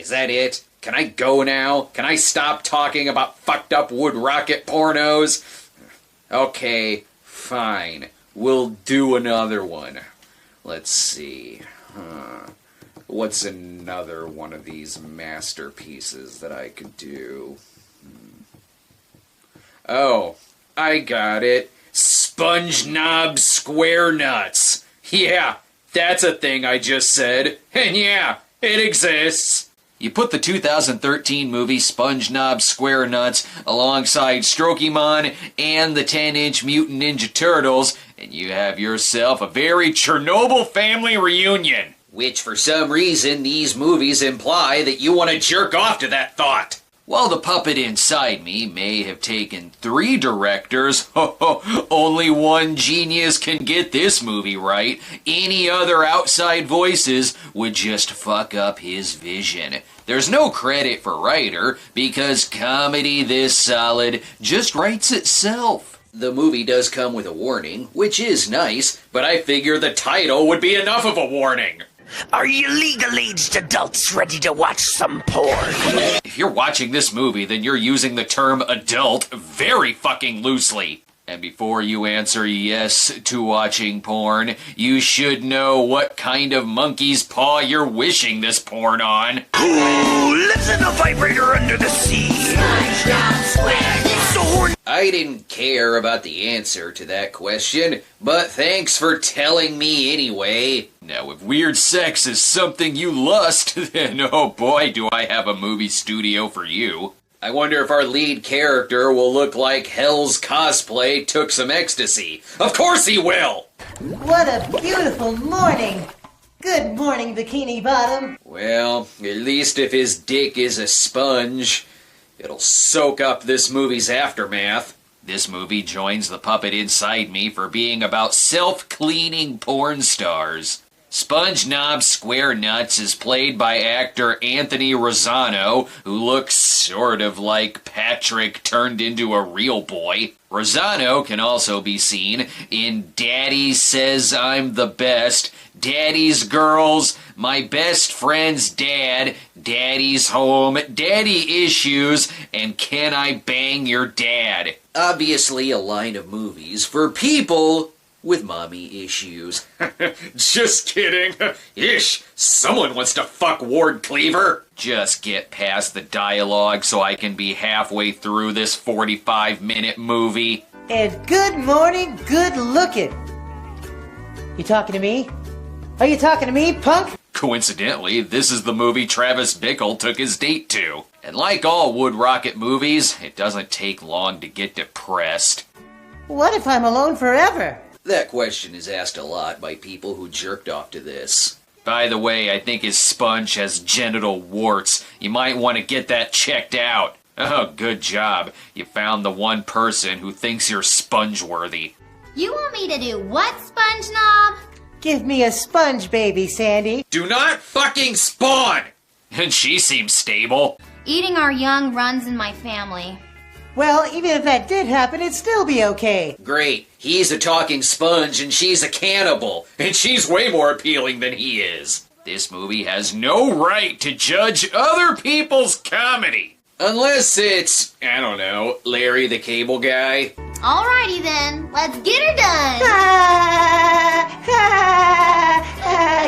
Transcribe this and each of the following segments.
Is that it? Can I go now? Can I stop talking about fucked up wood rocket pornos? Okay, fine. We'll do another one. Let's see. What's another one of these masterpieces that I could do? Oh, I got it. Sponge Knob Square Nuts. Yeah, that's a thing I just said. And yeah, it exists. You put the 2013 movie Sponge Knob Square Nuts alongside Strokemon and the 10-inch Mutant Ninja Turtles, and you have yourself a very Chernobyl family reunion. Which, for some reason, these movies imply that you want to jerk off to that thought. While the puppet inside me may have taken 3 directors, only one genius can get this movie right. Any other outside voices would just fuck up his vision. There's no credit for writer, because comedy this solid just writes itself. The movie does come with a warning, which is nice, but I figure the title would be enough of a warning. Are you legal-aged adults ready to watch some porn? If you're watching this movie, then you're using the term adult very fucking loosely. And before you answer yes to watching porn, you should know what kind of monkey's paw you're wishing this porn on. Ooh, listen to vibrator under the sea. I didn't care about the answer to that question, but thanks for telling me anyway. Now, if weird sex is something you lust, then oh boy, do I have a movie studio for you. I wonder if our lead character will look like Hell's Cosplay took some ecstasy. Of course he will! What a beautiful morning! Good morning, Bikini Bottom. Well, at least if his dick is a sponge, it'll soak up this movie's aftermath. This movie joins the puppet inside me for being about self-cleaning porn stars. Sponge Knob Square Nuts is played by actor Anthony Rossano, who looks sort of like Patrick turned into a real boy. Rossano can also be seen in Daddy Says I'm the Best, Daddy's Girls, My Best Friend's Dad, Daddy's Home, Daddy Issues, and Can I Bang Your Dad? Obviously a line of movies for people with mommy issues. Just kidding. Ish, someone wants to fuck Ward Cleaver. Just get past the dialogue so I can be halfway through this 45-minute movie. And good morning, good looking. You talking to me? Are you talking to me, punk? Coincidentally, this is the movie Travis Bickle took his date to. And like all Wood Rocket movies, it doesn't take long to get depressed. What if I'm alone forever? That question is asked a lot by people who jerked off to this. By the way, I think his sponge has genital warts. You might want to get that checked out. Oh, good job. You found the one person who thinks you're sponge-worthy. You want me to do what, Sponge Knob? Give me a sponge, baby, Sandy. Do not fucking spawn! And she seems stable. Eating our young runs in my family. Well, even if that did happen, it'd still be okay. Great. He's a talking sponge and she's a cannibal. And she's way more appealing than he is. This movie has no right to judge other people's comedy. Unless it's, I don't know, Larry the Cable Guy. Alrighty then, let's get her done.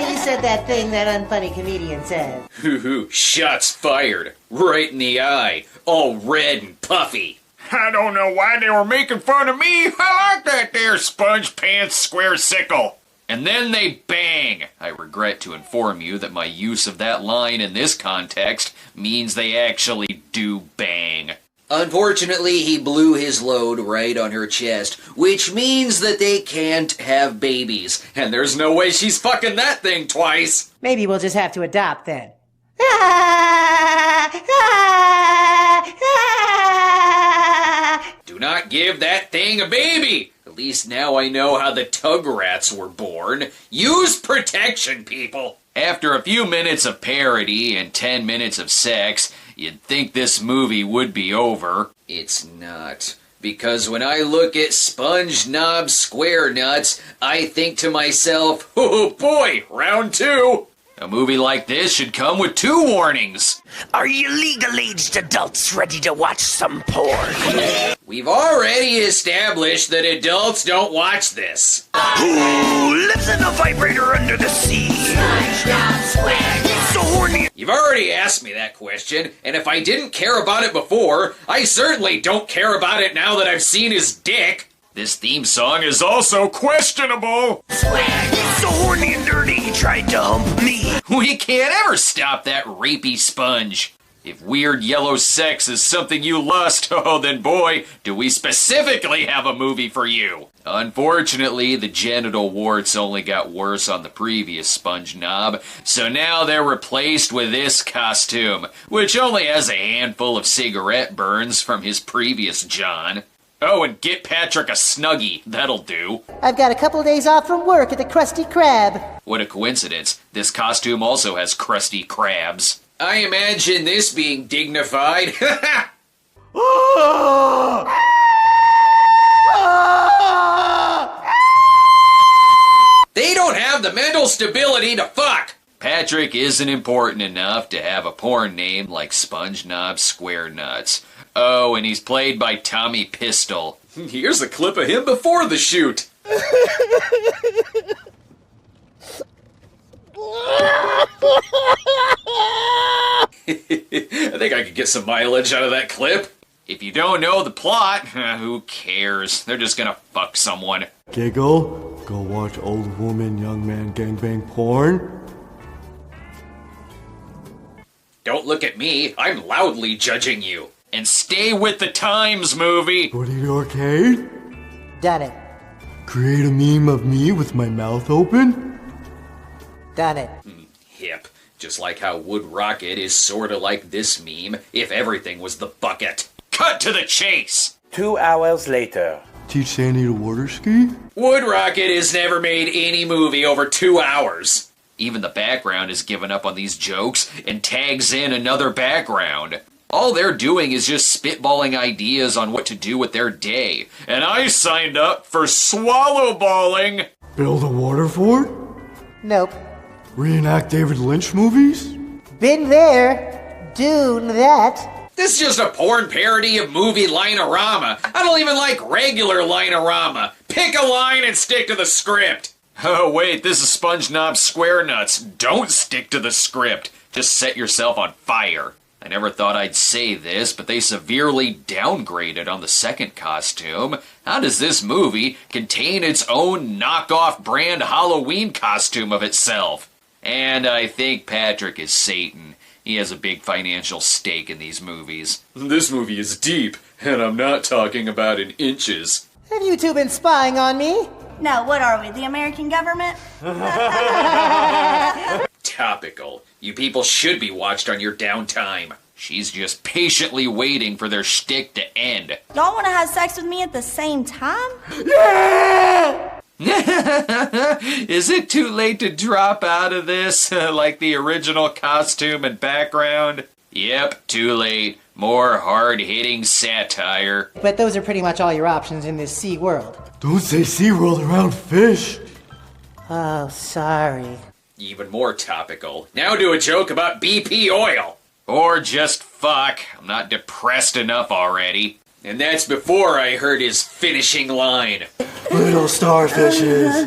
You said that thing that unfunny comedian said. Hoo-hoo, shots fired. Right in the eye. All red and puffy. I don't know why they were making fun of me. I like that there sponge pants square sickle. And then they bang. I regret to inform you that my use of that line in this context means they actually do bang. Unfortunately, he blew his load right on her chest, which means that they can't have babies. And there's no way she's fucking that thing twice. Maybe we'll just have to adopt then. Do not give that thing a baby! At least now I know how the Tugrats were born. Use protection, people! After a few minutes of parody and 10 minutes of sex, you'd think this movie would be over. It's not. Because when I look at Sponge Knob Square Nuts, I think to myself, oh boy, round 2! A movie like this should come with 2 warnings. Are you legal-aged adults ready to watch some porn? We've already established that adults don't watch this. Who lives in a vibrator under the sea? So horny. You've already asked me that question, and if I didn't care about it before, I certainly don't care about it now that I've seen his dick. This theme song is also questionable. So horny and dirty, he tried to hump me. We can't ever stop that rapey sponge. If weird yellow sex is something you lust, oh, then boy, do we specifically have a movie for you. Unfortunately, the genital warts only got worse on the previous Sponge Knob, so now they're replaced with this costume, which only has a handful of cigarette burns from his previous John. Oh, and get Patrick a Snuggie, that'll do. I've got a couple of days off from work at the Krusty Krab. What a coincidence, this costume also has Krusty Krabs. I imagine this being dignified. They don't have the mental stability to fuck! Patrick isn't important enough to have a porn name like Sponge Knob Square Nuts. Oh, and he's played by Tommy Pistol. Here's a clip of him before the shoot. I think I could get some mileage out of that clip. If you don't know the plot, who cares? They're just gonna fuck someone. Giggle, go watch old woman, young man gangbang porn. Don't look at me, I'm loudly judging you. And stay with the times, movie. Go to the arcade. Done it. Create a meme of me with my mouth open. Done it. Hip. Just like how Wood Rocket is sorta like this meme if everything was the bucket. Cut to the chase! 2 hours later. Teach Sandy to water ski. Wood Rocket has never made any movie over 2 hours. Even the background has given up on these jokes and tags in another background. All they're doing is just spitballing ideas on what to do with their day. And I signed up for swallowballing. Build a water fort. Nope. Reenact David Lynch movies. Been there. Done that. This is just a porn parody of movie Line-O-Rama. I don't even like regular Line-O-Rama. Pick a line and stick to the script. Oh wait, this is Sponge Knob Square Nuts. Don't stick to the script. Just set yourself on fire. I never thought I'd say this, but they severely downgraded on the second costume. How does this movie contain its own knockoff brand Halloween costume of itself? And I think Patrick is Satan. He has a big financial stake in these movies. This movie is deep, and I'm not talking about in inches. Have you two been spying on me? No, what are we, the American government? Topical. You people should be watched on your downtime. She's just patiently waiting for their shtick to end. Y'all want to have sex with me at the same time? Is it too late to drop out of this, like the original costume and background? Yep, too late. More hard-hitting satire. But those are pretty much all your options in this sea world. Don't say SeaWorld around fish. Oh, sorry. Even more topical. Now do a joke about BP oil. Or just fuck. I'm not depressed enough already. And that's before I heard his finishing line. Little starfishes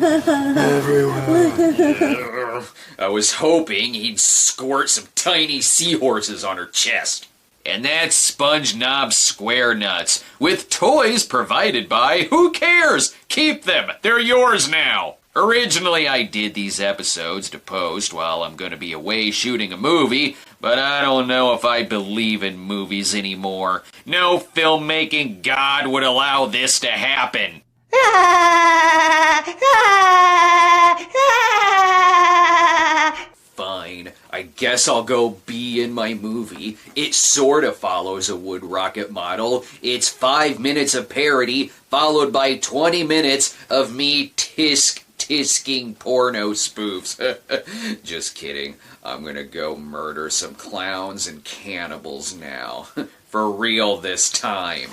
everywhere. I was hoping he'd squirt some tiny seahorses on her chest. And that's Sponge Knob Square Nuts, with toys provided by Who Cares? Keep them, they're yours now. Originally I did these episodes to post while I'm gonna be away shooting a movie, but I don't know if I believe in movies anymore. No filmmaking god would allow this to happen. Fine, I guess I'll go be in my movie. It sorta follows a Wood Rocket model. It's 5 minutes of parody, followed by 20 minutes of me tisking porno spoofs. Just kidding. I'm gonna go murder some clowns and cannibals now. For real this time.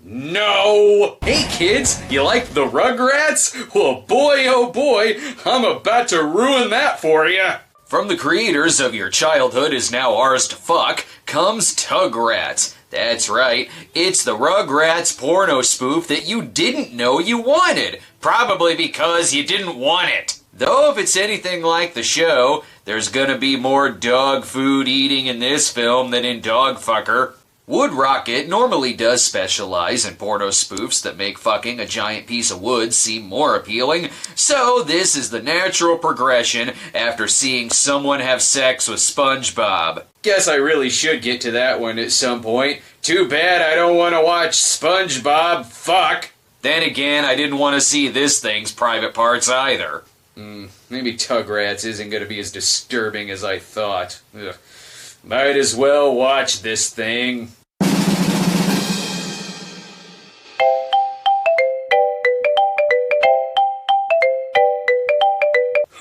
No! Hey kids, you like the Rugrats? Well, boy, oh boy, I'm about to ruin that for you. From the creators of Your Childhood Is Now Ours to Fuck comes Tugrats. That's right, it's the Rugrats porno spoof that you didn't know you wanted, probably because you didn't want it. Though if it's anything like the show, there's gonna be more dog food eating in this film than in Dogfucker. Wood Rocket normally does specialize in porno spoofs that make fucking a giant piece of wood seem more appealing, so this is the natural progression after seeing someone have sex with SpongeBob. Guess I really should get to that one at some point. Too bad I don't want to watch SpongeBob fuck. Then again, I didn't want to see this thing's private parts either. Maybe Tugrats isn't going to be as disturbing as I thought. Ugh. Might as well watch this thing.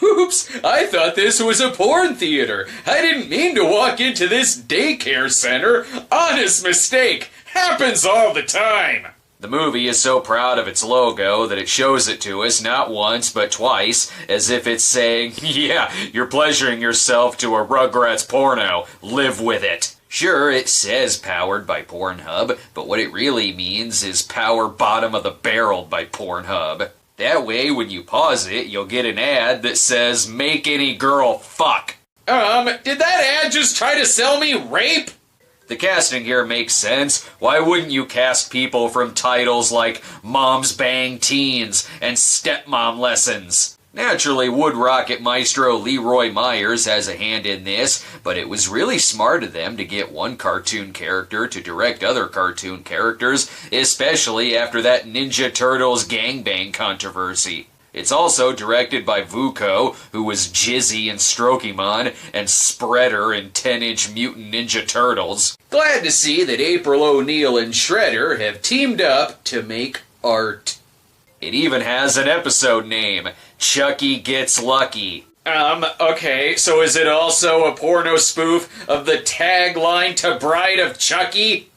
Oops, I thought this was a porn theater. I didn't mean to walk into this daycare center. Honest mistake. Happens all the time. The movie is so proud of its logo that it shows it to us not once but twice, as if it's saying, yeah, you're pleasuring yourself to a Rugrats porno. Live with it. Sure, it says powered by Pornhub, but what it really means is power bottom of the barrel by Pornhub. That way, when you pause it, you'll get an ad that says, make any girl fuck. Did that ad just try to sell me rape? The casting here makes sense. Why wouldn't you cast people from titles like Moms Bang Teens and Stepmom Lessons? Naturally, Wood Rocket maestro Leroy Myers has a hand in this, but it was really smart of them to get one cartoon character to direct other cartoon characters, especially after that Ninja Turtles gangbang controversy. It's also directed by Vuko, who was Jizzy in Strokemon, and Spreader in 10-inch Mutant Ninja Turtles. Glad to see that April O'Neil and Shredder have teamed up to make art. It even has an episode name, Chucky Gets Lucky. Okay, so is it also a porno spoof of the tagline to Bride of Chucky?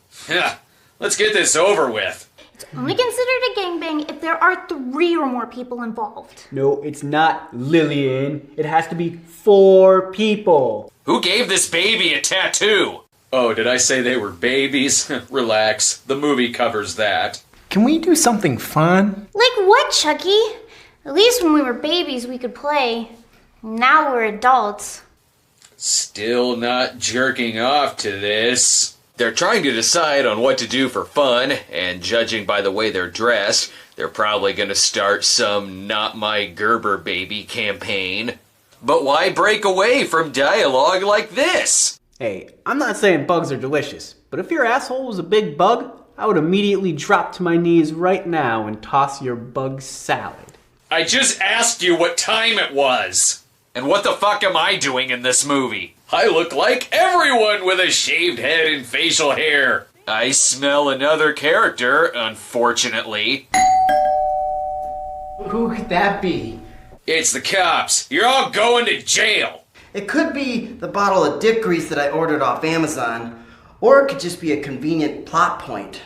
Let's get this over with. It's only considered a gangbang if there are 3 or more people involved. No, it's not, Lillian. It has to be 4 people. Who gave this baby a tattoo? Oh, did I say they were babies? Relax, the movie covers that. Can we do something fun? Like what, Chucky? At least when we were babies we could play. Now we're adults. Still not jerking off to this. They're trying to decide on what to do for fun, and judging by the way they're dressed, they're probably going to start some Not My Gerber Baby campaign. But why break away from dialogue like this? Hey, I'm not saying bugs are delicious, but if your asshole was a big bug, I would immediately drop to my knees right now and toss your bug salad. I just asked you what time it was. And what the fuck am I doing in this movie? I look like everyone with a shaved head and facial hair. I smell another character, unfortunately. Who could that be? It's the cops. You're all going to jail. It could be the bottle of dick grease that I ordered off Amazon, or it could just be a convenient plot point.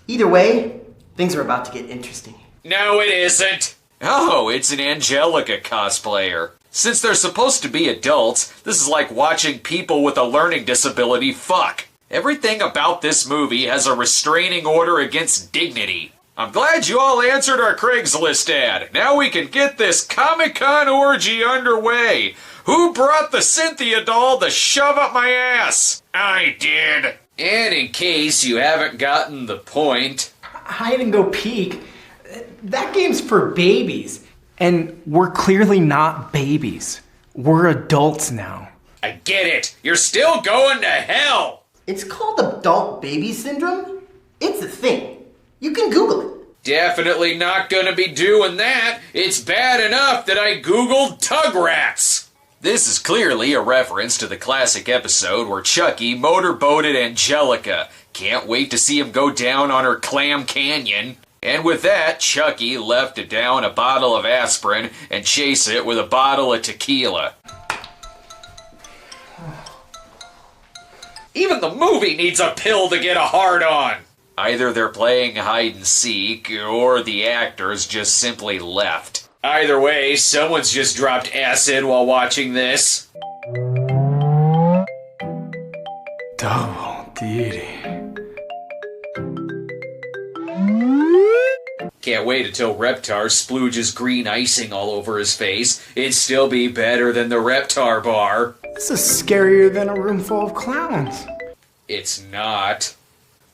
Either way, things are about to get interesting. No, it isn't. Oh, it's an Angelica cosplayer. Since they're supposed to be adults, this is like watching people with a learning disability fuck. Everything about this movie has a restraining order against dignity. I'm glad you all answered our Craigslist ad. Now we can get this Comic-Con orgy underway. Who brought the Cynthia doll to shove up my ass? I did. And in case you haven't gotten the point... Hide and go peek? That game's for babies. And we're clearly not babies. We're adults now. I get it. You're still going to hell. It's called adult baby syndrome. It's a thing. You can Google it. Definitely not gonna be doing that. It's bad enough that I Googled Tugrats. This is clearly a reference to the classic episode where Chucky motorboated Angelica. Can't wait to see him go down on her clam canyon. And with that, Chucky left to down a bottle of aspirin and chase it with a bottle of tequila. Even the movie needs a pill to get a hard on. Either they're playing hide and seek, or the actors just simply left. Either way, someone's just dropped acid while watching this. Double duty. Can't wait until Reptar splooges green icing all over his face. It'd still be better than the Reptar bar. This is scarier than a room full of clowns. It's not.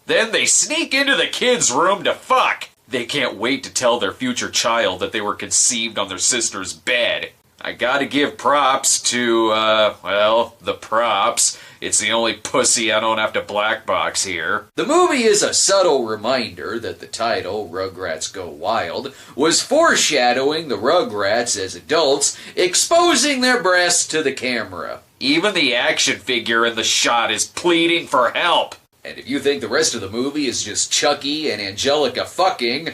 Then they sneak into the kids' room to fuck. They can't wait to tell their future child that they were conceived on their sister's bed. I gotta give props to, well, the props. It's the only pussy I don't have to black box here. The movie is a subtle reminder that the title, Rugrats Go Wild, was foreshadowing the Rugrats as adults, exposing their breasts to the camera. Even the action figure in the shot is pleading for help. And if you think the rest of the movie is just Chucky and Angelica fucking,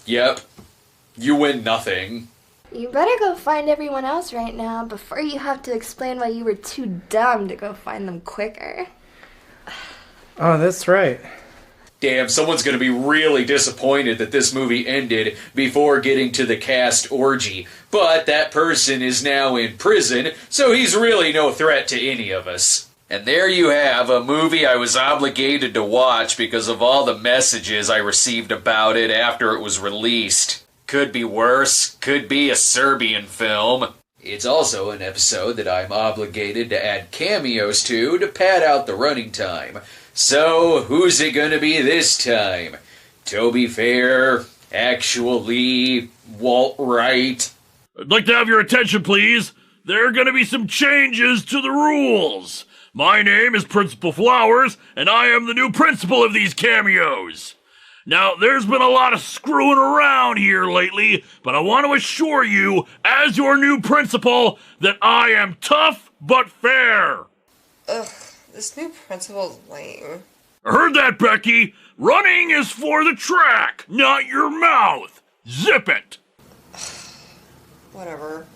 yep, you win nothing. You better go find everyone else right now before you have to explain why you were too dumb to go find them quicker. Oh, that's right. Damn, someone's gonna be really disappointed that this movie ended before getting to the cast orgy. But that person is now in prison, so he's really no threat to any of us. And there you have a movie I was obligated to watch because of all the messages I received about it after it was released. Could be worse, could be a Serbian film. It's also an episode that I'm obligated to add cameos to pad out the running time. So, who's it gonna be this time? Toby Fair? Actually, Walt Wright? I'd like to have your attention, please. There are gonna be some changes to the rules. My name is Principal Flowers, and I am the new principal of these cameos. Now, there's been a lot of screwing around here lately, but I want to assure you, as your new principal, that I am tough but fair. Ugh, this new principal's lame. I heard that, Becky. Running is for the track, not your mouth. Zip it. Whatever.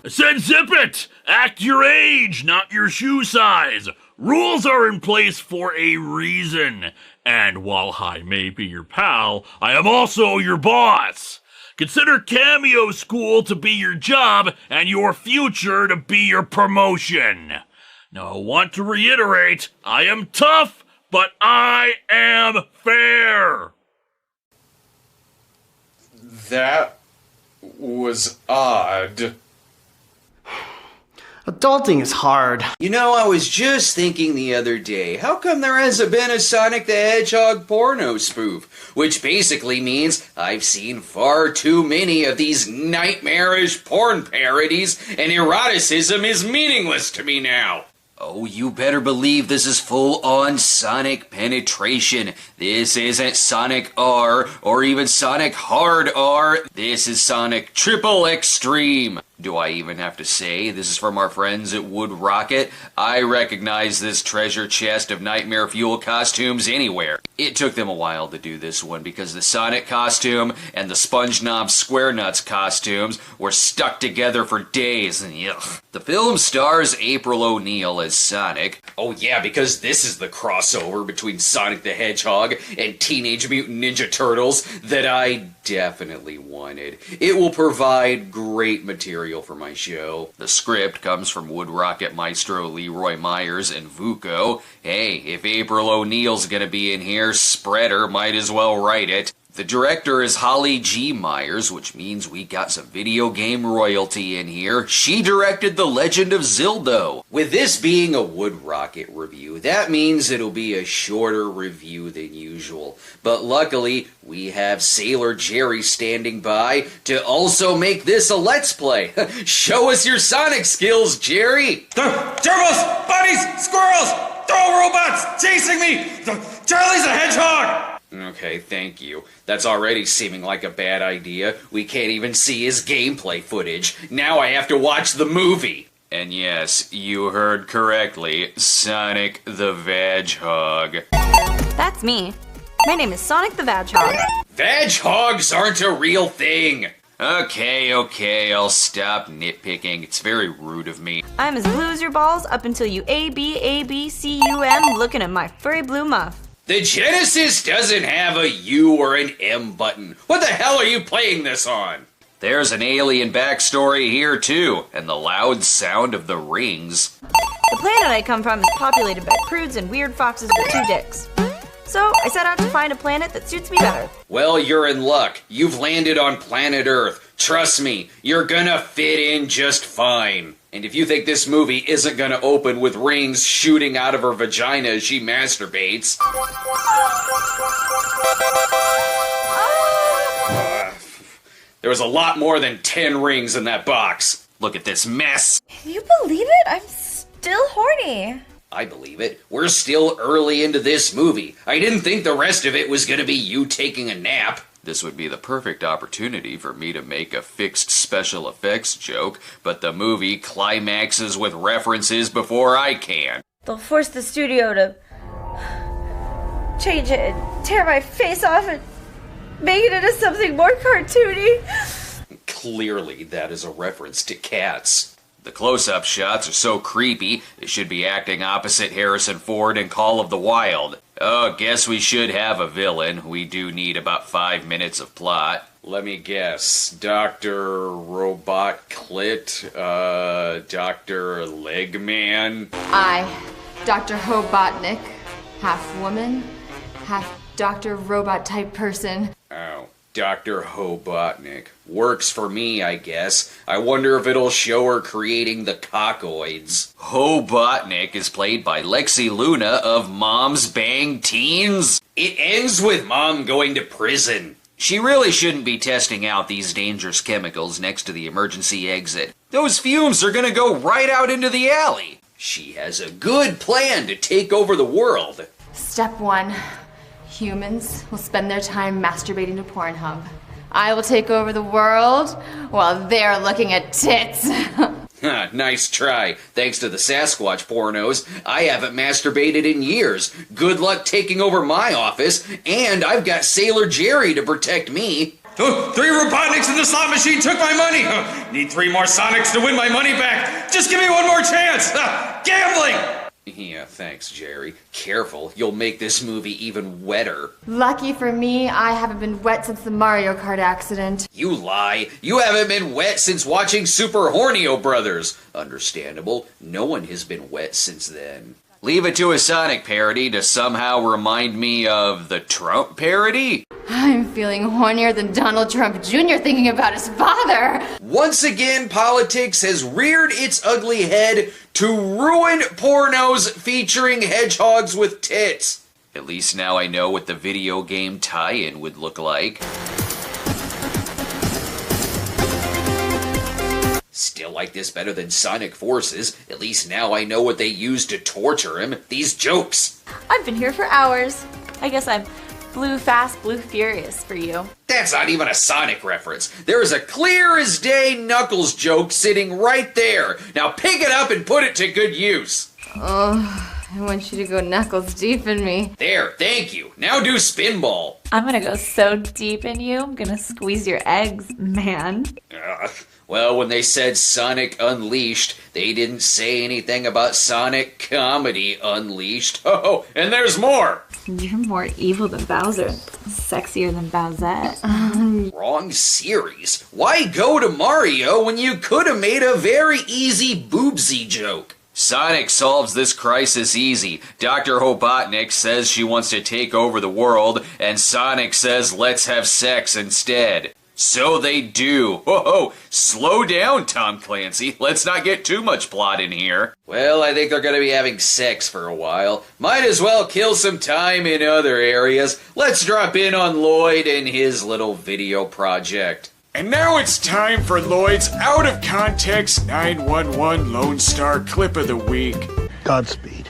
I said zip it! Act your age, not your shoe size. Rules are in place for a reason. And while I may be your pal, I am also your boss. Consider Cameo School to be your job and your future to be your promotion. Now, I want to reiterate, I am tough, but I am fair. That was odd. Adulting is hard. You know, I was just thinking the other day, how come there hasn't been a Sonic the Hedgehog porno spoof? Which basically means I've seen far too many of these nightmarish porn parodies, and eroticism is meaningless to me now. Oh, you better believe this is full-on Sonic penetration. This isn't Sonic R, or even Sonic Hard R. This is Sonic Triple Extreme. Do I even have to say this is from our friends at Wood Rocket? I recognize this treasure chest of Nightmare Fuel costumes anywhere. It took them a while to do this one because the Sonic costume and the SpongeNob Square Nuts costumes were stuck together for days, and ugh. The film stars April O'Neil as Sonic. Oh yeah, because this is the crossover between Sonic the Hedgehog and Teenage Mutant Ninja Turtles that I definitely wanted. It will provide great material for my show. The script comes from Wood Rocket maestro Leroy Myers and Vuko. Hey, if April O'Neil's gonna be in here, Spreader might as well write it. The director is Holly G. Myers, which means we got some video game royalty in here. She directed The Legend of Zildo. With this being a Wood Rocket review, that means it'll be a shorter review than usual. But luckily, we have Sailor Jerry standing by to also make this a Let's Play. Show us your Sonic skills, Jerry! Gerbils! Bunnies! Squirrels! Throw robots! Chasing me! Charlie's a hedgehog! Okay, thank you. That's already seeming like a bad idea. We can't even see his gameplay footage. Now I have to watch the movie. And yes, you heard correctly. Sonic the Vag-Hog. That's me. My name is Sonic the Vag-Hog. Vag-Hogs aren't a real thing. Okay, I'll stop nitpicking. It's very rude of me. I'm as blue as your balls up until you A-B-A-B-C-U-M looking at my furry blue muff. The Genesis doesn't have a U or an M button. What the hell are you playing this on? There's an alien backstory here too, and the loud sound of the rings. The planet I come from is populated by prudes and weird foxes with 2 dicks. So I set out to find a planet that suits me better. Well, you're in luck. You've landed on planet Earth. Trust me, you're gonna fit in just fine. And if you think this movie isn't gonna open with rings shooting out of her vagina as she masturbates... there was a lot more than 10 rings in that box. Look at this mess. Can you believe it? I'm still horny. I believe it. We're still early into this movie. I didn't think the rest of it was gonna be you taking a nap. This would be the perfect opportunity for me to make a fixed special effects joke, but the movie climaxes with references before I can. They'll force the studio to change it and tear my face off and make it into something more cartoony. Clearly, that is a reference to Cats. The close-up shots are so creepy, they should be acting opposite Harrison Ford in Call of the Wild. Oh, guess we should have a villain. We do need about 5 minutes of plot. Let me guess. Dr. Robot Clit? Dr. Legman? I, Dr. Hobotnik, half woman, half Dr. Robot type person. Oh, Dr. Hobotnik. Works for me, I guess. I wonder if it'll show her creating the cockoids. Hobotnik is played by Lexi Luna of Moms Bang Teens. It ends with Mom going to prison. She really shouldn't be testing out these dangerous chemicals next to the emergency exit. Those fumes are gonna go right out into the alley. She has a good plan to take over the world. Step 1. Humans will spend their time masturbating to Pornhub. I will take over the world while they're looking at tits. Nice try. Thanks to the Sasquatch pornos, I haven't masturbated in years. Good luck taking over my office, and I've got Sailor Jerry to protect me. Oh, 3 Robotniks in the slot machine took my money. Need 3 more Sonics to win my money back. Just give me one more chance. Gambling! Yeah, thanks, Jerry. Careful, you'll make this movie even wetter. Lucky for me, I haven't been wet since the Mario Kart accident. You lie. You haven't been wet since watching Super Hornio Brothers. Understandable. No one has been wet since then. Leave it to a Sonic parody to somehow remind me of the Trump parody? I'm feeling hornier than Donald Trump Jr. thinking about his father. Once again, politics has reared its ugly head to ruin pornos featuring hedgehogs with tits. At least now I know what the video game tie-in would look like. Still like this better than Sonic Forces. At least now I know what they used to torture him. These jokes. I've been here for hours. I guess I'm blue fast, blue furious for you. That's not even a Sonic reference. There is a clear as day Knuckles joke sitting right there. Now pick it up and put it to good use. Oh, I want you to go knuckles deep in me. There, thank you. Now do Spinball. I'm gonna go so deep in you, I'm gonna squeeze your eggs, man. Well, when they said Sonic Unleashed, they didn't say anything about Sonic Comedy Unleashed. Oh, and there's more! You're more evil than Bowser, sexier than Bowsette. Wrong series. Why go to Mario when you could have made a very easy boobsy joke? Sonic solves this crisis easy. Dr. Hobotnik says she wants to take over the world, and Sonic says let's have sex instead. So they do. Whoa, slow down, Tom Clancy. Let's not get too much plot in here. Well, I think they're gonna be having sex for a while. Might as well kill some time in other areas. Let's drop in on Lloyd and his little video project. And now it's time for Lloyd's Out of Context 911 Lone Star Clip of the Week. Godspeed.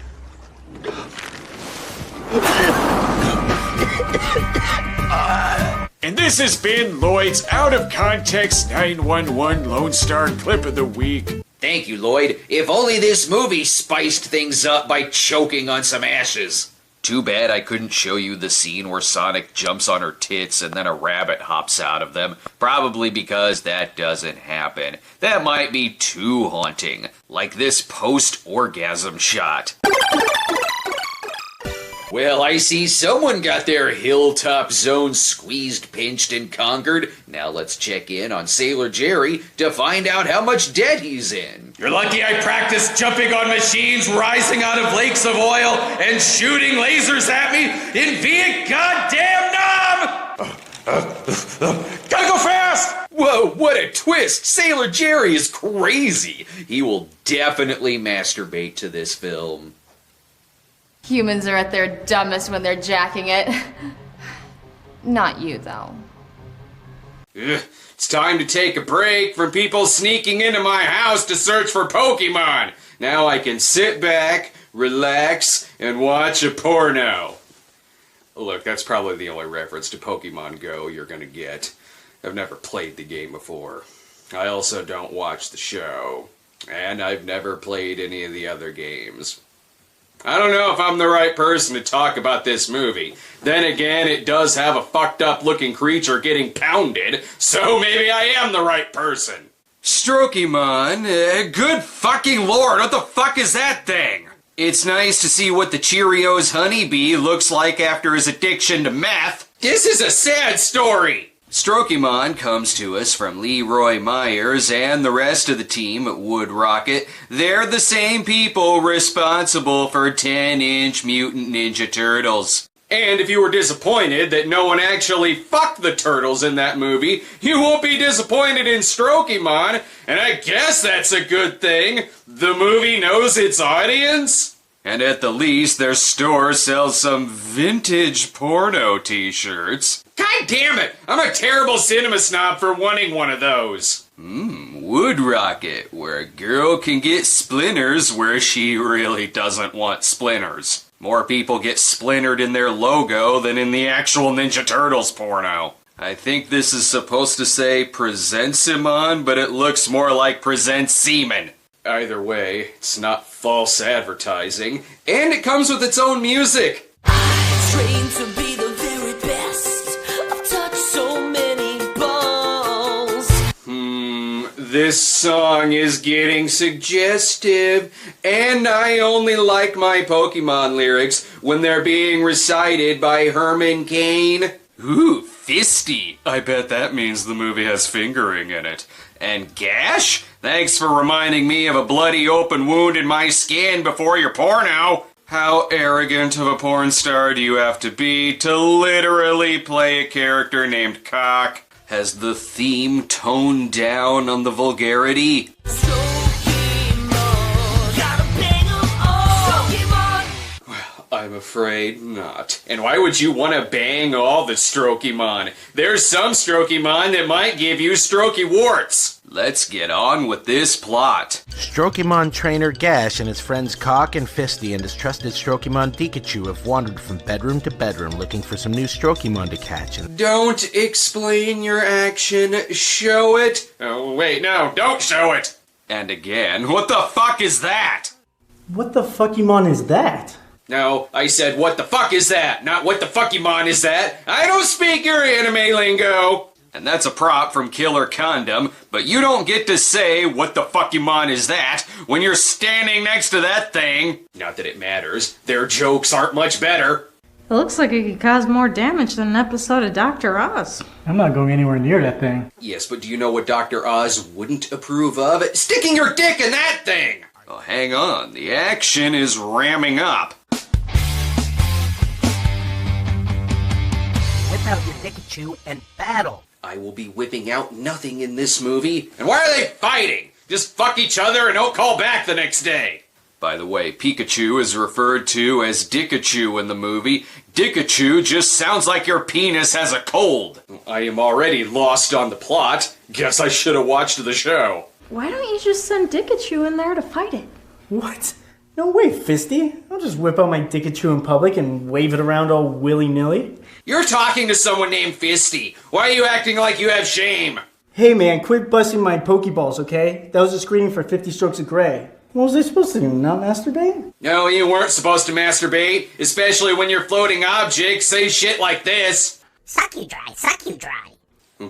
And this has been Lloyd's Out of Context 911 Lone Star Clip of the Week. Thank you, Lloyd. If only this movie spiced things up by choking on some ashes. Too bad I couldn't show you the scene where Sonic jumps on her tits and then a rabbit hops out of them. Probably because that doesn't happen. That might be too haunting. Like this post-orgasm shot. Well, I see someone got their hilltop zone squeezed, pinched, and conquered. Now let's check in on Sailor Jerry to find out how much debt he's in. You're lucky I practiced jumping on machines, rising out of lakes of oil, and shooting lasers at me in Vietnam! Gotta go fast! Whoa, what a twist! Sailor Jerry is crazy! He will definitely masturbate to this film. Humans are at their dumbest when they're jacking it. Not you, though. Ugh, it's time to take a break from people sneaking into my house to search for Pokemon. Now I can sit back, relax, and watch a porno. Look, that's probably the only reference to Pokemon Go you're gonna get. I've never played the game before. I also don't watch the show. And I've never played any of the other games. I don't know if I'm the right person to talk about this movie. Then again, it does have a fucked up looking creature getting pounded, so maybe I am the right person. Strokemon, good fucking lord, what the fuck is that thing? It's nice to see what the Cheerios honeybee looks like after his addiction to meth. This is a sad story! Strokemon comes to us from Leroy Myers and the rest of the team at Wood Rocket. They're the same people responsible for 10-inch Mutant Ninja Turtles. And if you were disappointed that no one actually fucked the turtles in that movie, you won't be disappointed in Strokemon, and I guess that's a good thing. The movie knows its audience. And at the least, their store sells some vintage porno t-shirts. God damn it! I'm a terrible cinema snob for wanting one of those. Wood Rocket, where a girl can get splinters where she really doesn't want splinters. More people get splintered in their logo than in the actual Ninja Turtles porno. I think this is supposed to say Presentsimon, but it looks more like Present Semen. Either way, it's not false advertising, and it comes with its own music. Trained to be the very best. I've touched so many balls. This song is getting suggestive, and I only like my Pokemon lyrics when they're being recited by Herman Cain. Ooh, fisty. I bet that means the movie has fingering in it. And gash? Thanks for reminding me of a bloody open wound in my skin before your porno. How arrogant of a porn star do you have to be to literally play a character named Cock? Has the theme toned down on the vulgarity? I'm afraid not. And why would you want to bang all the Strokemon? There's some Strokemon that might give you strokey warts. Let's get on with this plot. Strokemon trainer Gash and his friends Cock and Fisty and his trusted Strokemon Pikachu have wandered from bedroom to bedroom looking for some new Strokemon to catch. And don't explain your action, show it. Oh, wait, no, don't show it. And again, what the fuck is that? What the fuckymon is that? No, I said, what the fuck is that? Not what the fuckymon is that? I don't speak your anime lingo! And that's a prop from Killer Condom, but you don't get to say, what the fuckymon is that, when you're standing next to that thing. Not that it matters. Their jokes aren't much better. It looks like it could cause more damage than an episode of Dr. Oz. I'm not going anywhere near that thing. Yes, but do you know what Dr. Oz wouldn't approve of? Sticking your dick in that thing! Well, hang on. The action is ramming up. Whip out your Pikachu and battle. I will be whipping out nothing in this movie. And why are they fighting? Just fuck each other and don't call back the next day. By the way, Pikachu is referred to as Dickachu in the movie. Dickachu just sounds like your penis has a cold. I am already lost on the plot. Guess I should have watched the show. Why don't you just send Dickachu in there to fight it? What? No way, Fisty. I'll just whip out my Dickachu in public and wave it around all willy-nilly. You're talking to someone named Fisty. Why are you acting like you have shame? Hey man, quit busting my Pokeballs, okay? That was a screening for 50 Strokes of Grey. What was I supposed to do, not masturbate? No, you weren't supposed to masturbate, especially when your floating objects say shit like this. Suck you dry, suck you dry.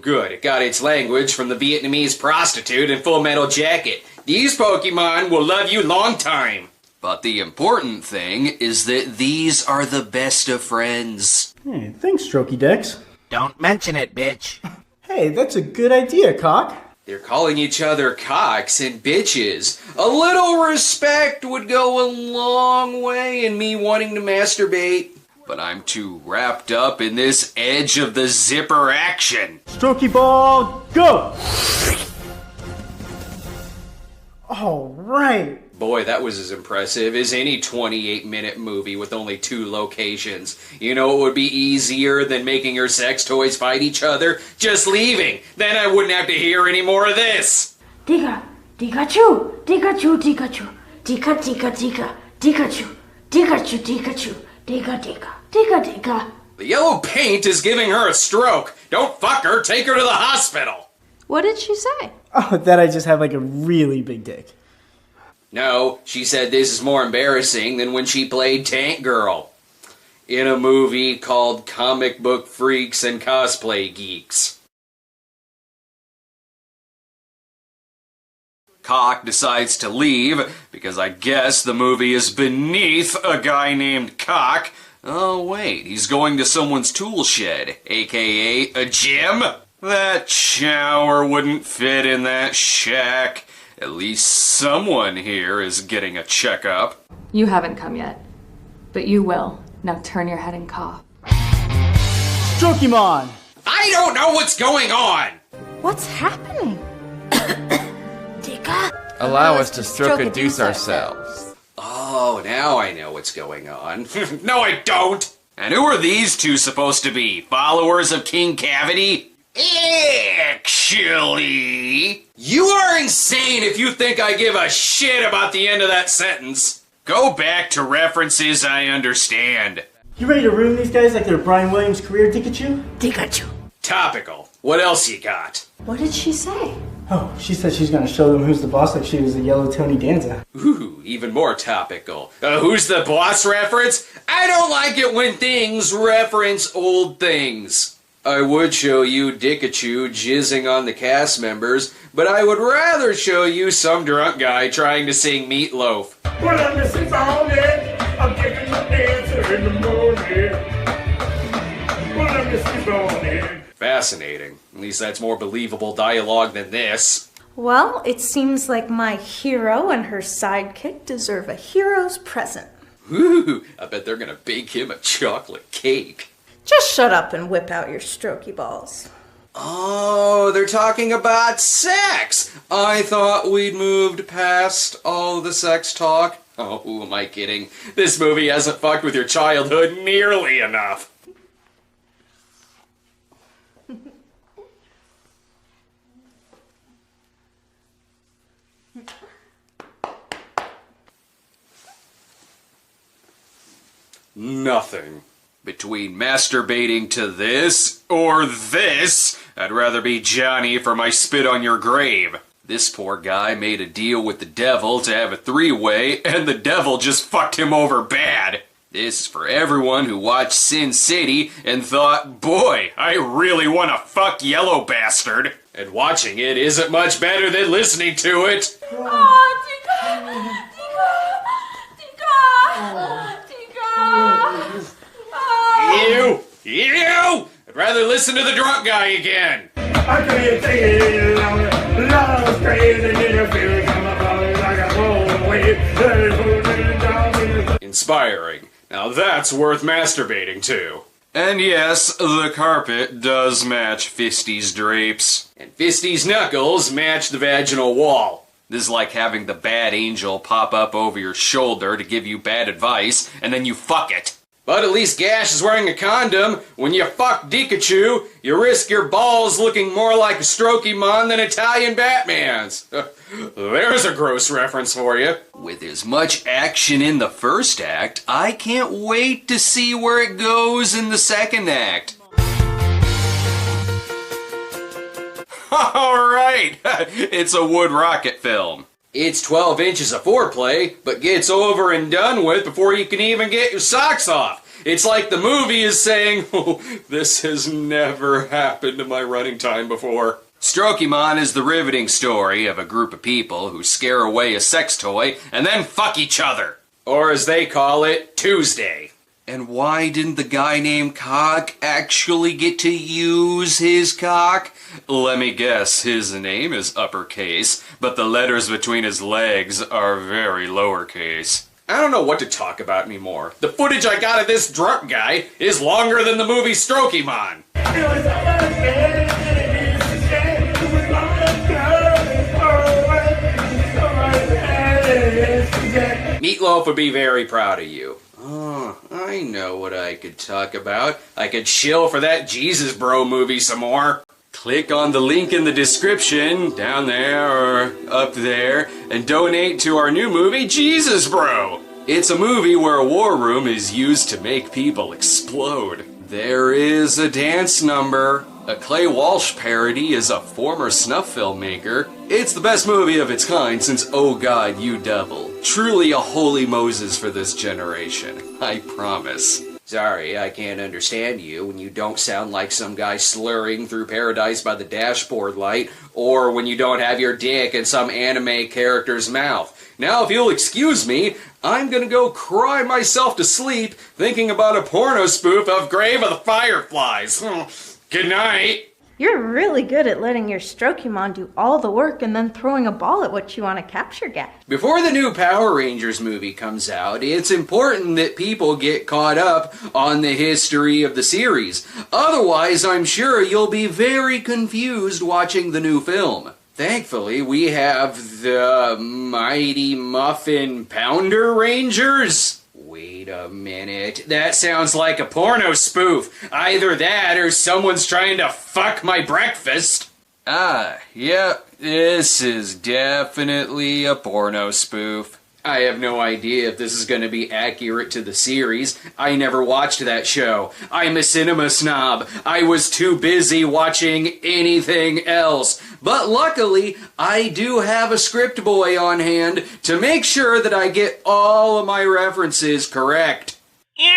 Good, it got its language from the Vietnamese prostitute in Full Metal Jacket. These Pokemon will love you long time. But the important thing is that these are the best of friends. Hey, thanks, Strokey Dex. Don't mention it, bitch. Hey, that's a good idea, Cock. They're calling each other cocks and bitches. A little respect would go a long way in me wanting to masturbate. But I'm too wrapped up in this edge of the zipper action. Strokey ball, go! All right. Boy, that was as impressive as any 28-minute movie with only 2 locations. You know what would be easier than making your sex toys fight each other? Just leaving. Then I wouldn't have to hear any more of this. Tika, Pikachu, Pikachu, Pikachu, Tika, Tika, Tika, Pikachu, Pikachu, Pikachu, Tika, Tika, Tika, Tika. The yellow paint is giving her a stroke. Don't fuck her, take her to the hospital. What did she say? Oh, that I just have like a really big dick. No, she said this is more embarrassing than when she played Tank Girl in a movie called Comic Book Freaks and Cosplay Geeks. Cock decides to leave because I guess the movie is beneath a guy named Cock. Oh wait, he's going to someone's tool shed, aka a gym? That shower wouldn't fit in that shack. At least someone here is getting a checkup. You haven't come yet, but you will. Now turn your head and cough. Strokemon! I don't know what's going on! What's happening? Allow us to stroke-a-deuce ourselves. Oh, now I know what's going on. No, I don't! And who are these two supposed to be? Followers of King Cavity? Actually, you are insane if you think I give a shit about the end of that sentence. Go back to references I understand. You ready to ruin these guys like they're Brian Williams' career, Pikachu? Pikachu. Topical. What else you got? What did she say? Oh, she said she's gonna show them who's the boss like she was a yellow Tony Danza. Ooh, even more topical. Who's the boss reference? I don't like it when things reference old things. I would show you Dickachu jizzing on the cast members, but I would rather show you some drunk guy trying to sing Meatloaf. Well, I'm missing on it. I'm taking my dancer in the morning. Well, I'm missing on it. Fascinating. At least that's more believable dialogue than this. Well, it seems like my hero and her sidekick deserve a hero's present. Ooh, I bet they're gonna bake him a chocolate cake. Just shut up and whip out your strokey balls. Oh, they're talking about sex! I thought we'd moved past all the sex talk. Oh, who am I kidding? This movie hasn't fucked with your childhood nearly enough. Nothing. Between masturbating to this or this, I'd rather be Johnny for my spit on your grave. This poor guy made a deal with the devil to have a 3-way, and the devil just fucked him over bad. This is for everyone who watched Sin City and thought, boy, I really want to fuck Yellow Bastard. And watching it isn't much better than listening to it. Oh, Tika! You! I'd rather listen to the drunk guy again. I couldn't take it longer. Love's crazy, nigga feels like a roll away. Inspiring. Now that's worth masturbating to. And yes, the carpet does match Fisty's drapes. And Fisty's knuckles match the vaginal wall. This is like having the bad angel pop up over your shoulder to give you bad advice, and then you fuck it. But at least Gash is wearing a condom. When you fuck Dikachu, you risk your balls looking more like a Strokemon than Italian Batman's. There's a gross reference for you. With as much action in the first act, I can't wait to see where it goes in the second act. Alright, it's a wood rocket film. It's 12 inches of foreplay, but gets over and done with before you can even get your socks off. It's like the movie is saying, oh, this has never happened in my running time before. Strokemon is the riveting story of a group of people who scare away a sex toy and then fuck each other. Or as they call it, Tuesday. And why didn't the guy named Cock actually get to use his cock? Let me guess, his name is uppercase, but the letters between his legs are very lowercase. I don't know what to talk about anymore. The footage I got of this drunk guy is longer than the movie Strokey-Mon. Meatloaf would be very proud of you. Oh, I know what I could talk about. I could chill for that Jesus Bro movie some more. Click on the link in the description, down there or up there, and donate to our new movie, Jesus Bro. It's a movie where a war room is used to make people explode. There is a dance number. A Clay Walsh parody is a former snuff filmmaker. It's the best movie of its kind since Oh God, You Devil. Truly a holy Moses for this generation. I promise. Sorry, I can't understand you when you don't sound like some guy slurring through paradise by the dashboard light, or when you don't have your dick in some anime character's mouth. Now, if you'll excuse me, I'm gonna go cry myself to sleep thinking about a porno spoof of Grave of the Fireflies. Good night. You're really good at letting your Strokey-Mon do all the work and then throwing a ball at what you want to capture, Gash. Before the new Power Rangers movie comes out, it's important that people get caught up on the history of the series. Otherwise, I'm sure you'll be very confused watching the new film. Thankfully, we have the Mighty Muffin Pounder Rangers. Wait a minute, that sounds like a porno spoof. Either that or someone's trying to fuck my breakfast. Yeah, this is definitely a porno spoof. I have no idea if this is going to be accurate to the series. I never watched that show. I'm a cinema snob. I was too busy watching anything else. But luckily, I do have a script boy on hand to make sure that I get all of my references correct.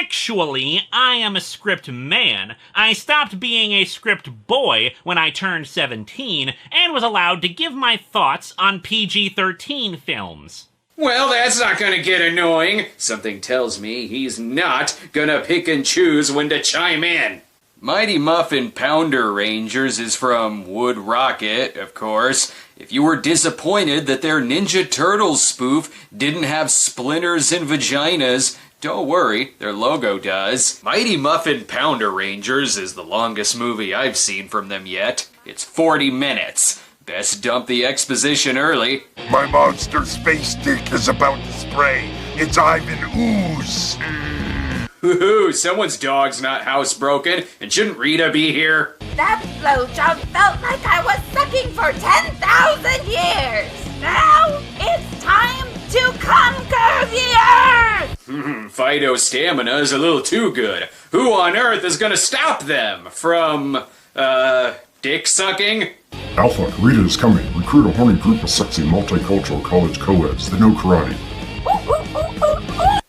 Actually, I am a script man. I stopped being a script boy when I turned 17 and was allowed to give my thoughts on PG-13 films. Well, that's not gonna get annoying. Something tells me he's not gonna pick and choose when to chime in. Mighty Muffin Pounder Rangers is from Wood Rocket, of course. If you were disappointed that their Ninja Turtles spoof didn't have splinters and vaginas, don't worry, their logo does. Mighty Muffin Pounder Rangers is the longest movie I've seen from them yet. It's 40 minutes. Best dump the exposition early. My monster space dick is about to spray. It's Ivan Ooze. Hoo-hoo, someone's dog's not housebroken, and shouldn't Rita be here? That blowjob felt like I was sucking for 10,000 years. Now it's time to conquer the earth. Fido stamina is a little too good. Who on earth is gonna stop them from, dick sucking? Alpha, Rita is coming. Recruit a horny group of sexy multicultural college co-eds that know karate.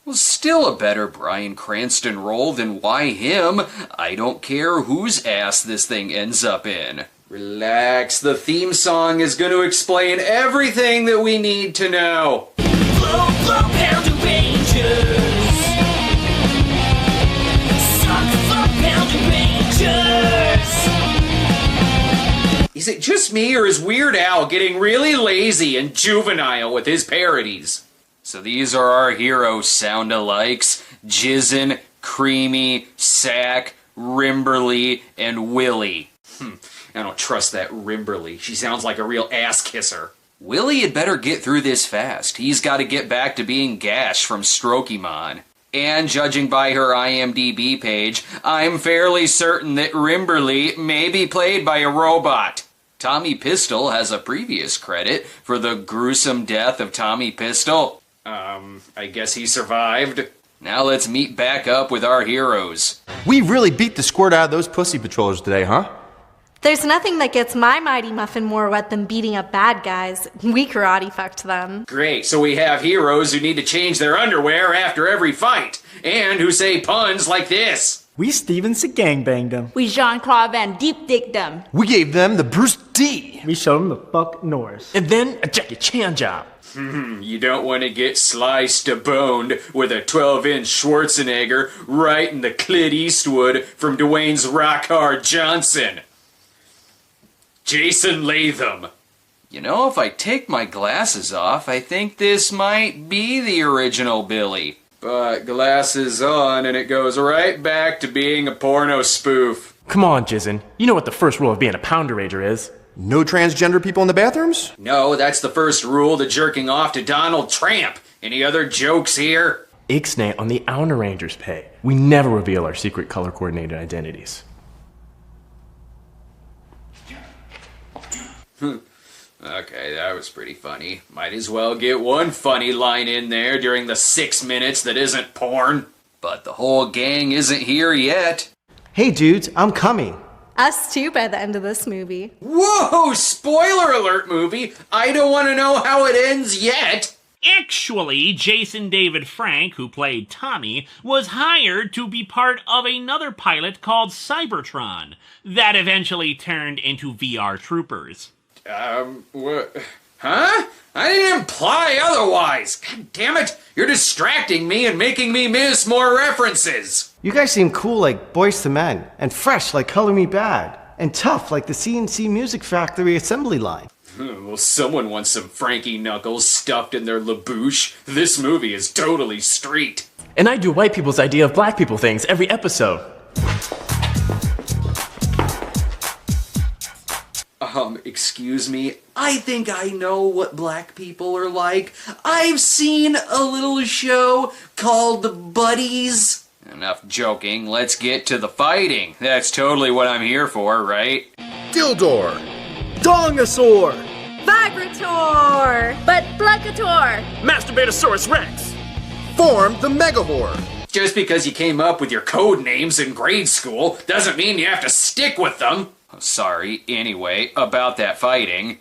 Well, still a better Bryan Cranston role than why him? I don't care whose ass this thing ends up in. Relax, the theme song is going to explain everything that we need to know. Blow, blow, Pounder Rangers. Suck, fuck, Pounder Rangers. Is it just me, or is Weird Al getting really lazy and juvenile with his parodies? So these are our heroes sound-alikes: Jizzin, Creamy, Sack, Rimberly, and Willie. I don't trust that Rimberly. She sounds like a real ass-kisser. Willie had better get through this fast. He's got to get back to being Gash from Strokey-Mon. And judging by her IMDb page, I'm fairly certain that Rimberly may be played by a robot. Tommy Pistol has a previous credit for the gruesome death of Tommy Pistol. I guess he survived. Now let's meet back up with our heroes. We really beat the squirt out of those pussy patrollers today, huh? There's nothing that gets my Mighty Muffin more wet than beating up bad guys. We karate fucked them. Great, so we have heroes who need to change their underwear after every fight, and who say puns like this. We Stevenson gangbanged them. We Jean-Claude Van Deep digged them. We gave them the Bruce D. We showed them the Buck Norris. And then a Jackie Chan job. You don't want to get sliced to boned with a 12-inch Schwarzenegger right in the Clint Eastwood from Dwayne's Rock Hard Johnson. Jason Latham. You know, if I take my glasses off, I think this might be the original Billy. But glasses on and it goes right back to being a porno spoof. Come on, Jizzin. You know what the first rule of being a Pounder Ranger is. No transgender people in the bathrooms? No, that's the first rule to jerking off to Donald Trump. Any other jokes here? Ixnay on the Pounder Rangers pay. We never reveal our secret color-coordinated identities. Okay, that was pretty funny. Might as well get one funny line in there during the 6 minutes that isn't porn. But the whole gang isn't here yet. Hey dudes, I'm coming. Us too by the end of this movie. Whoa! Spoiler alert movie! I don't want to know how it ends yet! Actually, Jason David Frank, who played Tommy, was hired to be part of another pilot called Cybertron, that eventually turned into VR Troopers. What? Huh? I didn't imply otherwise! God damn it! You're distracting me and making me miss more references! You guys seem cool like Boyz II Men, and fresh like Color Me Bad, and tough like the CNC Music Factory assembly line. Well, someone wants some Frankie Knuckles stuffed in their labouche. This movie is totally street. And I do white people's idea of black people things every episode. Excuse me, I think I know what black people are like. I've seen a little show called Buddies. Enough joking, let's get to the fighting. That's totally what I'm here for, right? Dildor. Dongosaur. Vibrator! But Blunkator! Masturbatosaurus Rex! Form the Megahore. Just because you came up with your code names in grade school doesn't mean you have to stick with them. Sorry, anyway, about that fighting.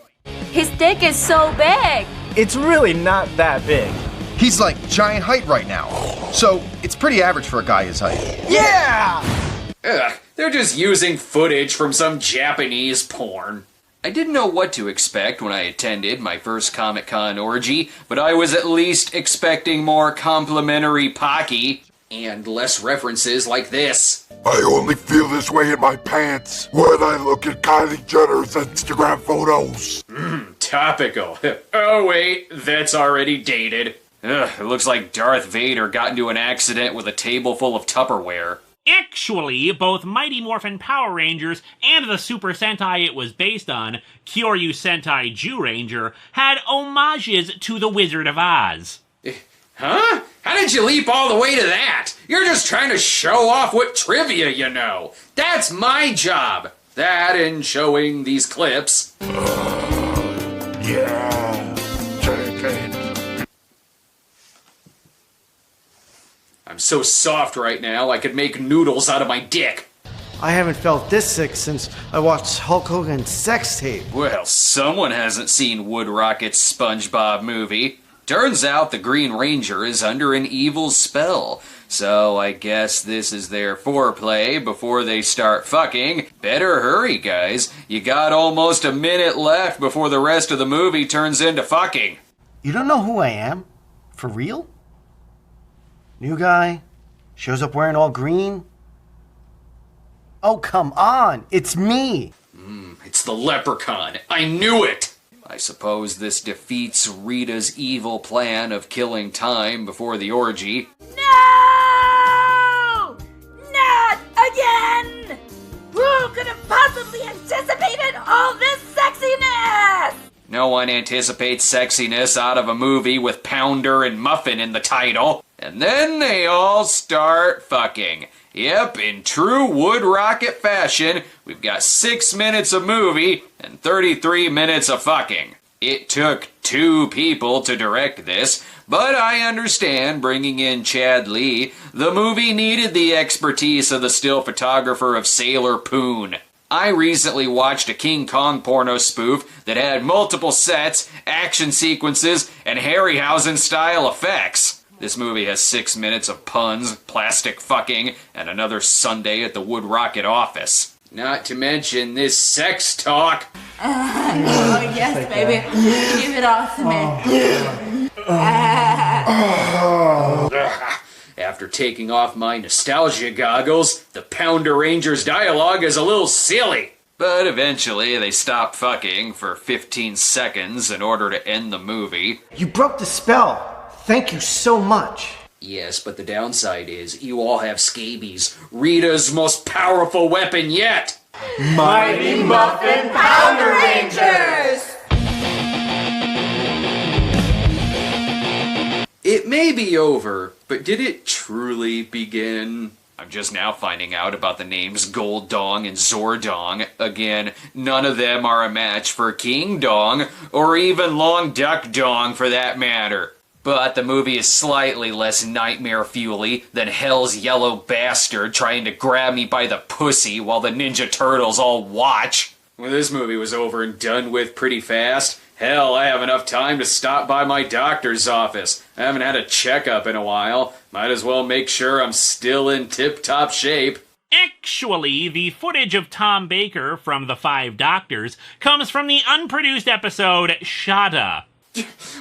His dick is so big! It's really not that big. He's like giant height right now. So it's pretty average for a guy his height. Yeah! Ugh, they're just using footage from some Japanese porn. I didn't know what to expect when I attended my first Comic-Con orgy, but I was at least expecting more complimentary Pocky and less references like this. I only feel this way in my pants when I look at Kylie Jenner's Instagram photos. Topical. Oh wait, that's already dated. Ugh, it looks like Darth Vader got into an accident with a table full of Tupperware. Actually, both Mighty Morphin Power Rangers and the Super Sentai it was based on, Kyoryu Sentai Jew Ranger, had homages to the Wizard of Oz. Huh? How did you leap all the way to that? You're just trying to show off what trivia you know. That's my job. That and showing these clips. Yeah, take it. I'm so soft right now, I could make noodles out of my dick. I haven't felt this sick since I watched Hulk Hogan's sex tape. Well, someone hasn't seen Wood Rocket's SpongeBob movie. Turns out the Green Ranger is under an evil spell. So I guess this is their foreplay before they start fucking. Better hurry, guys. You got almost a minute left before the rest of the movie turns into fucking. You don't know who I am? For real? New guy? Shows up wearing all green? Oh, come on! It's me! It's the leprechaun. I knew it! I suppose this defeats Rita's evil plan of killing time before the orgy. No! Not again! Who could have possibly anticipated all this sexiness? No one anticipates sexiness out of a movie with Pounder and Muffin in the title. And then they all start fucking. Yep, in true Wood Rocket fashion, we've got 6 minutes of movie and 33 minutes of fucking. It took 2 people to direct this, but I understand bringing in Chad Lee. The movie needed the expertise of the still photographer of Sailor Poon. I recently watched a King Kong porno spoof that had multiple sets, action sequences, and Harryhausen-style effects. This movie has 6 minutes of puns, plastic fucking, and another Sunday at the Wood Rocket office. Not to mention this sex talk. Oh, yes, baby. Give it all to me. After taking off my nostalgia goggles, the Pounder Rangers dialogue is a little silly. But eventually they stop fucking for 15 seconds in order to end the movie. You broke the spell. Thank you so much. Yes, but the downside is you all have scabies. Rita's most powerful weapon yet. Mighty Muffin Pounder Rangers! It may be over, but did it truly begin? I'm just now finding out about the names Gold Dong and Zordong. Again, none of them are a match for King Dong, or even Long Duck Dong for that matter. But the movie is slightly less nightmare-fuely than Hell's Yellow Bastard trying to grab me by the pussy while the Ninja Turtles all watch. When this movie was over and done with pretty fast, hell, I have enough time to stop by my doctor's office. I haven't had a checkup in a while. Might as well make sure I'm still in tip-top shape. Actually, the footage of Tom Baker from The Five Doctors comes from the unproduced episode Shada.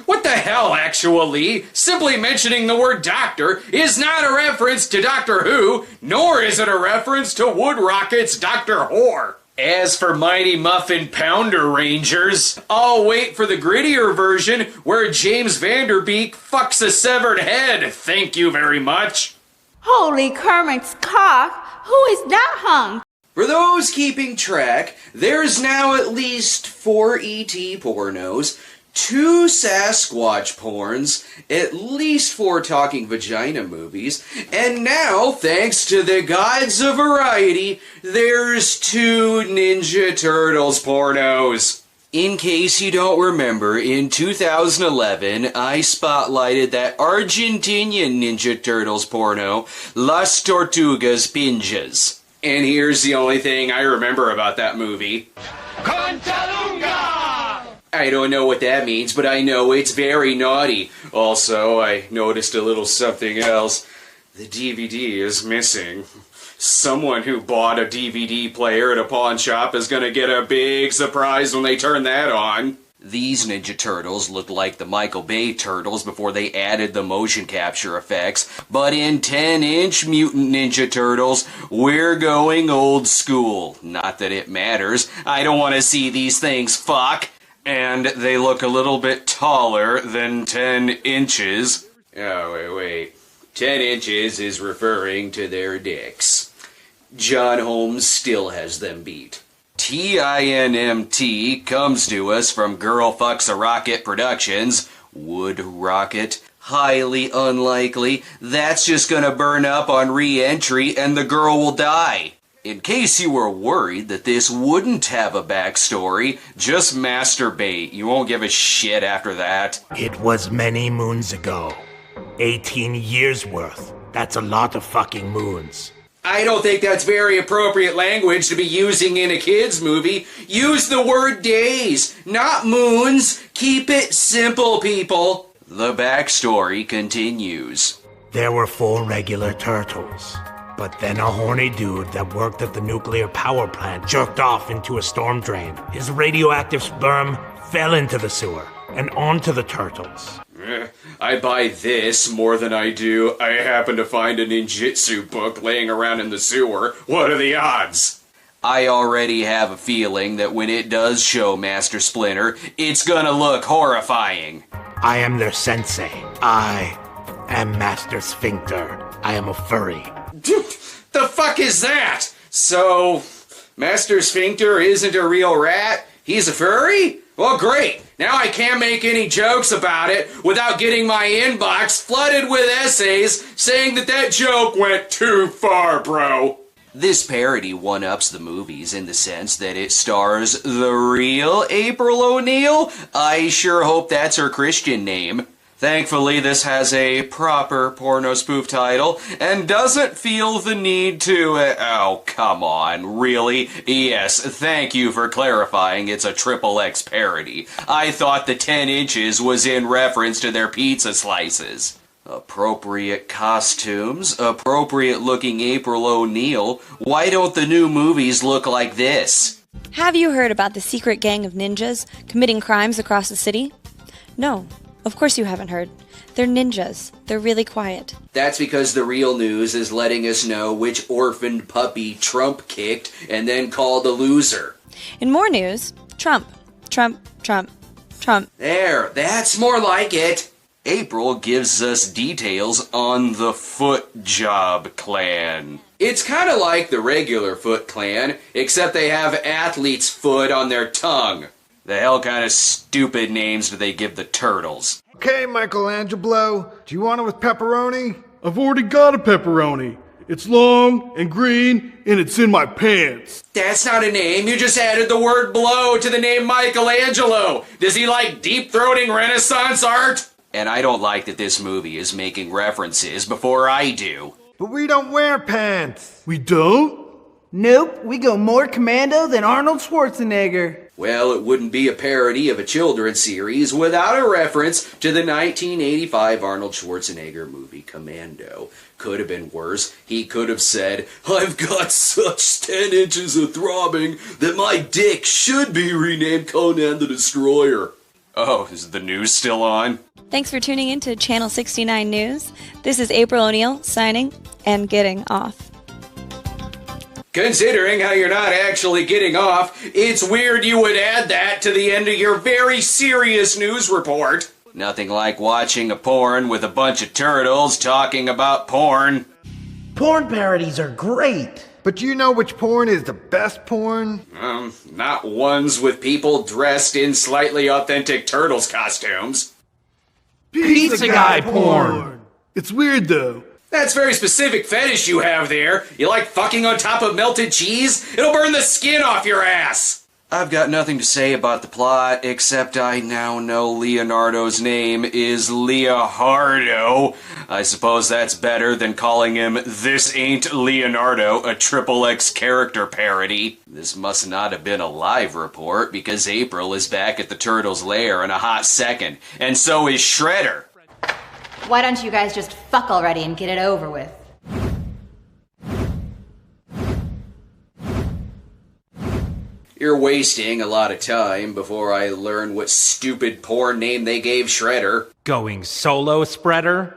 What the hell, actually? Simply mentioning the word doctor is not a reference to Doctor Who, nor is it a reference to Wood Rocket's Dr. Whore. As for Mighty Muffin Pounder Rangers, I'll wait for the grittier version where James Vanderbeek fucks a severed head. Thank you very much. Holy Kermit's cock! Who is that hung? For those keeping track, there's now at least 4 E.T. pornos, 2 Sasquatch porns, at least 4 talking vagina movies, and now, thanks to the gods of variety, there's 2 Ninja Turtles pornos. In case you don't remember, in 2011, I spotlighted that Argentinian Ninja Turtles porno, Las Tortugas Pinjas. And here's the only thing I remember about that movie. I don't know what that means, but I know it's very naughty. Also, I noticed a little something else. The DVD is missing. Someone who bought a DVD player at a pawn shop is gonna get a big surprise when they turn that on. These Ninja Turtles look like the Michael Bay Turtles before they added the motion capture effects, but in 10-inch Mutant Ninja Turtles, we're going old school. Not that it matters. I don't want to see these things fuck. And they look a little bit taller than 10 inches. Oh, wait. 10 inches is referring to their dicks. John Holmes still has them beat. TINMT comes to us from Girl Fucks a Rocket Productions. Wood Rocket. Highly unlikely. That's just gonna burn up on re-entry and the girl will die. In case you were worried that this wouldn't have a backstory, just masturbate. You won't give a shit after that. It was many moons ago. 18 years worth. That's a lot of fucking moons. I don't think that's very appropriate language to be using in a kid's movie. Use the word days, not moons. Keep it simple, people. The backstory continues. There were 4 regular turtles. But then a horny dude that worked at the nuclear power plant jerked off into a storm drain. His radioactive sperm fell into the sewer and onto the turtles. I buy this more than I do I happen to find a ninjutsu book laying around in the sewer. What are the odds? I already have a feeling that when it does show Master Splinter, it's gonna look horrifying. I am their sensei. I am Master Sphincter. I am a furry. The fuck is that? So, Master Sphincter isn't a real rat? He's a furry? Well, great. Now I can't make any jokes about it without getting my inbox flooded with essays saying that joke went too far, bro. This parody one-ups the movies in the sense that it stars the real April O'Neil. I sure hope that's her Christian name. Thankfully, this has a proper porno spoof title and doesn't feel the need to... oh, come on, really? Yes, thank you for clarifying it's a XXX parody. I thought the 10 inches was in reference to their pizza slices. Appropriate costumes, appropriate looking April O'Neil. Why don't the new movies look like this? Have you heard about the secret gang of ninjas committing crimes across the city? No, of course you haven't heard. They're ninjas. They're really quiet. That's because the real news is letting us know which orphaned puppy Trump kicked and then called a loser. In more news, Trump. There, that's more like it. April gives us details on the Foot Job Clan. It's kind of like the regular Foot Clan, except they have athlete's foot on their tongue. The hell kind of stupid names do they give the turtles? Okay, Michelangelo, do you want it with pepperoni? I've already got a pepperoni. It's long and green, and it's in my pants. That's not a name. You just added the word blow to the name Michelangelo. Does he like deep-throating Renaissance art? And I don't like that this movie is making references before I do. But we don't wear pants. We don't? Nope, we go more commando than Arnold Schwarzenegger. Well, it wouldn't be a parody of a children's series without a reference to the 1985 Arnold Schwarzenegger movie Commando. Could have been worse. He could have said, "I've got such 10 inches of throbbing that my dick should be renamed Conan the Destroyer." Oh, is the news still on? Thanks for tuning in to Channel 69 News. This is April O'Neil signing and getting off. Considering how you're not actually getting off, it's weird you would add that to the end of your very serious news report. Nothing like watching a porn with a bunch of turtles talking about porn. Porn parodies are great. But do you know which porn is the best porn? Not ones with people dressed in slightly authentic turtles costumes. Pizza guy porn. It's weird though. That's very specific fetish you have there. You like fucking on top of melted cheese? It'll burn the skin off your ass. I've got nothing to say about the plot, except I now know Leonardo's name is Leohardo. I suppose that's better than calling him This Ain't Leonardo, a XXX character parody. This must not have been a live report, because April is back at the Turtles' lair in a hot second, and so is Shredder. Why don't you guys just fuck already and get it over with? You're wasting a lot of time before I learn what stupid porn name they gave Shredder. Going solo, Spreader?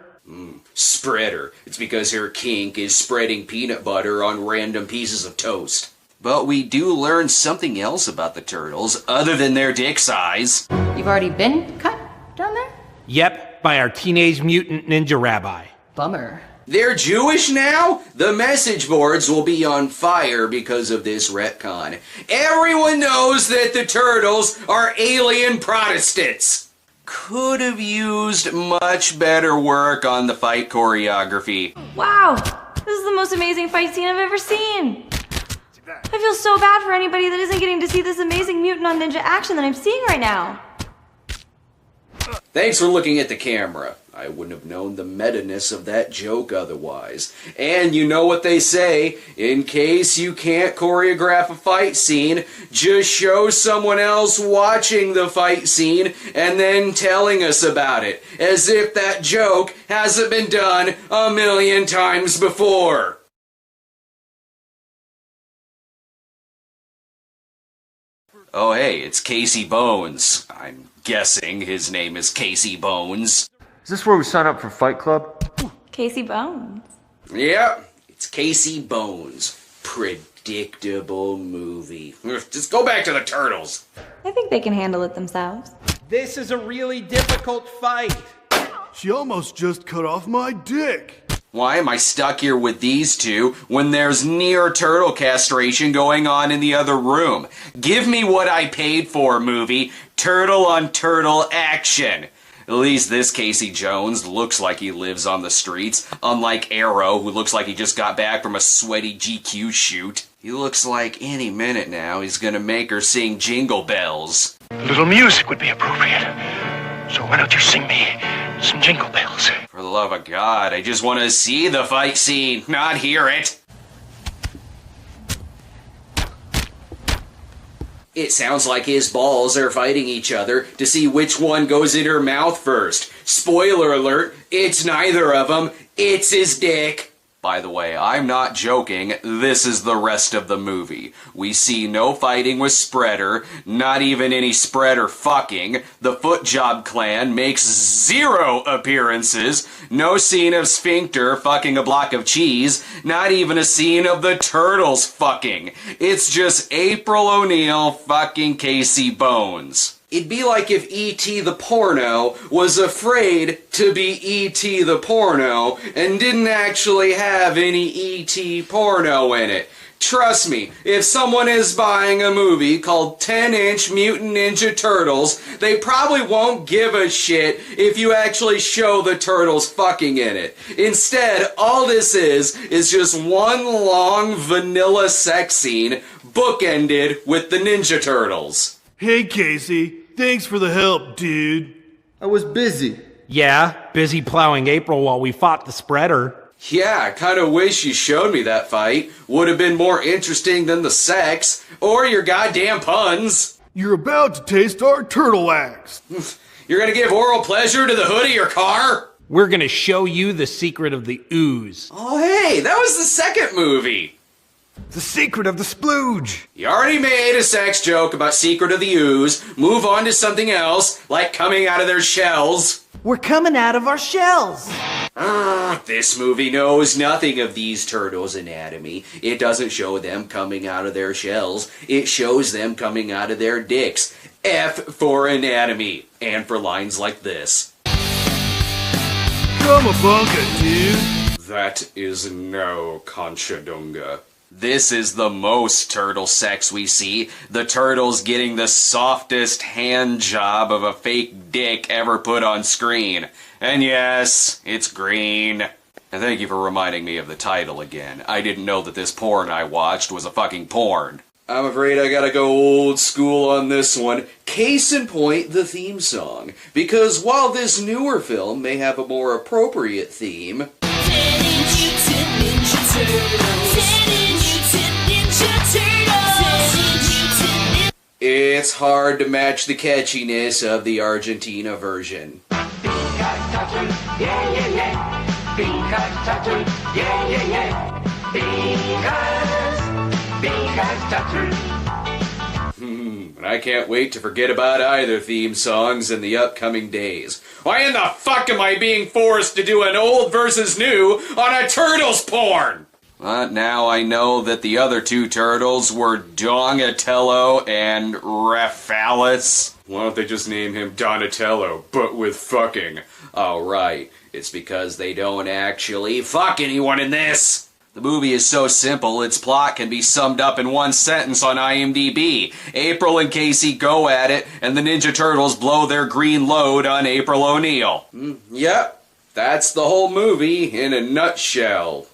Spreader. It's because her kink is spreading peanut butter on random pieces of toast. But we do learn something else about the Turtles, other than their dick size. You've already been cut down there? Yep, by our Teenage Mutant Ninja Rabbi. Bummer. They're Jewish now? The message boards will be on fire because of this retcon. Everyone knows that the Turtles are alien Protestants. Could have used much better work on the fight choreography. Wow, this is the most amazing fight scene I've ever seen. I feel so bad for anybody that isn't getting to see this amazing mutant on ninja action that I'm seeing right now. Thanks for looking at the camera. I wouldn't have known the meta-ness of that joke otherwise. And you know what they say, in case you can't choreograph a fight scene, just show someone else watching the fight scene and then telling us about it, as if that joke hasn't been done 1,000,000 times before. Oh hey, it's Casey Bones. I'm guessing his name is Casey Bones. Is this where we sign up for Fight Club? Casey Bones. Yep, it's Casey Bones. Predictable movie. Just go back to the Turtles. I think they can handle it themselves. This is a really difficult fight. She almost just cut off my dick. Why am I stuck here with these two when there's near turtle castration going on in the other room? Give me what I paid for, movie. Turtle on turtle action. At least this Casey Jones looks like he lives on the streets, unlike Arrow, who looks like he just got back from a sweaty GQ shoot. He looks like any minute now he's gonna make her sing Jingle Bells. A little music would be appropriate. So why don't you sing me some Jingle Bells? For the love of God, I just want to see the fight scene, not hear it. It sounds like his balls are fighting each other to see which one goes in her mouth first. Spoiler alert, it's neither of them, it's his dick. By the way, I'm not joking, this is the rest of the movie. We see no fighting with Spreader, not even any Spreader fucking. The Footjob clan makes 0 appearances. No scene of Sphincter fucking a block of cheese. Not even a scene of the Turtles fucking. It's just April O'Neil fucking Casey Bones. It'd be like if E.T. the Porno was afraid to be E.T. the Porno and didn't actually have any E.T. porno in it. Trust me, if someone is buying a movie called 10-inch Mutant Ninja Turtles, they probably won't give a shit if you actually show the turtles fucking in it. Instead, all this is just one long vanilla sex scene bookended with the Ninja Turtles. Hey, Casey. Thanks for the help, dude. I was busy. Yeah, busy plowing April while we fought the Spreader. Yeah, I kinda wish you showed me that fight. Would have been more interesting than the sex, or your goddamn puns. You're about to taste our turtle wax. You're gonna give oral pleasure to the hood of your car? We're gonna show you the secret of the ooze. Oh hey, that was the second movie. The secret of the splooge. You already made a sex joke about Secret of the Ooze. Move on to something else, like coming out of their shells. We're coming out of our shells. This movie knows nothing of these turtles' anatomy. It doesn't show them coming out of their shells. It shows them coming out of their dicks. F for anatomy. And for lines like this. Cumabunga, dude. That is no conchadunga. This is the most turtle sex we see. The turtles getting the softest hand job of a fake dick ever put on screen. And yes, it's green. And thank you for reminding me of the title again. I didn't know that this porn I watched was a fucking porn. I'm afraid I gotta go old school on this one. Case in point, the theme song. Because while this newer film may have a more appropriate theme... It's hard to match the catchiness of the Argentina version. And I can't wait to forget about either theme songs in the upcoming days. Why in the fuck am I being forced to do an old versus new on a Turtles porn? Now I know that the other two turtles were Donatello and Raphaelis. Why don't they just name him Donatello, but with fucking? Oh, right. It's because they don't actually fuck anyone in this. The movie is so simple, its plot can be summed up in one sentence on IMDb. April and Casey go at it, and the Ninja Turtles blow their green load on April O'Neil. Yep, that's the whole movie in a nutshell.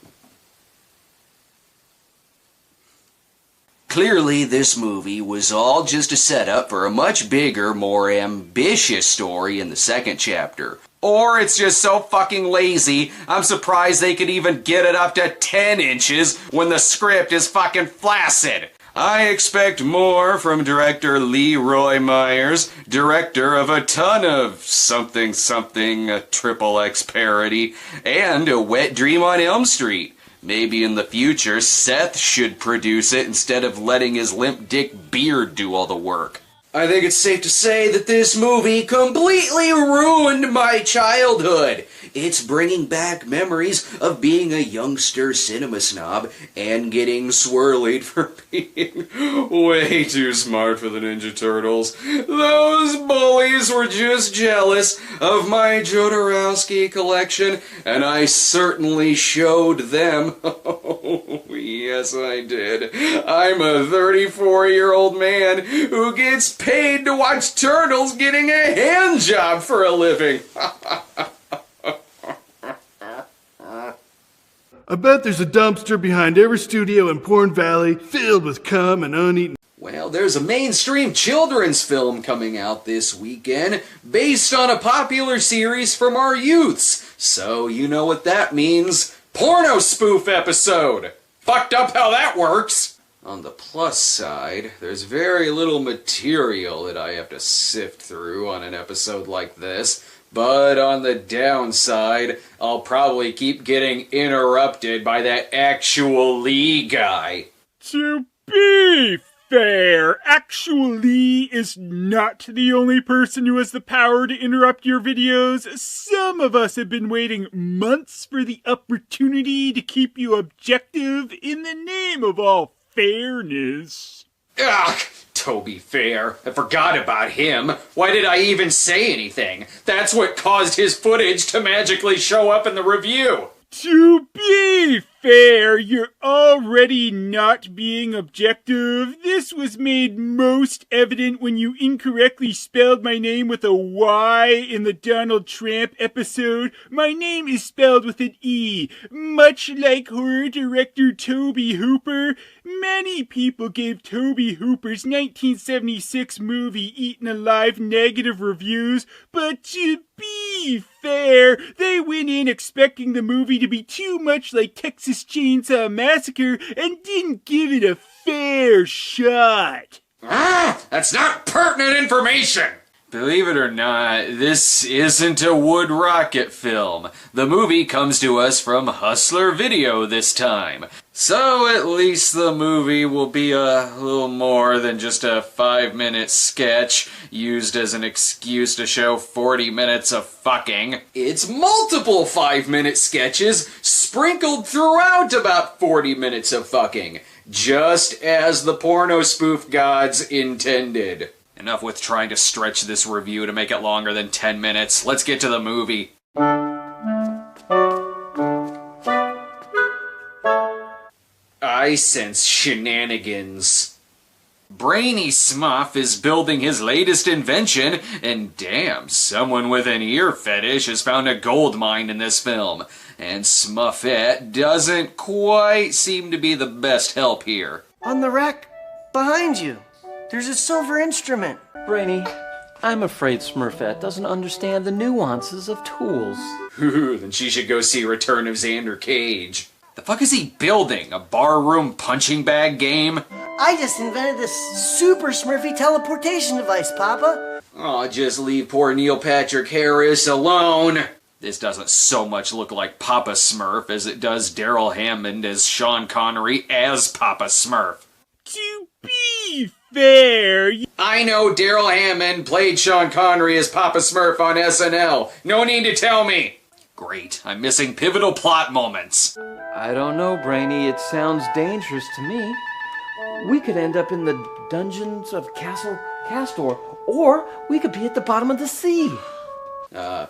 Clearly, this movie was all just a setup for a much bigger, more ambitious story in the second chapter. Or it's just so fucking lazy, I'm surprised they could even get it up to 10 inches when the script is fucking flaccid. I expect more from director Leroy Myers, director of a ton of something, a XXX parody, and a Wet Dream on Elm Street. Maybe in the future, Seth should produce it instead of letting his limp dick beard do all the work. I think it's safe to say that this movie completely ruined my childhood. It's bringing back memories of being a youngster cinema snob and getting swirlied for being way too smart for the Ninja Turtles. Those bullies were just jealous of my Jodorowsky collection, and I certainly showed them. Oh, yes, I did. I'm a 34-year-old man who gets paid to watch turtles getting a hand job for a living. I bet there's a dumpster behind every studio in Porn Valley filled with cum and uneaten. Well, there's a mainstream children's film coming out this weekend based on a popular series from our youths. So you know what that means. Porno spoof episode. Fucked up how that works. On the plus side, there's very little material that I have to sift through on an episode like this, but on the downside, I'll probably keep getting interrupted by that actual Lee guy. To be fair, Actual Lee is not the only person who has the power to interrupt your videos. Some of us have been waiting months for the opportunity to keep you objective in the name of all fairness. Ugh! Toby Fair. I forgot about him. Why did I even say anything? That's what caused his footage to magically show up in the review. To be fair, you're already not being objective. This was made most evident when you incorrectly spelled my name with a Y in the Donald Trump episode. My name is spelled with an E. Much like horror director Tobe Hooper, many people gave Tobe Hooper's 1976 movie Eaten Alive negative reviews, but to be fair, they went in expecting the movie to be too much like Texas Chainsaw Massacre and didn't give it a fair shot. That's not pertinent information! Believe it or not, this isn't a Wood Rocket film. The movie comes to us from Hustler Video this time. So at least the movie will be a little more than just a 5-minute sketch used as an excuse to show 40 minutes of fucking. It's multiple 5-minute sketches sprinkled throughout about 40 minutes of fucking, just as the porno spoof gods intended. Enough with trying to stretch this review to make it longer than 10 minutes. Let's get to the movie. I sense shenanigans. Brainy Smuff is building his latest invention, and damn, someone with an ear fetish has found a gold mine in this film. And Smuffette doesn't quite seem to be the best help here. On the rack behind you. There's a silver instrument. Brainy, I'm afraid Smurfette doesn't understand the nuances of tools. Then she should go see Return of Xander Cage. The fuck is he building? A barroom punching bag game? I just invented this super Smurfy teleportation device, Papa. Oh, just leave poor Neil Patrick Harris alone. This doesn't so much look like Papa Smurf as it does Daryl Hammond as Sean Connery as Papa Smurf. To be fair, I know Daryl Hammond played Sean Connery as Papa Smurf on SNL. No need to tell me. Great, I'm missing pivotal plot moments. I don't know, Brainy. It sounds dangerous to me. We could end up in the dungeons of Castle Castor, or we could be at the bottom of the sea.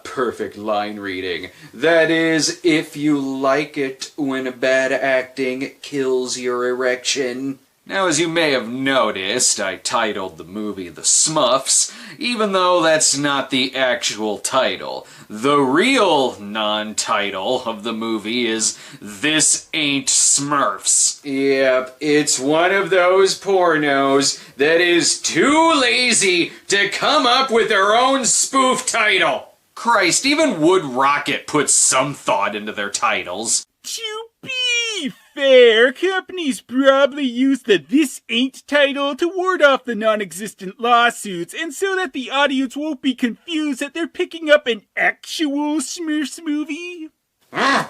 Perfect line reading. That is, if you like it when bad acting kills your erection. Now, as you may have noticed, I titled the movie The Smuffs, even though that's not the actual title. The real non-title of the movie is This Ain't Smurfs. Yep, it's one of those pornos that is too lazy to come up with their own spoof title. Christ, even Wood Rocket puts some thought into their titles. To be fair, companies probably use the This Ain't title to ward off the non-existent lawsuits, and so that the audience won't be confused that they're picking up an actual Smurfs movie.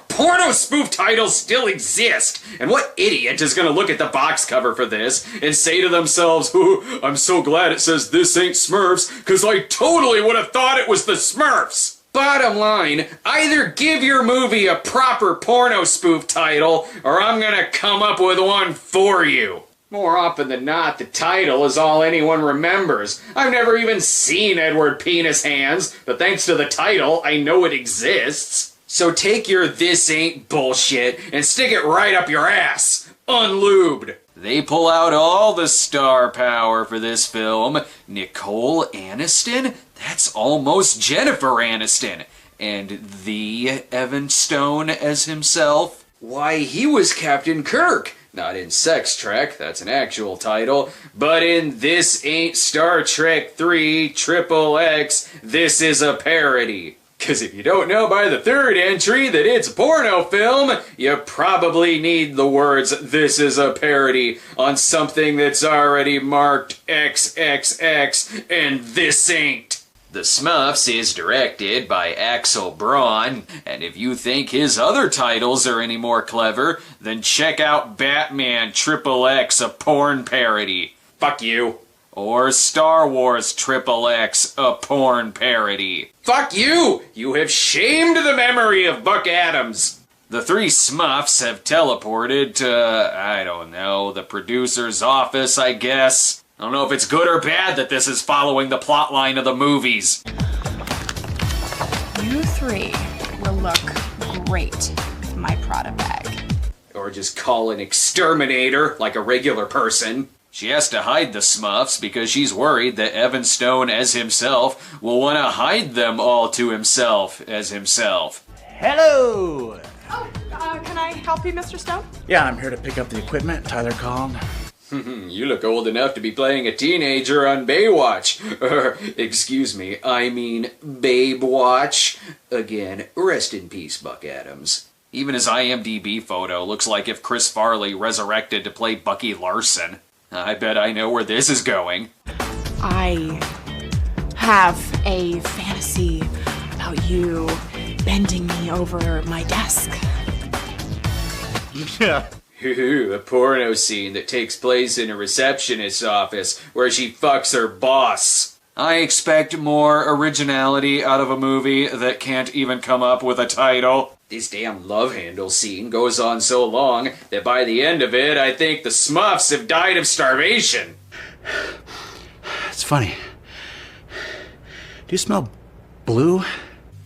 Porno spoof titles still exist, and what idiot is gonna look at the box cover for this and say to themselves, "Ooh, I'm so glad it says This Ain't Smurfs, cause I totally would have thought it was the Smurfs." Bottom line, either give your movie a proper porno spoof title, or I'm gonna come up with one for you. More often than not, the title is all anyone remembers. I've never even seen Edward Penis Hands, but thanks to the title, I know it exists. So take your This Ain't bullshit and stick it right up your ass, unlubed. They pull out all the star power for this film. Nicole Aniston? That's almost Jennifer Aniston. And the Evan Stone as himself? Why, he was Captain Kirk. Not in Sex Trek, that's an actual title, but in This Ain't Star Trek 3 XXX, this is a parody. Because if you don't know by the third entry that it's a porno film, you probably need the words, "This is a parody," on something that's already marked XXX, and this ain't. The Smuffs is directed by Axel Braun, and if you think his other titles are any more clever, then check out Batman XXX, a porn parody. Fuck you. Or Star Wars XXX, a porn parody. Fuck you! You have shamed the memory of Buck Adams! The three Smuffs have teleported to, I don't know, the producer's office, I guess. I don't know if it's good or bad that this is following the plotline of the movies. You three will look great in my Prada bag. Or just call an exterminator like a regular person. She has to hide the Smuffs because she's worried that Evan Stone as himself will want to hide them all to himself as himself. Hello! Oh, can I help you, Mr. Stone? Yeah, I'm here to pick up the equipment. Tyler called. You look old enough to be playing a teenager on Baywatch. Excuse me, I mean Babe Watch. Again, rest in peace, Buck Adams. Even his IMDb photo looks like if Chris Farley resurrected to play Bucky Larson. I bet I know where this is going. I have a fantasy about you bending me over my desk. Yeah. A porno scene that takes place in a receptionist's office where she fucks her boss. I expect more originality out of a movie that can't even come up with a title. This damn love handle scene goes on so long that by the end of it, I think the Smuffs have died of starvation. It's funny. Do you smell blue?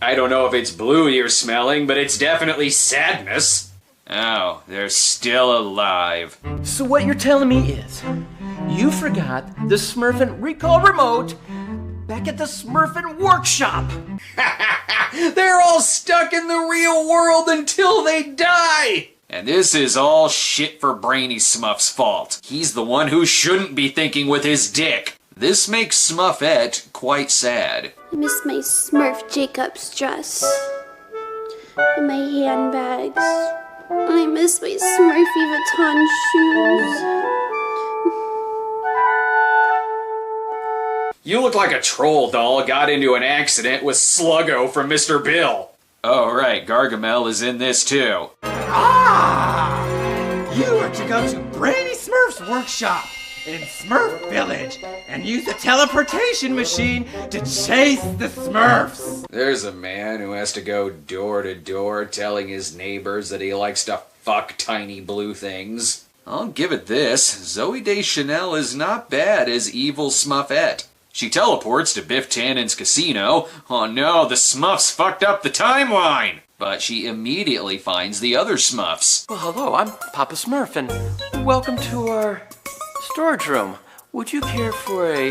I don't know if it's blue you're smelling, but it's definitely sadness. Oh, they're still alive. So what you're telling me is, you forgot the Smurfin' recall remote back at the Smurfin' workshop. They're all stuck in the real world until they die! And this is all shit for Brainy Smuff's fault. He's the one who shouldn't be thinking with his dick. This makes Smuffette quite sad. I miss my Smurf Jacobs dress. And my handbags. I miss my Smurfy Vuitton shoes. You look like a troll doll got into an accident with Sluggo from Mr. Bill. Oh right, Gargamel is in this too. Ah! You are to go to Brainy Smurf's workshop in Smurf Village and use the teleportation machine to chase the Smurfs. There's a man who has to go door to door telling his neighbors that he likes to fuck tiny blue things. I'll give it this, Zooey Deschanel is not bad as evil Smuffette. She teleports to Biff Tannen's casino. Oh no, the Smuffs fucked up the timeline! But she immediately finds the other Smuffs. Well, hello, I'm Papa Smurf, and welcome to our storage room. Would you care for a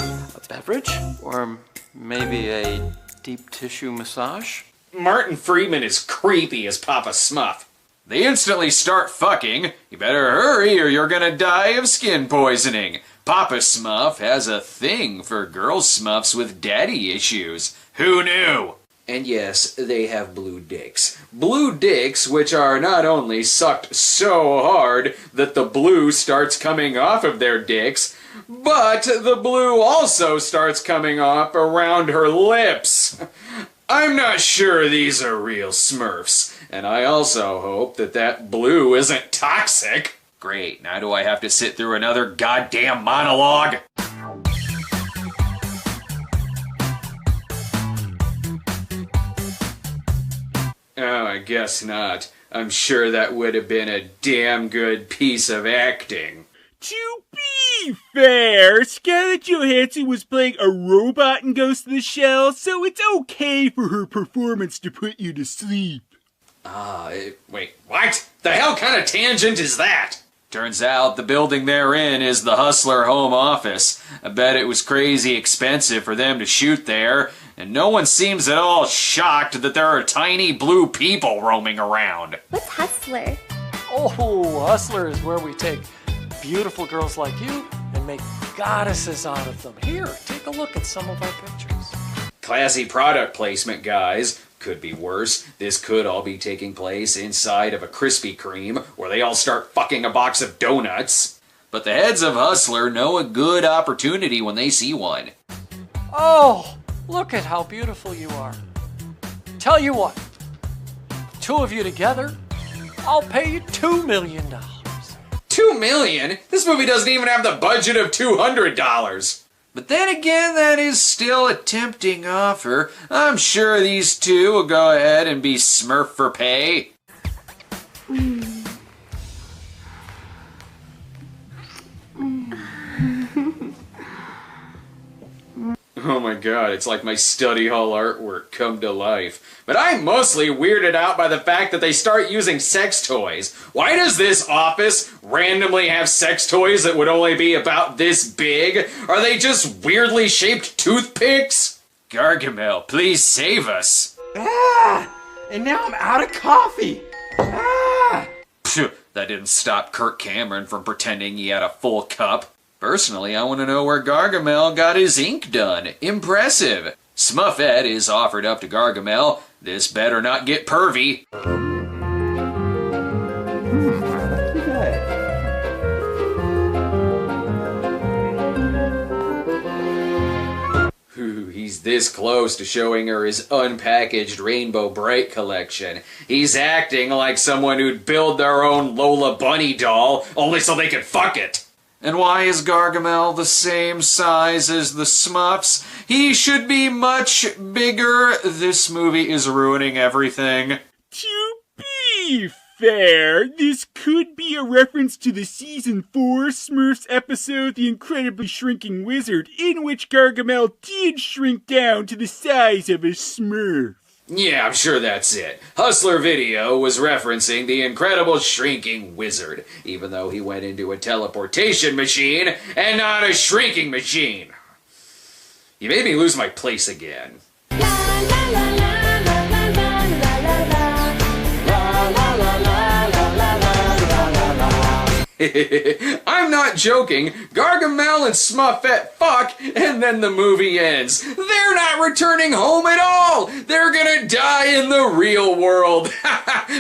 beverage? Or maybe a deep tissue massage? Martin Freeman is creepy as Papa Smuff. They instantly start fucking. You better hurry or you're gonna die of skin poisoning. Papa Smuff has a thing for girl Smuffs with daddy issues. Who knew? And yes, they have blue dicks. Blue dicks which are not only sucked so hard that the blue starts coming off of their dicks, but the blue also starts coming off around her lips. I'm not sure these are real Smurfs, and I also hope that that blue isn't toxic. Great, now do I have to sit through another goddamn monologue? Oh, I guess not. I'm sure that would have been a damn good piece of acting. To be fair, Scarlett Johansson was playing a robot in Ghost in the Shell, so it's okay for her performance to put you to sleep. Wait, what? The hell kind of tangent is that? Turns out the building they're in is the Hustler home office. I bet it was crazy expensive for them to shoot there, and no one seems at all shocked that there are tiny blue people roaming around. What's Hustler? Oh, Hustler is where we take beautiful girls like you and make goddesses out of them. Here, take a look at some of our pictures. Classy product placement, guys. Could be worse. This could all be taking place inside of a Krispy Kreme where they all start fucking a box of donuts. But the heads of Hustler know a good opportunity when they see one. Oh, look at how beautiful you are. Tell you what, two of you together, I'll pay you $2 million. $2 million? This movie doesn't even have the budget of $200. But then again, that is still a tempting offer. I'm sure these two will go ahead and be Smurf for pay. Oh my god, it's like my study hall artwork come to life. But I'm mostly weirded out by the fact that they start using sex toys. Why does this office randomly have sex toys that would only be about this big? Are they just weirdly shaped toothpicks? Gargamel, please save us. Ah! And now I'm out of coffee. Ah! Phew, that didn't stop Kirk Cameron from pretending he had a full cup. Personally, I want to know where Gargamel got his ink done. Impressive. Smuffette is offered up to Gargamel. This better not get pervy. He's this close to showing her his unpackaged Rainbow Bright collection. He's acting like someone who'd build their own Lola Bunny doll, only so they could fuck it. And why is Gargamel the same size as the Smuffs? He should be much bigger. This movie is ruining everything. To be fair, this could be a reference to the Season 4 Smurfs episode, The Incredibly Shrinking Wizard, in which Gargamel did shrink down to the size of a Smurf. Yeah, I'm sure that's it. Hustler Video was referencing the incredible shrinking wizard, even though he went into a teleportation machine and not a shrinking machine. You made me lose my place again. I'm not joking. Gargamel and Smuffette fuck, and then the movie ends. They're not returning home at all. They're gonna die in the real world.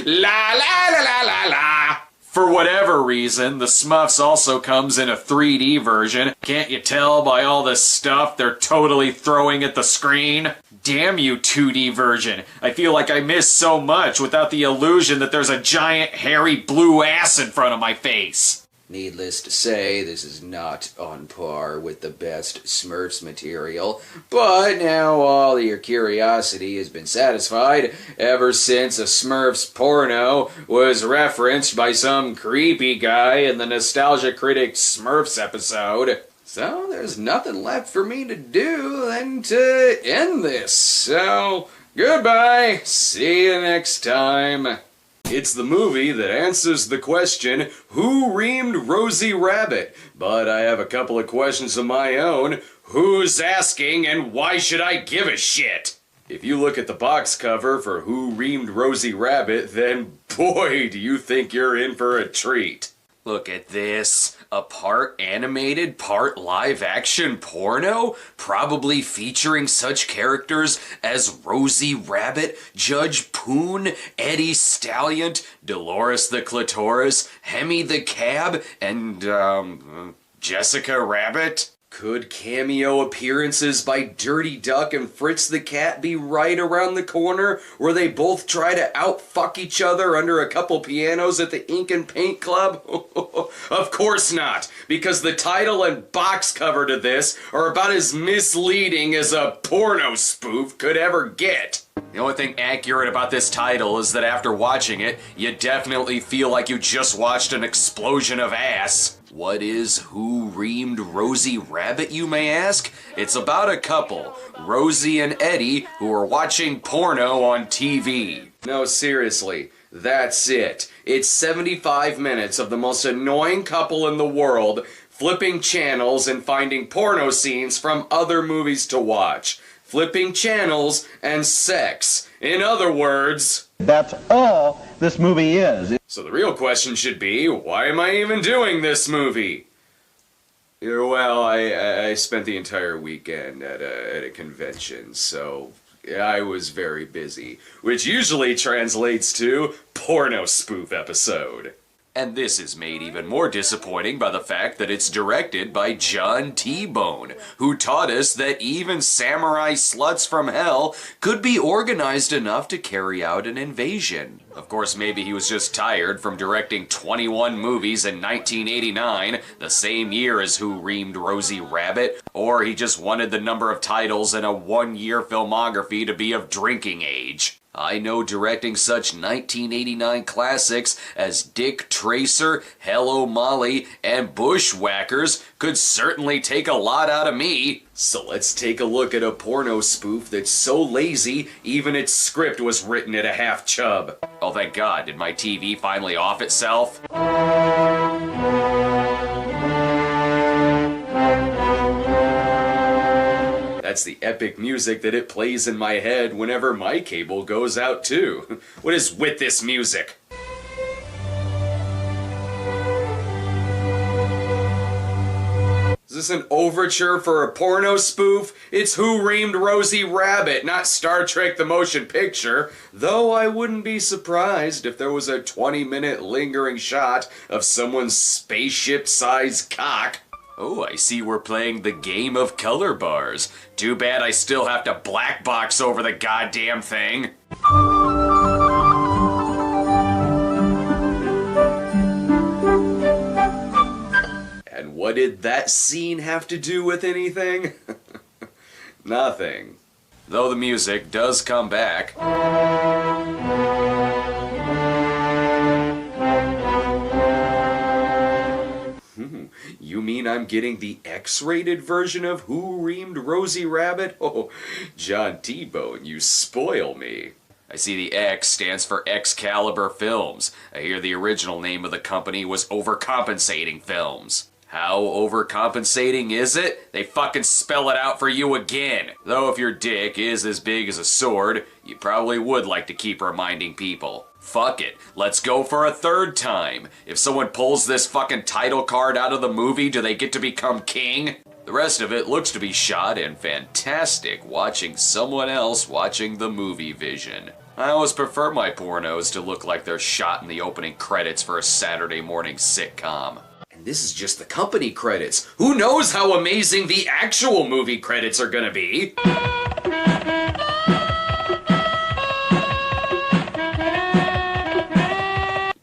La la la la la la. For whatever reason, the Smuffs also comes in a 3D version. Can't you tell by all the stuff they're totally throwing at the screen? Damn you, 2D version. I feel like I missed so much without the illusion that there's a giant hairy blue ass in front of my face. Needless to say, this is not on par with the best Smurfs material, but now all your curiosity has been satisfied ever since a Smurfs porno was referenced by some creepy guy in the Nostalgia Critic Smurfs episode. So there's nothing left for me to do than to end this. So, goodbye. See you next time. It's the movie that answers the question, who reamed Rosie Rabbit? But I have a couple of questions of my own. Who's asking and why should I give a shit? If you look at the box cover for Who Reamed Rosie Rabbit, then boy, do you think you're in for a treat. Look at this. A part animated, part live action porno? Probably featuring such characters as Rosie Rabbit, Judge Poon, Eddie Stallion, Dolores the Clitoris, Hemi the Cab, and, Jessica Rabbit? Could cameo appearances by Dirty Duck and Fritz the Cat be right around the corner, where they both try to outfuck each other under a couple pianos at the Ink and Paint Club? Of course not, because the title and box cover to this are about as misleading as a porno spoof could ever get. The only thing accurate about this title is that after watching it, you definitely feel like you just watched an explosion of ass. What is Who Reamed Rosie Rabbit, you may ask? It's about a couple, Rosie and Eddie, who are watching porno on TV. No, seriously, that's it. It's 75 minutes of the most annoying couple in the world, flipping channels and finding porno scenes from other movies to watch. Flipping channels and sex. In other words, that's all this movie is. So the real question should be, why am I even doing this movie? Well, I spent the entire weekend at a convention, so I was very busy, which usually translates to porno spoof episode. And this is made even more disappointing by the fact that it's directed by John T-Bone, who taught us that even samurai sluts from hell could be organized enough to carry out an invasion. Of course, maybe he was just tired from directing 21 movies in 1989, the same year as Who Reamed Rosie Rabbit, or he just wanted the number of titles in a one-year filmography to be of drinking age. I know directing such 1989 classics as Dick Tracer, Hello Molly, and Bushwhackers could certainly take a lot out of me. So let's take a look at a porno spoof that's so lazy, even its script was written at a half chub. Oh, thank God, did my TV finally off itself? That's the epic music that it plays in my head whenever my cable goes out too. What is with this music? Is this an overture for a porno spoof? It's Who Reamed Rosie Rabbit, not Star Trek the Motion Picture. Though I wouldn't be surprised if there was a 20-minute lingering shot of someone's spaceship-sized cock. Oh, I see we're playing the game of color bars. Too bad I still have to black box over the goddamn thing. And what did that scene have to do with anything? Nothing. Though the music does come back. You mean I'm getting the X-rated version of Who Reamed Rosie Rabbit? Oh, John T-Bone, you spoil me. I see the X stands for Excalibur Films. I hear the original name of the company was Overcompensating Films. How overcompensating is it? They fucking spell it out for you again. Though if your dick is as big as a sword, you probably would like to keep reminding people. Fuck it, let's go for a third time. If someone pulls this fucking title card out of the movie, do they get to become king? The rest of it looks to be shot and fantastic watching someone else watching the movie vision. I always prefer my pornos to look like they're shot in the opening credits for a Saturday morning sitcom. And this is just the company credits. Who knows how amazing the actual movie credits are gonna be?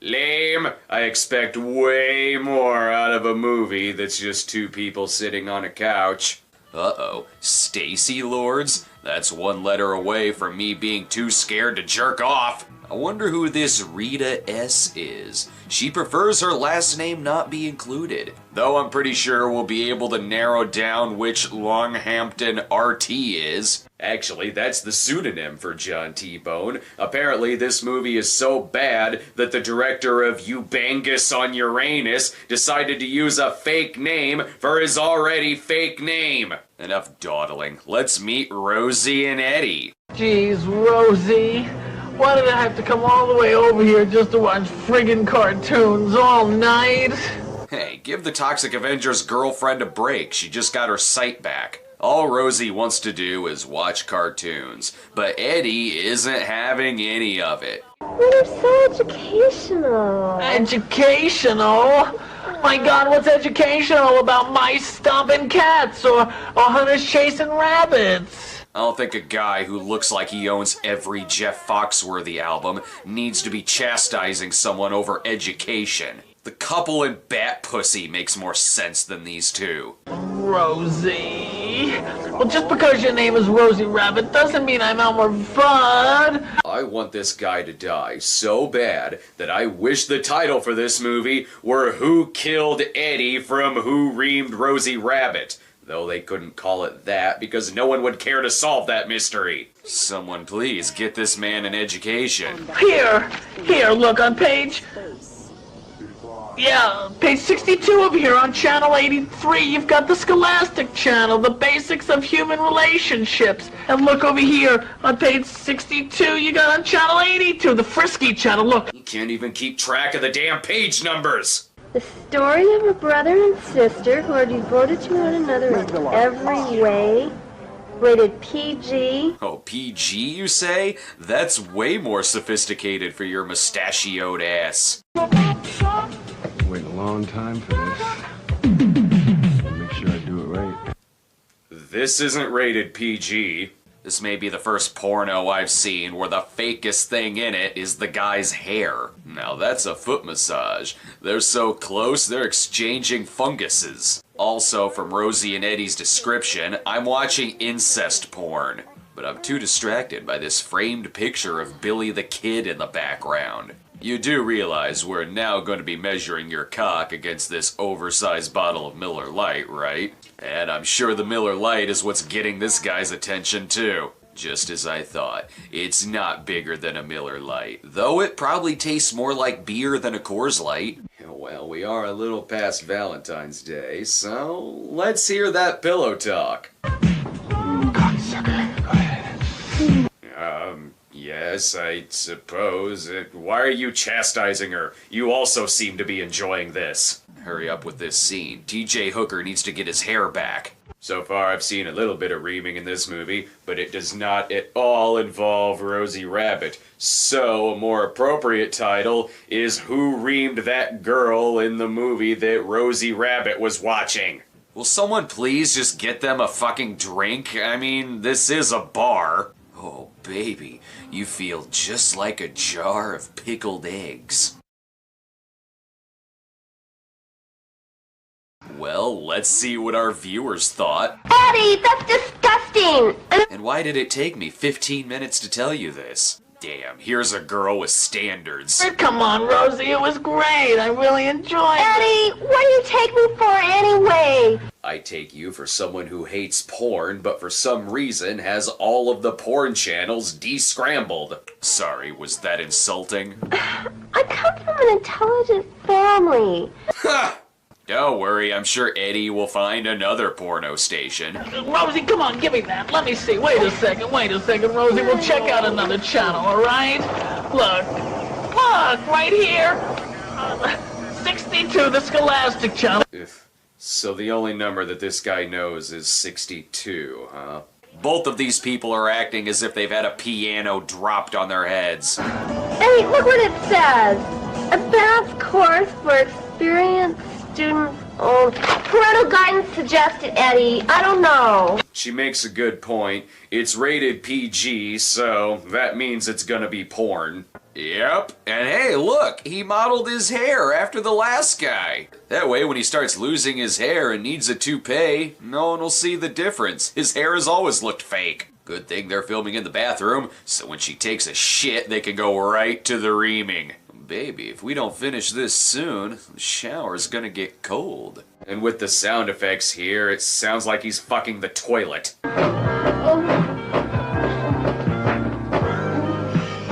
Lame. I expect way more out of a movie that's just two people sitting on a couch. Uh-oh. Stacy Lords? That's one letter away from me being too scared to jerk off. I wonder who this Rita S. is. She prefers her last name not be included. Though I'm pretty sure we'll be able to narrow down which Longhampton RT is. Actually, that's the pseudonym for John T-Bone. Apparently, this movie is so bad that the director of Eubangus on Uranus decided to use a fake name for his already fake name. Enough dawdling. Let's meet Rosie and Eddie. Jeez, Rosie. Why did I have to come all the way over here just to watch friggin' cartoons all night? Hey, give the Toxic Avenger's girlfriend a break. She just got her sight back. All Rosie wants to do is watch cartoons, but Eddie isn't having any of it. But it's so educational. Educational? My God, what's educational about mice stomping cats or hunters chasing rabbits? I don't think a guy who looks like he owns every Jeff Foxworthy album needs to be chastising someone over education. The couple in Bat Pussy makes more sense than these two. Rosie? Well, just because your name is Rosie Rabbit doesn't mean I'm Elmer Fudd. I want this guy to die so bad that I wish the title for this movie were Who Killed Eddie from Who Reamed Rosie Rabbit. Though they couldn't call it that because no one would care to solve that mystery. Someone please get this man an education. Here, look on page 62 over here on channel 83. You've got the Scholastic channel, the basics of human relationships. And look over here on page 62, you got on channel 82, the Frisky channel. Look. You can't even keep track of the damn page numbers. The story of a brother and sister who are devoted to one another in every way. rated PG. Oh, PG, you say? That's way more sophisticated for your mustachioed ass. Waiting a long time for this. Make sure I do it right. This isn't rated PG. This may be the first porno I've seen where the fakest thing in it is the guy's hair. Now that's a foot massage. They're so close, they're exchanging funguses. Also, from Rosie and Eddie's description, I'm watching incest porn. But I'm too distracted by this framed picture of Billy the Kid in the background. You do realize we're now going to be measuring your cock against this oversized bottle of Miller Lite, right? And I'm sure the Miller Lite is what's getting this guy's attention too. Just as I thought, it's not bigger than a Miller Lite, though it probably tastes more like beer than a Coors Light. Well, we are a little past Valentine's Day, so let's hear that pillow talk. Cocksucker, go ahead. Yes, I suppose. Why are you chastising her? You also seem to be enjoying this. Hurry up with this scene. TJ Hooker needs to get his hair back. So far, I've seen a little bit of reaming in this movie, but it does not at all involve Rosie Rabbit. So, a more appropriate title is Who Reamed That Girl in the Movie That Rosie Rabbit Was Watching? Will someone please just get them a fucking drink? I mean, this is a bar. Oh, baby, you feel just like a jar of pickled eggs. Well, let's see what our viewers thought. Eddie, that's disgusting! And why did it take me 15 minutes to tell you this? Damn, here's a girl with standards. Come on, Rosie, it was great. I really enjoyed it. Eddie, what do you take me for anyway? I take you for someone who hates porn, but for some reason has all of the porn channels de-scrambled. Sorry, was that insulting? I come from an intelligent family. Ha! Don't worry, I'm sure Eddie will find another porno station. Rosie, come on, give me that. Let me see. Wait a second, Rosie. We'll check out another channel, all right? Look, right here. 62, the Scholastic channel. So the only number that this guy knows is 62, huh? Both of these people are acting as if they've had a piano dropped on their heads. Eddie, look what it says. Advanced course for experienced students. Oh, parental guidance suggested, Eddie. I don't know. She makes a good point. It's rated PG, so that means it's gonna be porn. Yep, and hey, look, he modeled his hair after the last guy. That way, when he starts losing his hair and needs a toupee, no one will see the difference. His hair has always looked fake. Good thing they're filming in the bathroom, so when she takes a shit, they can go right to the reaming. Baby, if we don't finish this soon, the shower's gonna get cold. And with the sound effects here, it sounds like he's fucking the toilet.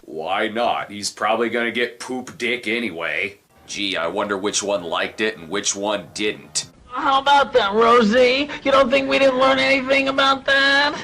Why not? He's probably gonna get poop dick anyway. Gee, I wonder which one liked it and which one didn't. How about that, Rosie? You don't think we didn't learn anything about that?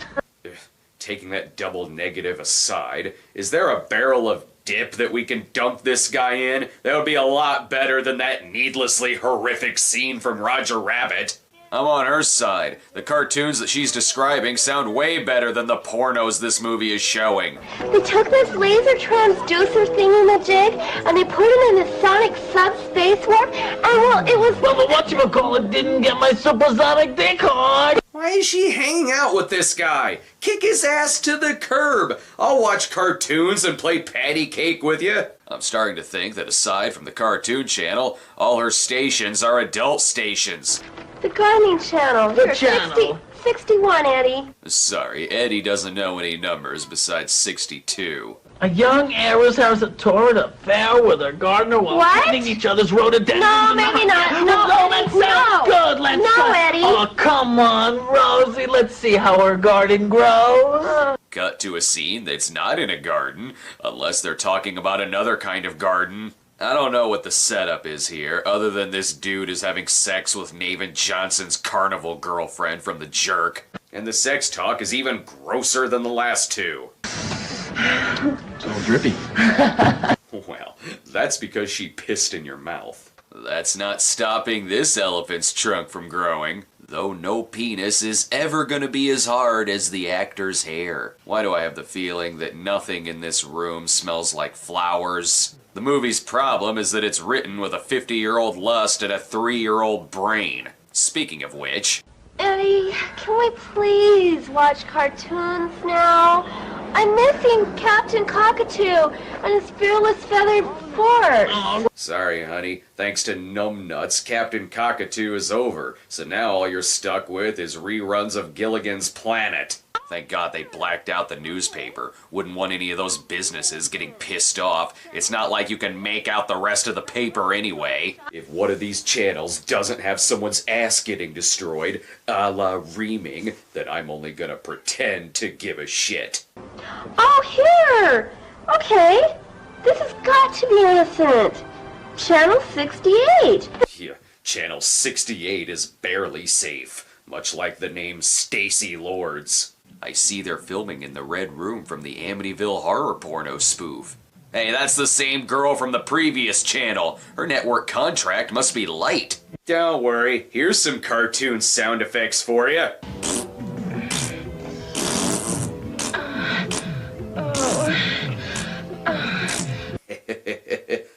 Taking that double negative aside, is there a barrel of dip that we can dunk this guy in? That would be a lot better than that needlessly horrific scene from Roger Rabbit. I'm on her side. The cartoons that she's describing sound way better than the pornos this movie is showing. They took this laser transducer thingy-majig and they put him in a sonic subspace warp, and well, it was... Well, the whatchamacallit didn't get my supersonic dick hard. Why is she hanging out with this guy? Kick his ass to the curb. I'll watch cartoons and play patty cake with you. I'm starting to think that aside from the cartoon channel, all her stations are adult stations. The gardening channel. The channel. 61, Eddie. Sorry, Eddie doesn't know any numbers besides 62. A young heiress has a tour at a fair with her gardener while eating each other's rhododendrons. No, maybe not. No, that sounds good. Let's no, Eddie. Oh, come on, Rosie. Let's see how her garden grows. Cut to a scene that's not in a garden, unless they're talking about another kind of garden. I don't know what the setup is here, other than this dude is having sex with Navin Johnson's carnival girlfriend from The Jerk. And the sex talk is even grosser than the last two. It's all drippy. Well, that's because she pissed in your mouth. That's not stopping this elephant's trunk from growing. Though no penis is ever gonna be as hard as the actor's hair. Why do I have the feeling that nothing in this room smells like flowers? The movie's problem is that it's written with a 50-year-old lust and a 3-year-old brain. Speaking of which... Eddie, can we please watch cartoons now? I'm missing Captain Cockatoo and his fearless feathered force. Sorry, honey. Thanks to numbnuts, Captain Cockatoo is over, so now all you're stuck with is reruns of Gilligan's Planet. Thank God they blacked out the newspaper. Wouldn't want any of those businesses getting pissed off. It's not like you can make out the rest of the paper anyway. If one of these channels doesn't have someone's ass getting destroyed, a la reaming, then I'm only gonna pretend to give a shit. Oh, here! Okay, this has got to be innocent. Channel 68. Yeah, Channel 68 is barely safe, much like the name Stacy Lords. I see they're filming in the Red Room from the Amityville horror porno spoof. Hey, that's the same girl from the previous channel. Her network contract must be light. Don't worry, here's some cartoon sound effects for you.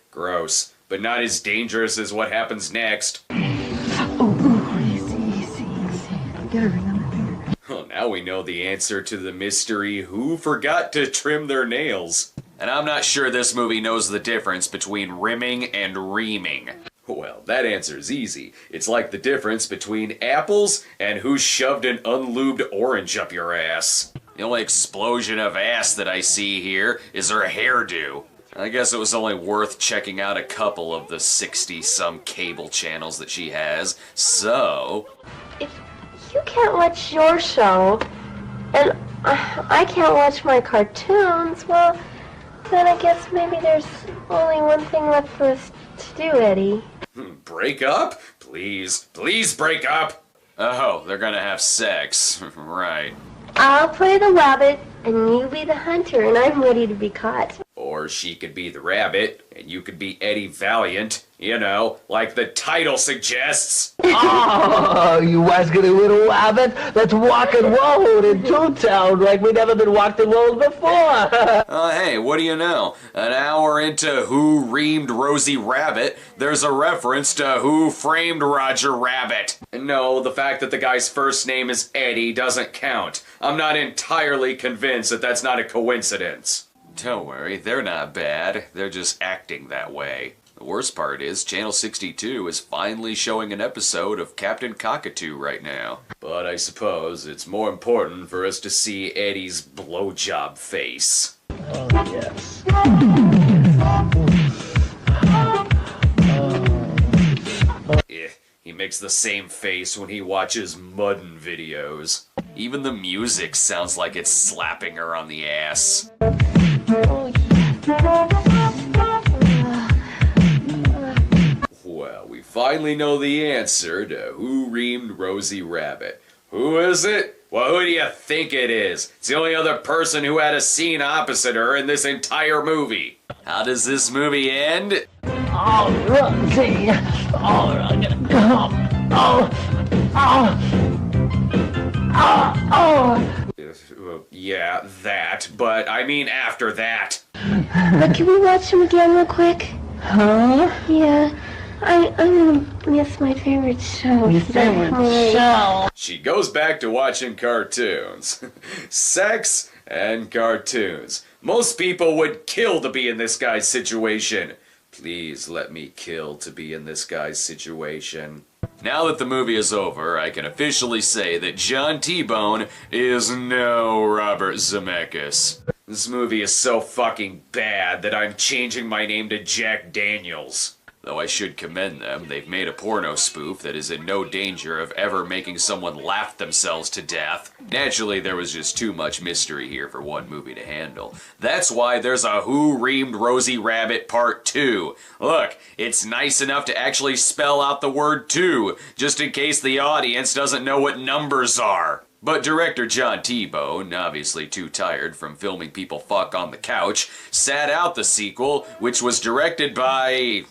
Gross, but not as dangerous as what happens next. Easy. Get a ring on my finger. Well, now we know the answer to the mystery who forgot to trim their nails. And I'm not sure this movie knows the difference between rimming and reaming. Well, that answer's easy. It's like the difference between apples and who shoved an unlubed orange up your ass. The only explosion of ass that I see here is her hairdo. I guess it was only worth checking out a couple of the 60-some cable channels that she has, so... If you can't watch your show, and I can't watch my cartoons, well, then I guess maybe there's only one thing left for us to do, Eddie. Break up? Please break up! Oh, they're gonna have sex. Right. I'll play the rabbit, and you be the hunter, and I'm ready to be caught. Or she could be the rabbit, and you could be Eddie Valiant. You know, like the title suggests. Oh, you asking a little rabbit? Let's walk and roll in Toontown like we never been walked and rolled before. Hey, what do you know? An hour into Who Reamed Rosie Rabbit, there's a reference to Who Framed Roger Rabbit. And no, the fact that the guy's first name is Eddie doesn't count. I'm not entirely convinced that that's not a coincidence. Don't worry, they're not bad. They're just acting that way. The worst part is, Channel 62 is finally showing an episode of Captain Cockatoo right now. But I suppose it's more important for us to see Eddie's blowjob face. Oh, yes. Yeah, he makes the same face when he watches Muddin videos. Even the music sounds like it's slapping her on the ass. Well, we finally know the answer to who reamed Rosie Rabbit. Who is it? Well, who do you think it is? It's the only other person who had a scene opposite her in this entire movie. How does this movie end? Oh, Rosie. Oh, I'm gonna come. Yeah, that, but I mean after that. But can we watch him again real quick? Huh? Yeah, I'm gonna miss my favorite show. Your favorite show? She goes back to watching cartoons. Sex and cartoons. Most people would kill to be in this guy's situation. Please let me kill to be in this guy's situation. Now that the movie is over, I can officially say that John T-Bone is no Robert Zemeckis. This movie is so fucking bad that I'm changing my name to Jack Daniels. Though I should commend them, they've made a porno spoof that is in no danger of ever making someone laugh themselves to death. Naturally, there was just too much mystery here for one movie to handle. That's why there's a Who Reamed Rosie Rabbit Part 2. Look, it's nice enough to actually spell out the word 2, just in case the audience doesn't know what numbers are. But director John T-Bone, obviously too tired from filming people fuck on the couch, sat out the sequel, which was directed by,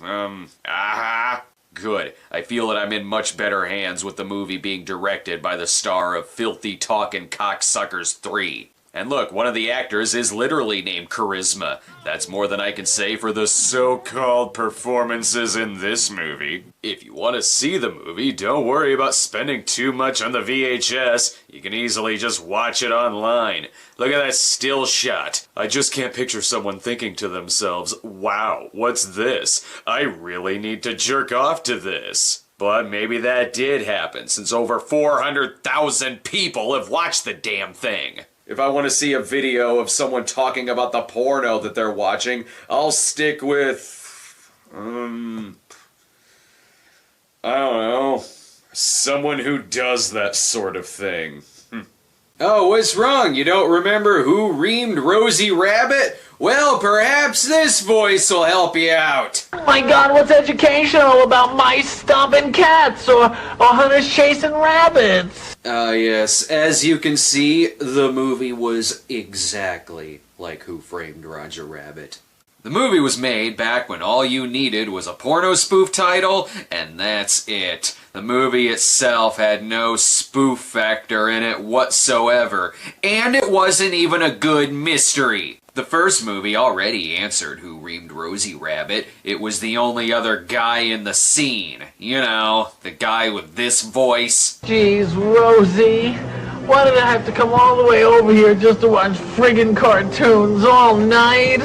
Good. I feel that I'm in much better hands with the movie being directed by the star of Filthy Talkin' Cocksuckers 3. And look, one of the actors is literally named Charisma. That's more than I can say for the so-called performances in this movie. If you want to see the movie, don't worry about spending too much on the VHS. You can easily just watch it online. Look at that still shot. I just can't picture someone thinking to themselves, wow, what's this? I really need to jerk off to this. But maybe that did happen, since over 400,000 people have watched the damn thing. If I want to see a video of someone talking about the porno that they're watching, I'll stick with, I don't know, someone who does that sort of thing. Oh, what's wrong? You don't remember Who Reamed Rosie Rabbit? Well, perhaps this voice will help you out. Oh my God, what's educational about mice stomping cats or hunters chasing rabbits? Yes, as you can see, the movie was exactly like Who Framed Roger Rabbit. The movie was made back when all you needed was a porno spoof title, and that's it. The movie itself had no spoof factor in it whatsoever, and it wasn't even a good mystery. The first movie already answered Who Reamed Rosie Rabbit. It was the only other guy in the scene. You know, the guy with this voice. Jeez, Rosie. Why did I have to come all the way over here just to watch friggin' cartoons all night?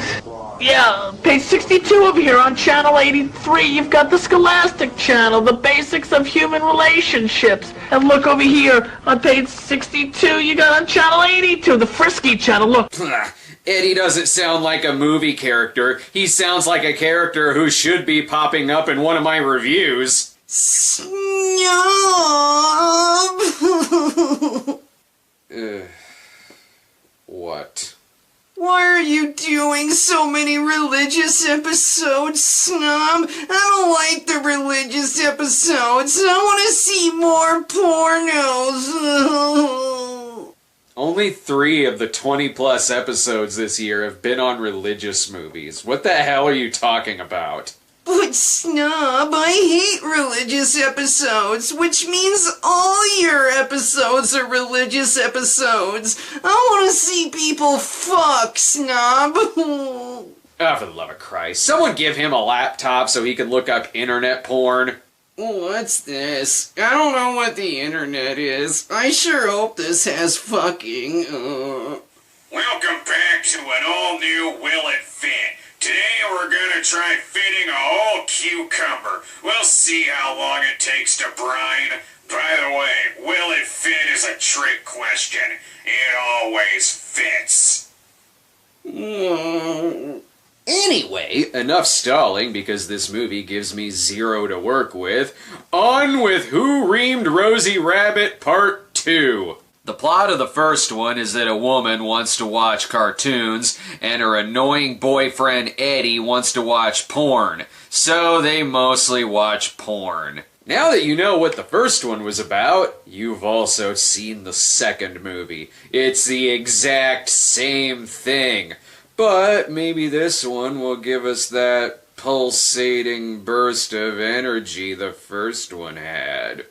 Yeah, page 62 over here on channel 83, you've got the Scholastic channel, the basics of human relationships. And look over here on page 62, you got on channel 82, the Frisky channel, look. Eddie doesn't sound like a movie character. He sounds like a character who should be popping up in one of my reviews. Snob! What? Why are you doing so many religious episodes, Snob? I don't like the religious episodes. I want to see more pornos. Only 3 of the 20-plus episodes this year have been on religious movies. What the hell are you talking about? But Snob, I hate religious episodes, which means all your episodes are religious episodes. I want to see people fuck, Snob. Oh, for the love of Christ. Someone give him a laptop so he can look up internet porn. What's this? I don't know what the internet is. I sure hope this has fucking, Welcome back to an all-new Will It Fit. Today we're gonna try fitting a whole cucumber. We'll see how long it takes to brine. By the way, will it fit is a trick question. It always fits. Anyway, enough stalling because this movie gives me 0 to work with. On with Who Reamed Rosie Rabbit Part 2. The plot of the first one is that a woman wants to watch cartoons and her annoying boyfriend Eddie wants to watch porn. So they mostly watch porn. Now that you know what the first one was about, you've also seen the second movie. It's the exact same thing. But maybe this one will give us that pulsating burst of energy the first one had.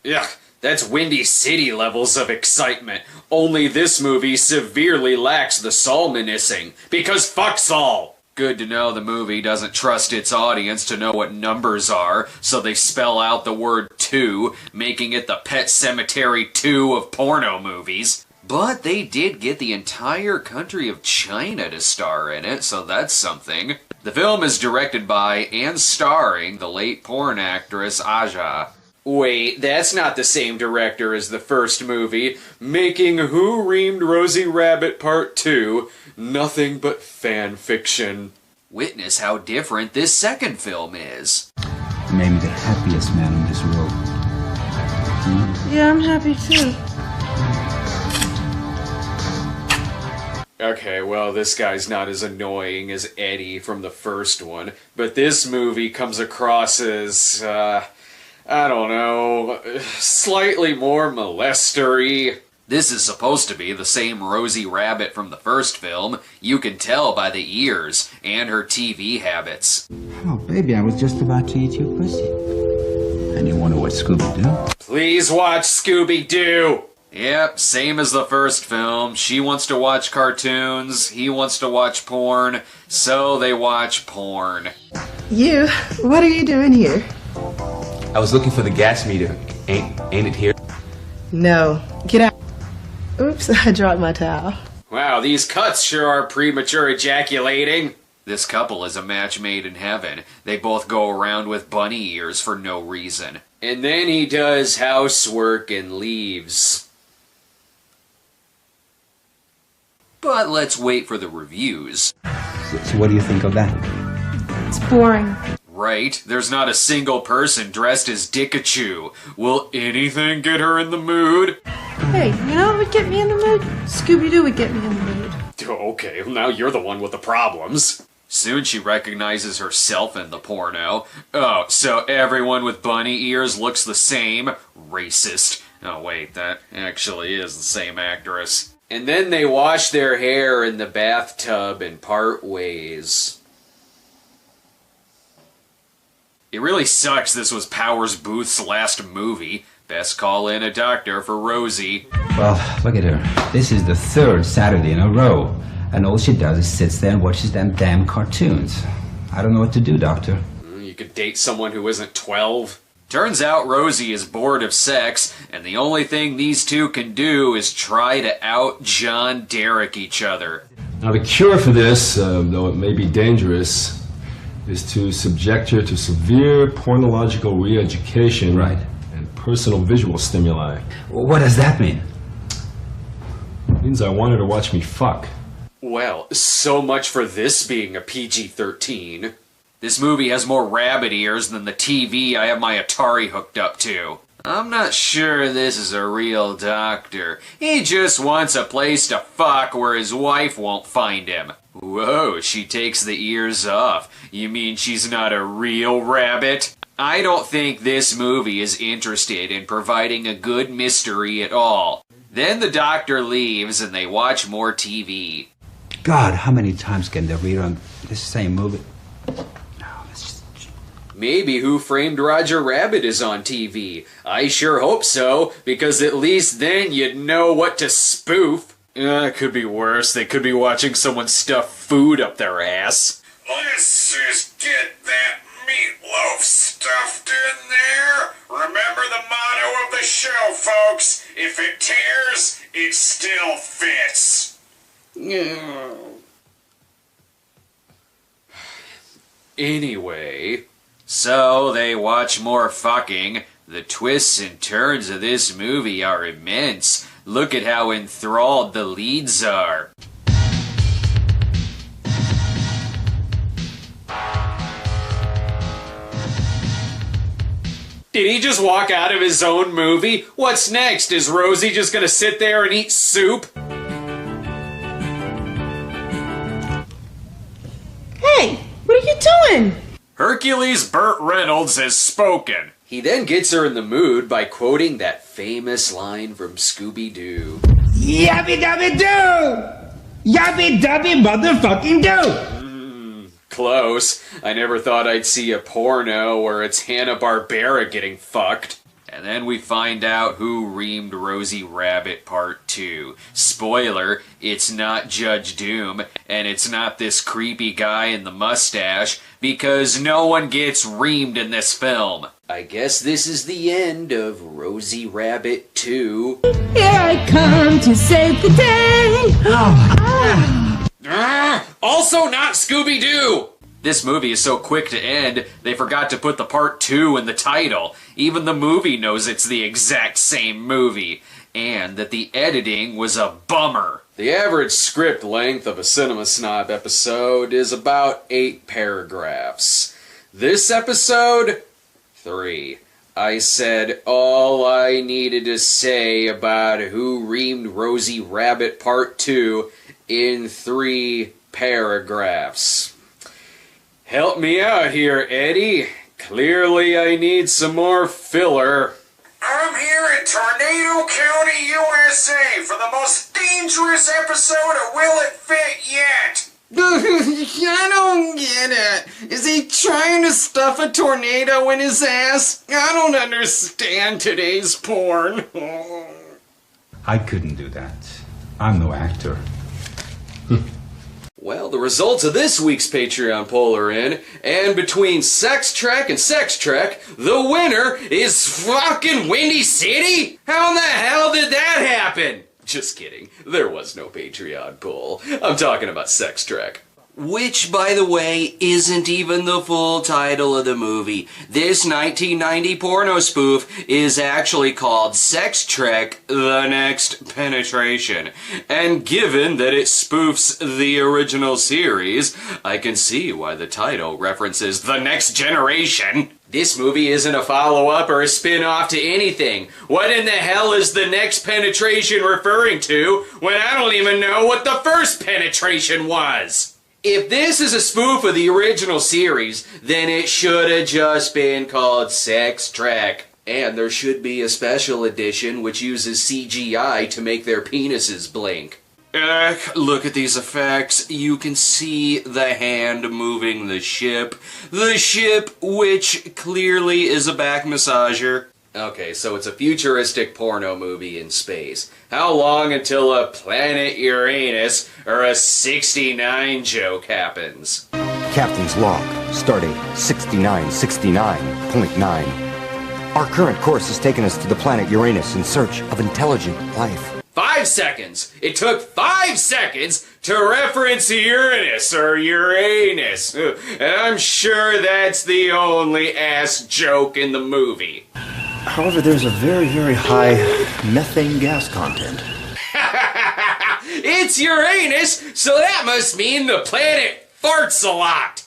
Ugh, that's Windy City levels of excitement. Only this movie severely lacks the Saul-menacing, because fuck Saul! Good to know the movie doesn't trust its audience to know what numbers are, so they spell out the word 2, making it the Pet Sematary 2 of porno movies. But they did get the entire country of China to star in it, so that's something. The film is directed by and starring the late porn actress Aja. Wait, that's not the same director as the first movie, making Who Reamed Rosie Rabbit Part 2 nothing but fan fiction. Witness how different this second film is. You made me the happiest man in this world. Yeah, I'm happy too. Okay, well, this guy's not as annoying as Eddie from the first one, but this movie comes across as, I don't know, slightly more molestery. This is supposed to be the same Rosie Rabbit from the first film. You can tell by the ears and her TV habits. Oh, baby, I was just about to eat your pussy. And you want to watch Scooby-Doo? Please watch Scooby-Doo! Yep, same as the first film. She wants to watch cartoons, he wants to watch porn, so they watch porn. You? What are you doing here? I was looking for the gas meter. Ain't it here? No. Get out. Oops, I dropped my towel. Wow, these cuts sure are premature ejaculating. This couple is a match made in heaven. They both go around with bunny ears for no reason. And then he does housework and leaves. But let's wait for the reviews. So what do you think of that? It's boring. Right, there's not a single person dressed as Dickachu. Will anything get her in the mood? Hey, you know what would get me in the mood? Scooby-Doo would get me in the mood. Okay, well now you're the one with the problems. Soon she recognizes herself in the porno. Oh, so everyone with bunny ears looks the same? Racist. Oh wait, that actually is the same actress. And then they wash their hair in the bathtub and part ways. It really sucks this was Powers Booth's last movie. Best call in a doctor for Rosie. Well, look at her. This is the third Saturday in a row. And all she does is sits there and watches them damn cartoons. I don't know what to do, doctor. You could date someone who isn't 12. Turns out Rosie is bored of sex, and the only thing these two can do is try to out John Derek each other. Now the cure for this, though it may be dangerous, is to subject her to severe pornological re-education. Right. And personal visual stimuli. What does that mean? It means I want her to watch me fuck. Well, so much for this being a PG-13. This movie has more rabbit ears than the TV I have my Atari hooked up to. I'm not sure this is a real doctor. He just wants a place to fuck where his wife won't find him. Whoa, she takes the ears off. You mean she's not a real rabbit? I don't think this movie is interested in providing a good mystery at all. Then the doctor leaves and they watch more TV. God, how many times can they rerun this same movie? Maybe Who Framed Roger Rabbit is on TV. I sure hope so, because at least then you'd know what to spoof. It could be worse. They could be watching someone stuff food up their ass. Let's just get that meatloaf stuffed in there. Remember the motto of the show, folks. If it tears, it still fits. Anyway, so they watch more fucking. The twists and turns of this movie are immense. Look at how enthralled the leads are. Did he just walk out of his own movie? What's next? Is Rosie just gonna sit there and eat soup? Hey, what are you doing? Hercules Burt Reynolds has spoken. He then gets her in the mood by quoting that famous line from Scooby-Doo. Yabby dabby do! Yabby dabby motherfucking do! Close. I never thought I'd see a porno where it's Hanna-Barbera getting fucked. And then we find out who reamed Rosie Rabbit Part 2. Spoiler, it's not Judge Doom, and it's not this creepy guy in the mustache, because no one gets reamed in this film. I guess this is the end of Rosie Rabbit 2. Here I come to save the day! Also not Scooby-Doo! This movie is so quick to end, they forgot to put the part 2 in the title. Even the movie knows it's the exact same movie. And that the editing was a bummer. The average script length of a Cinema Snob episode is about 8 paragraphs. This episode, 3. I said all I needed to say about Who Reamed Rosie Rabbit Part 2 in 3 paragraphs. Help me out here, Eddie. Clearly I need some more filler. I'm here in Tornado County, USA for the most dangerous episode of Will It Fit yet. I don't get it. Is he trying to stuff a tornado in his ass? I don't understand today's porn. I couldn't do that. I'm no actor. Well, the results of this week's Patreon poll are in, and between Sex Trek and Sex Trek, the winner is fucking Windy City? How in the hell did that happen? Just kidding. There was no Patreon poll. I'm talking about Sex Trek. Which, by the way, isn't even the full title of the movie. This 1990 porno spoof is actually called Sex Trek: The Next Penetration. And given that it spoofs the original series, I can see why the title references The Next Generation. This movie isn't a follow-up or a spin-off to anything. What in the hell is The Next Penetration referring to when I don't even know what the first penetration was? If this is a spoof of the original series, then it should have just been called Sex Trek. And there should be a special edition which uses CGI to make their penises blink. Look at these effects. You can see the hand moving the ship. The ship, which clearly is a back massager. Okay, so it's a futuristic porno movie in space. How long until a planet Uranus or a 69 joke happens? Captain's log, starting 6969.9. Our current course has taken us to the planet Uranus in search of intelligent life. 5 seconds! It took 5 seconds to reference Uranus or Uranus. And I'm sure that's the only ass joke in the movie. However, there's a very, very high methane gas content. It's Uranus, so that must mean the planet farts a lot.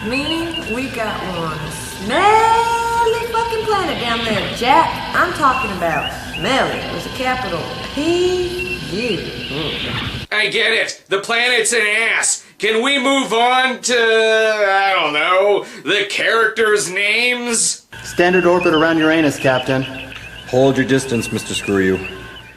Meaning we got one smelly fucking planet down there, Jack. I'm talking about smelly with a capital P-U. I get it. The planet's an ass. Can we move on to, I don't know, the characters' names? Standard orbit around Uranus, Captain. Hold your distance, Mr. Screw You.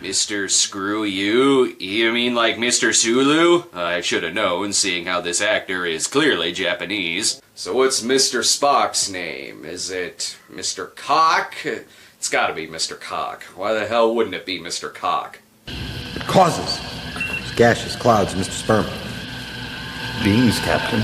Mr. Screw You? You mean like Mr. Sulu? I should have known, seeing how this actor is clearly Japanese. So what's Mr. Spock's name? Is it Mr. Cock? It's gotta be Mr. Cock. Why the hell wouldn't it be Mr. Cock? The causes. Gaseous clouds, Mr. Sperm. Beans, Captain.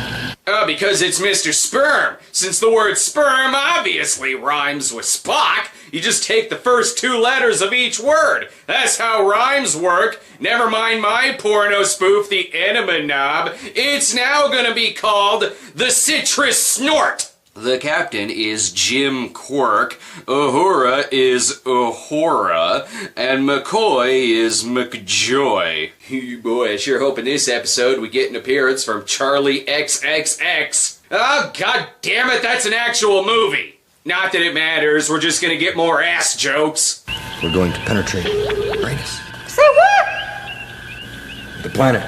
Because it's Mr. Sperm. Since the word sperm obviously rhymes with Spock, you just take the first 2 letters of each word. That's how rhymes work. Never mind my porno spoof, the Enema Knob. It's now gonna be called the Citrus Snort. The captain is Jim Quirk, Uhura is Uhura, and McCoy is McJoy. Boy, I sure hope in this episode we get an appearance from Charlie XXX. Oh, god damn it, that's an actual movie. Not that it matters, we're just gonna get more ass jokes. We're going to penetrate Uranus. Say what? The planet,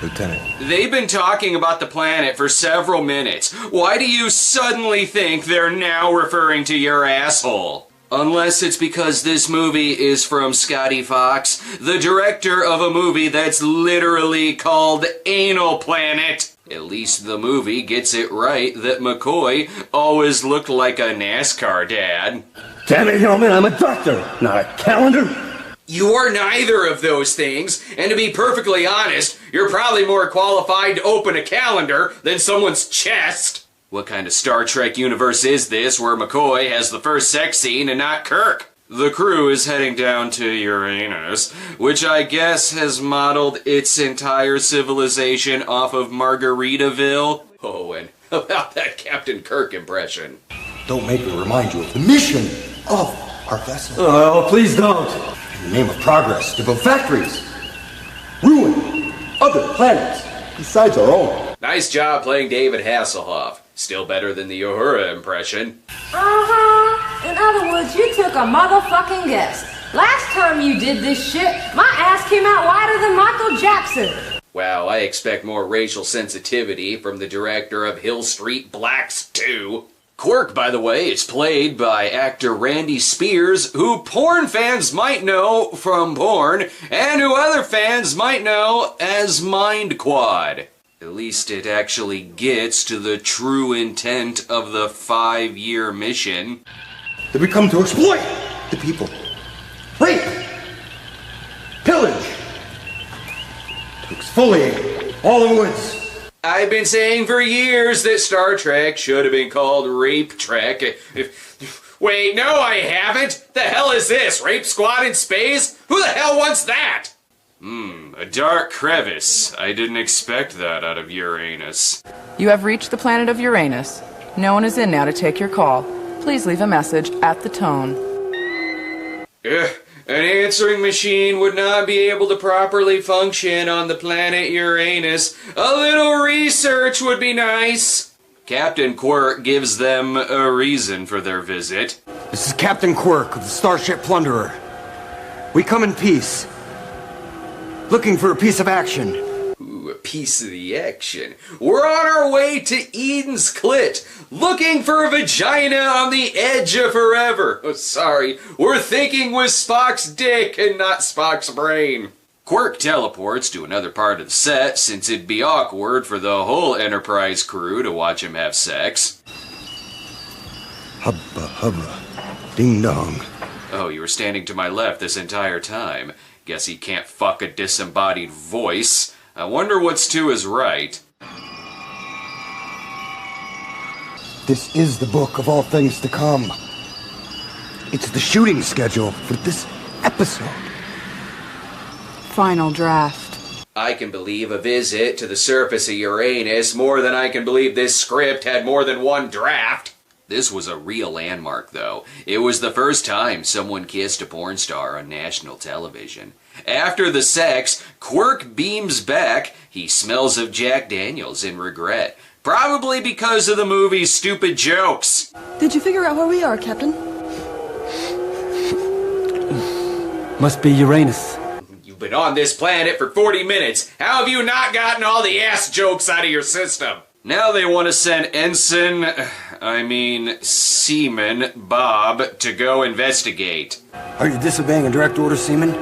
Lieutenant. They've been talking about the planet for several minutes. Why do you suddenly think they're now referring to your asshole? Unless it's because this movie is from Scotty Fox, the director of a movie that's literally called Anal Planet. At least the movie gets it right that McCoy always looked like a NASCAR dad. Damn it, Hillman, I'm a doctor, not a calendar. You are neither of those things, and to be perfectly honest, you're probably more qualified to open a calendar than someone's chest. What kind of Star Trek universe is this where McCoy has the first sex scene and not Kirk? The crew is heading down to Uranus, which I guess has modeled its entire civilization off of Margaritaville. Oh, and about that Captain Kirk impression. Don't make me remind you of the mission of our vessel. Oh, please don't. In the name of progress, to build factories, ruin other planets besides our own. Nice job playing David Hasselhoff. Still better than the Uhura impression. In other words, you took a motherfucking guess. Last time you did this shit, my ass came out wider than Michael Jackson. Wow, I expect more racial sensitivity from the director of Hill Street Blacks 2. Quirk, by the way, is played by actor Randy Spears, who porn fans might know from porn, and who other fans might know as Mind Quad. At least it actually gets to the true intent of the 5-year mission. That we come to exploit the people. Rape. Pillage. To exfoliate all the woods. I've been saying for years that Star Trek should have been called Rape Trek. Wait, no I haven't! The hell is this? Rape Squad in space? Who the hell wants that? A dark crevice. I didn't expect that out of Uranus. You have reached the planet of Uranus. No one is in now to take your call. Please leave a message at the tone. An answering machine would not be able to properly function on the planet Uranus. A little research would be nice. Captain Quirk gives them a reason for their visit. This is Captain Quirk of the Starship Plunderer. We come in peace. Looking for a piece of action. Ooh, a piece of the action. We're on our way to Eden's Clit, looking for a vagina on the edge of forever. Oh, sorry, we're thinking with Spock's dick and not Spock's brain. Quirk teleports to another part of the set since it'd be awkward for the whole Enterprise crew to watch him have sex. Hubba hubba. Ding dong. Oh, you were standing to my left this entire time. Guess he can't fuck a disembodied voice. I wonder what's to his right. This is the book of all things to come. It's the shooting schedule for this episode. Final draft. I can believe a visit to the surface of Uranus more than I can believe this script had more than one draft. This was a real landmark, though. It was the first time someone kissed a porn star on national television. After the sex, Quirk beams back. He smells of Jack Daniels in regret. Probably because of the movie's stupid jokes. Did you figure out where we are, Captain? Must be Uranus. You've been on this planet for 40 minutes. How have you not gotten all the ass jokes out of your system? Now they want to send Seaman Bob to go investigate. Are you disobeying a direct order, Seaman?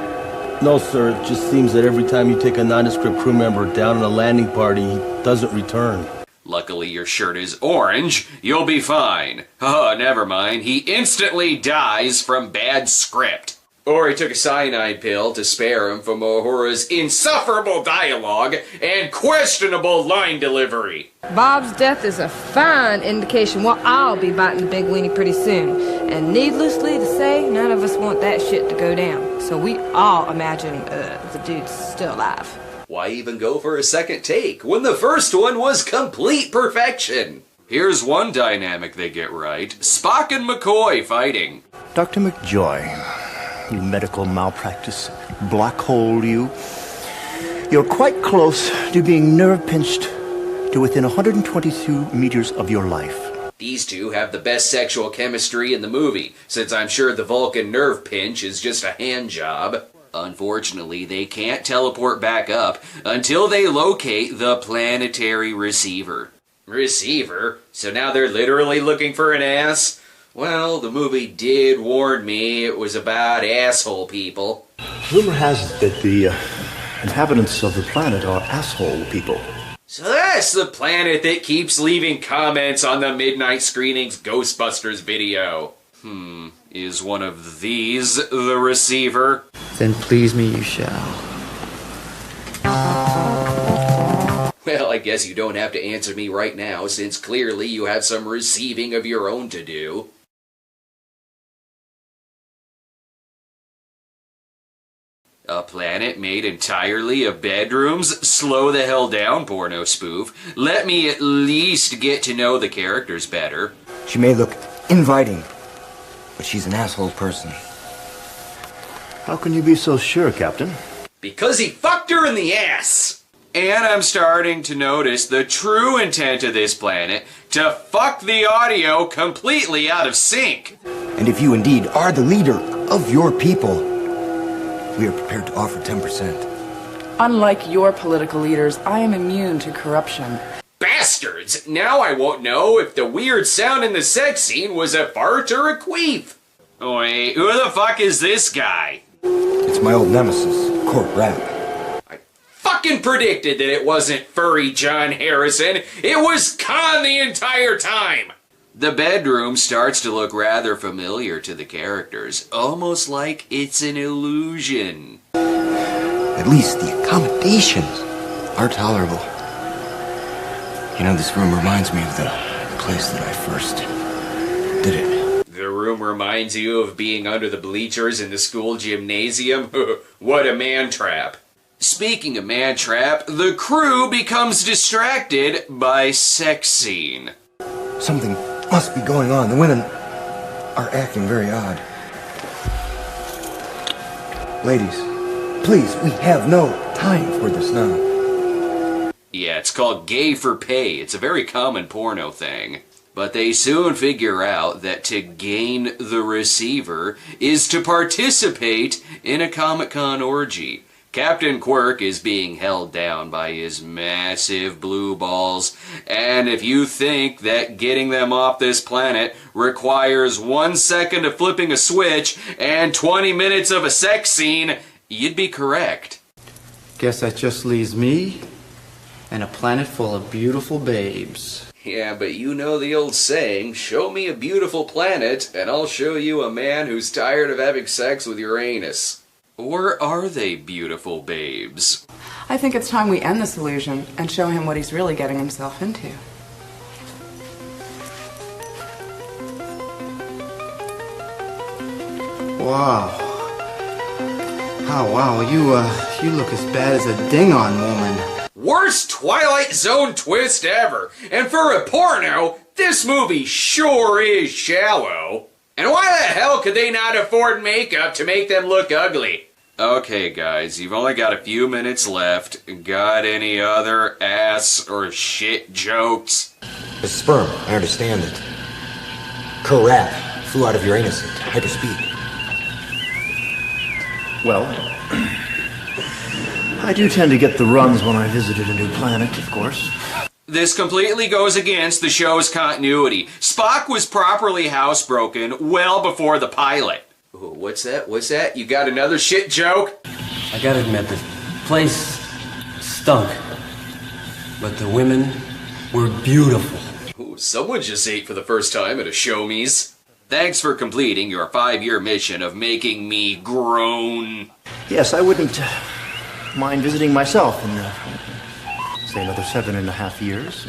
No, sir. It just seems that every time you take a nondescript crew member down on a landing party, he doesn't return. Luckily your shirt is orange. You'll be fine. Oh, never mind. He instantly dies from bad script. Or he took a cyanide pill to spare him from Uhura's insufferable dialogue and questionable line delivery. Bob's death is a fine indication what I'll be biting the big weenie pretty soon. And needlessly to say, none of us want that shit to go down. So we all imagine the dude's still alive. Why even go for a second take when the first one was complete perfection? Here's one dynamic they get right. Spock and McCoy fighting. Dr. McJoy. You medical malpractice black hole, you. You're quite close to being nerve pinched to within 122 meters of your life. These two have the best sexual chemistry in the movie, since I'm sure the Vulcan nerve pinch is just a hand job. Unfortunately, they can't teleport back up until they locate the planetary receiver. Receiver? So now they're literally looking for an ass? Well, the movie did warn me it was about asshole people. Rumor has it that the inhabitants of the planet are asshole people. So that's the planet that keeps leaving comments on the Midnight Screenings Ghostbusters video. Is one of these the receiver? Then please me you shall. Well, I guess you don't have to answer me right now, since clearly you have some receiving of your own to do. A planet made entirely of bedrooms? Slow the hell down, porno spoof. Let me at least get to know the characters better. She may look inviting, but she's an asshole person. How can you be so sure, Captain? Because he fucked her in the ass! And I'm starting to notice the true intent of this planet to fuck the audio completely out of sync. And if you indeed are the leader of your people, we are prepared to offer 10%. Unlike your political leaders, I am immune to corruption. Bastards! words. Now I won't know if the weird sound in the sex scene was a fart or a queef. Wait, who the fuck is this guy? It's my old nemesis, Court Rap. Fucking predicted that it wasn't furry John Harrison. It was Khan the entire time. The bedroom starts to look rather familiar to the characters, almost like it's an illusion. At least the accommodations are tolerable. You know, this room reminds me of the place that I first did it. The room reminds you of being under the bleachers in the school gymnasium? What a man trap. Speaking of man trap, the crew becomes distracted by sex scene. Something must be going on. The women are acting very odd. Ladies, please, we have no time for this now. Yeah, it's called gay for pay. It's a very common porno thing. But they soon figure out that to gain the receiver is to participate in a Comic-Con orgy. Captain Quirk is being held down by his massive blue balls, and if you think that getting them off this planet requires 1 second of flipping a switch and 20 minutes of a sex scene, you'd be correct. Guess that just leaves me and a planet full of beautiful babes. Yeah, but you know the old saying, show me a beautiful planet, and I'll show you a man who's tired of having sex with Uranus. Or are they beautiful babes? I think it's time we end this illusion and show him what he's really getting himself into. Wow. Oh, wow, you look as bad as a ding-on woman. Worst Twilight Zone twist ever. And for a porno, this movie sure is shallow. And why the hell could they not afford makeup to make them look ugly? Okay, guys, you've only got a few minutes left. Got any other ass or shit jokes? The sperm, I understand it. Correct. Flew out of Uranus at hyperspeed. Well, I do tend to get the runs when I visited a new planet, of course. This completely goes against the show's continuity. Spock was properly housebroken well before the pilot. Ooh, what's that? What's that? You got another shit joke? I gotta admit, the place stunk. But the women were beautiful. Ooh, someone just ate for the first time at a show-me's. Thanks for completing your 5-year mission of making me groan. Yes, I wouldn't mind visiting myself in, say, another 7.5 years.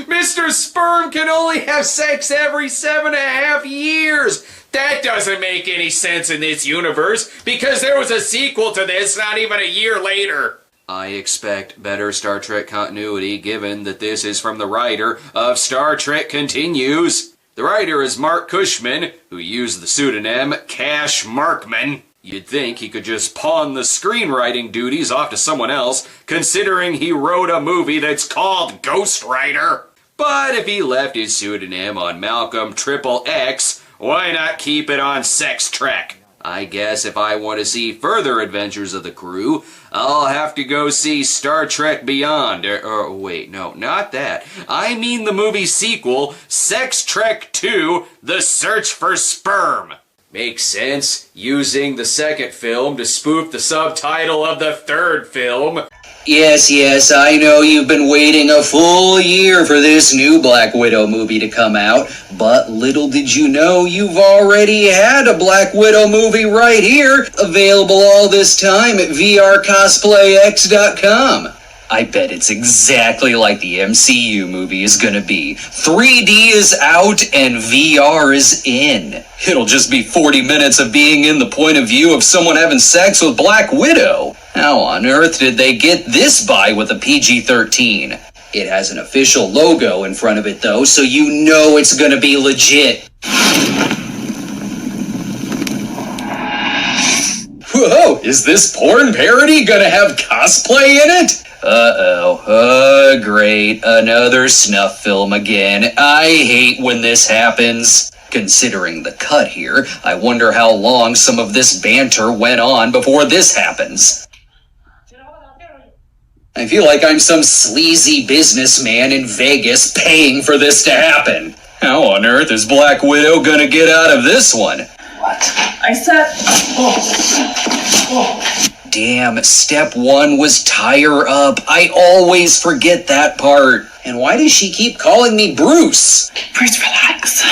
Mr. Sperm can only have sex every 7.5 years. That doesn't make any sense in this universe, because there was a sequel to this not even a year later. I expect better Star Trek continuity, given that this is from the writer of Star Trek Continues. The writer is Mark Cushman, who used the pseudonym Cash Markman. You'd think he could just pawn the screenwriting duties off to someone else, considering he wrote a movie that's called Ghost Rider. But if he left his pseudonym on Malcolm XXX, why not keep it on Sex Trek? I guess if I want to see further adventures of the crew, I'll have to go see Star Trek Beyond. Or wait, no, not that. I mean the movie sequel, Sex Trek 2, The Search for Sperm. Makes sense, using the second film to spoof the subtitle of the third film. Yes, I know you've been waiting a full year for this new Black Widow movie to come out, but little did you know you've already had a Black Widow movie right here, available all this time at vrcosplayx.com. I bet it's exactly like the MCU movie is gonna be. 3D is out and VR is in. It'll just be 40 minutes of being in the point of view of someone having sex with Black Widow. How on earth did they get this by with a PG-13? It has an official logo in front of it though, so you know it's gonna be legit. Whoa, is this porn parody gonna have cosplay in it? Great, another snuff film again. I hate when this happens. Considering the cut here, I wonder how long some of this banter went on before this happens. I feel like I'm some sleazy businessman in Vegas paying for this to happen. How on earth is Black Widow gonna get out of this one? What? I said... Damn, step one was tie her up. I always forget that part. And why does she keep calling me Bruce? Bruce, relax.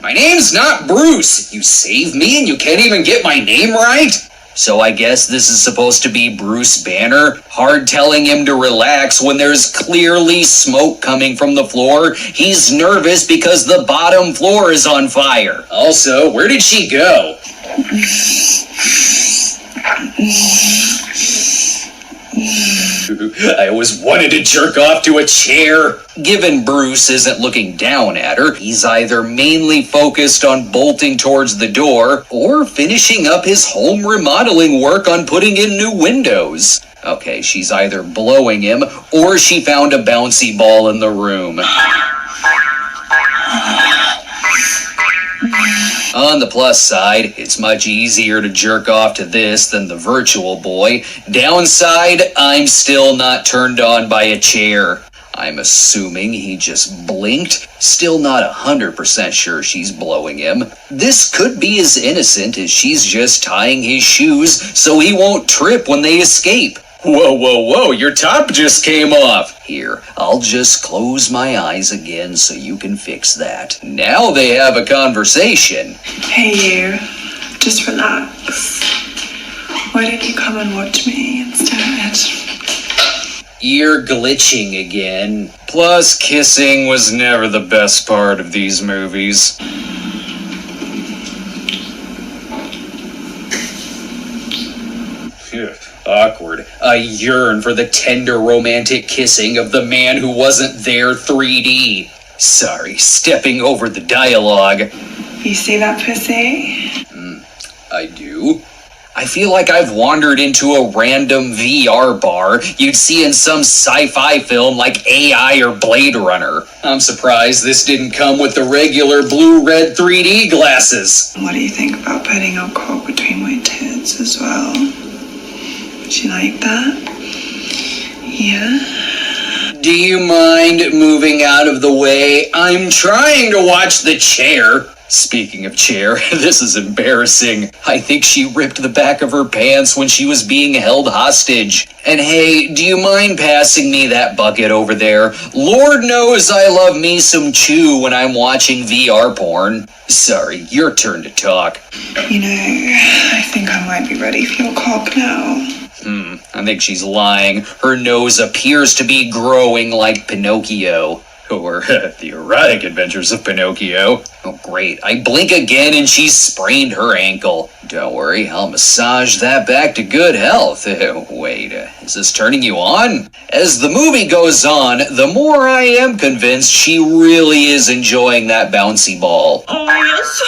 My name's not Bruce. You saved me and you can't even get my name right? So I guess this is supposed to be Bruce Banner? Hard telling him to relax when there's clearly smoke coming from the floor. He's nervous because the bottom floor is on fire. Also, where did she go? I always wanted to jerk off to a chair. Given Bruce isn't looking down at her, he's either mainly focused on bolting towards the door or finishing up his home remodeling work on putting in new windows. Okay, she's either blowing him or she found a bouncy ball in the room. On the plus side, it's much easier to jerk off to this than the virtual boy. Downside, I'm still not turned on by a chair. I'm assuming he just blinked, still not 100% sure she's blowing him. This could be as innocent as she's just tying his shoes so he won't trip when they escape. Whoa, whoa, whoa, your top just came off. Here, I'll just close my eyes again so you can fix that. Now they have a conversation. Hey you, just relax. Why don't you come and watch me instead? You're glitching again. Plus, kissing was never the best part of these movies. Phew. Awkward. I yearn for the tender romantic kissing of the man who wasn't there 3D. Sorry, stepping over the dialogue. You see that pussy? I do. I feel like I've wandered into a random VR bar you'd see in some sci-fi film like AI or Blade Runner. I'm surprised this didn't come with the regular blue-red 3D glasses. What do you think about putting your cock between my tits as well? Would you like that? Yeah? Do you mind moving out of the way? I'm trying to watch the chair. Speaking of chair, this is embarrassing. I think she ripped the back of her pants when she was being held hostage. And hey, do you mind passing me that bucket over there? Lord knows I love me some chew when I'm watching VR porn. Sorry, your turn to talk. You know, I think I might be ready for your cock now. I think she's lying. Her nose appears to be growing like Pinocchio. Or the erotic adventures of Pinocchio. Oh great, I blink again and she's sprained her ankle. Don't worry, I'll massage that back to good health. Wait, is this turning you on? As the movie goes on, the more I am convinced she really is enjoying that bouncy ball. Oh yes.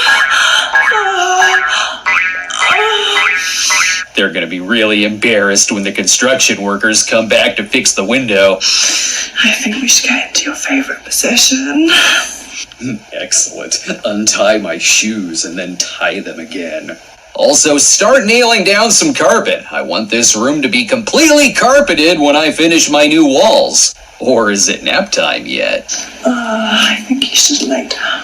They're gonna be really embarrassed when the construction workers come back to fix the window. I think we should get into your favorite position. Excellent. Untie my shoes and then tie them again. Also, start nailing down some carpet. I want this room to be completely carpeted when I finish my new walls. Or is it nap time yet? I think you should lay down.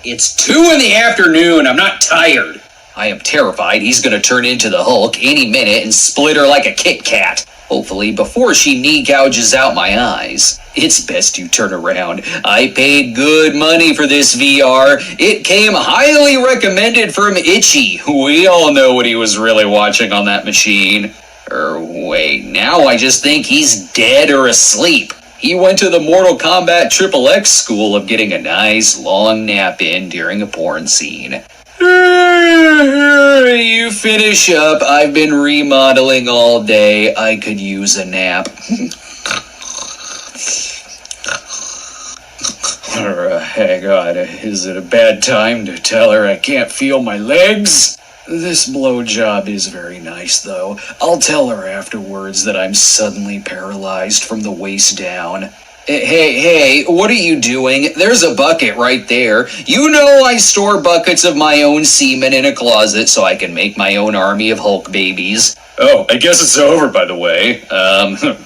It's 2 in the afternoon. I'm not tired. I am terrified he's gonna turn into the Hulk any minute and split her like a Kit Kat. Hopefully before she knee gouges out my eyes. It's best you turn around. I paid good money for this VR. It came highly recommended from Itchy. We all know what he was really watching on that machine. Wait, now I just think he's dead or asleep. He went to the Mortal Kombat XXX school of getting a nice long nap in during a porn scene. You finish up. I've been remodeling all day. I could use a nap. Hang on. Is it a bad time to tell her I can't feel my legs? This blowjob is very nice, though. I'll tell her afterwards that I'm suddenly paralyzed from the waist down. Hey, what are you doing? There's a bucket right there. You know I store buckets of my own semen in a closet so I can make my own army of Hulk babies. Oh, I guess it's over, by the way.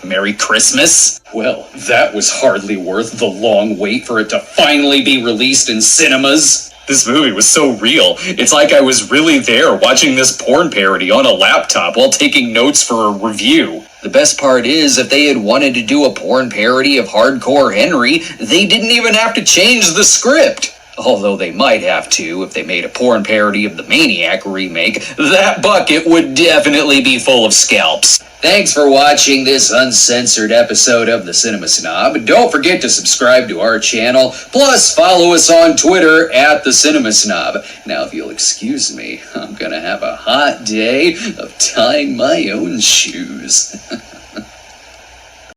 Merry Christmas. Well, that was hardly worth the long wait for it to finally be released in cinemas. This movie was so real. It's like I was really there watching this porn parody on a laptop while taking notes for a review. The best part is, if they had wanted to do a porn parody of Hardcore Henry, they didn't even have to change the script. Although they might have to if they made a porn parody of the Maniac remake. That bucket would definitely be full of scalps. Thanks for watching this uncensored episode of The Cinema Snob. Don't forget to subscribe to our channel, plus follow us on Twitter at The Cinema Snob. Now, if you'll excuse me, I'm gonna have a hot day of tying my own shoes.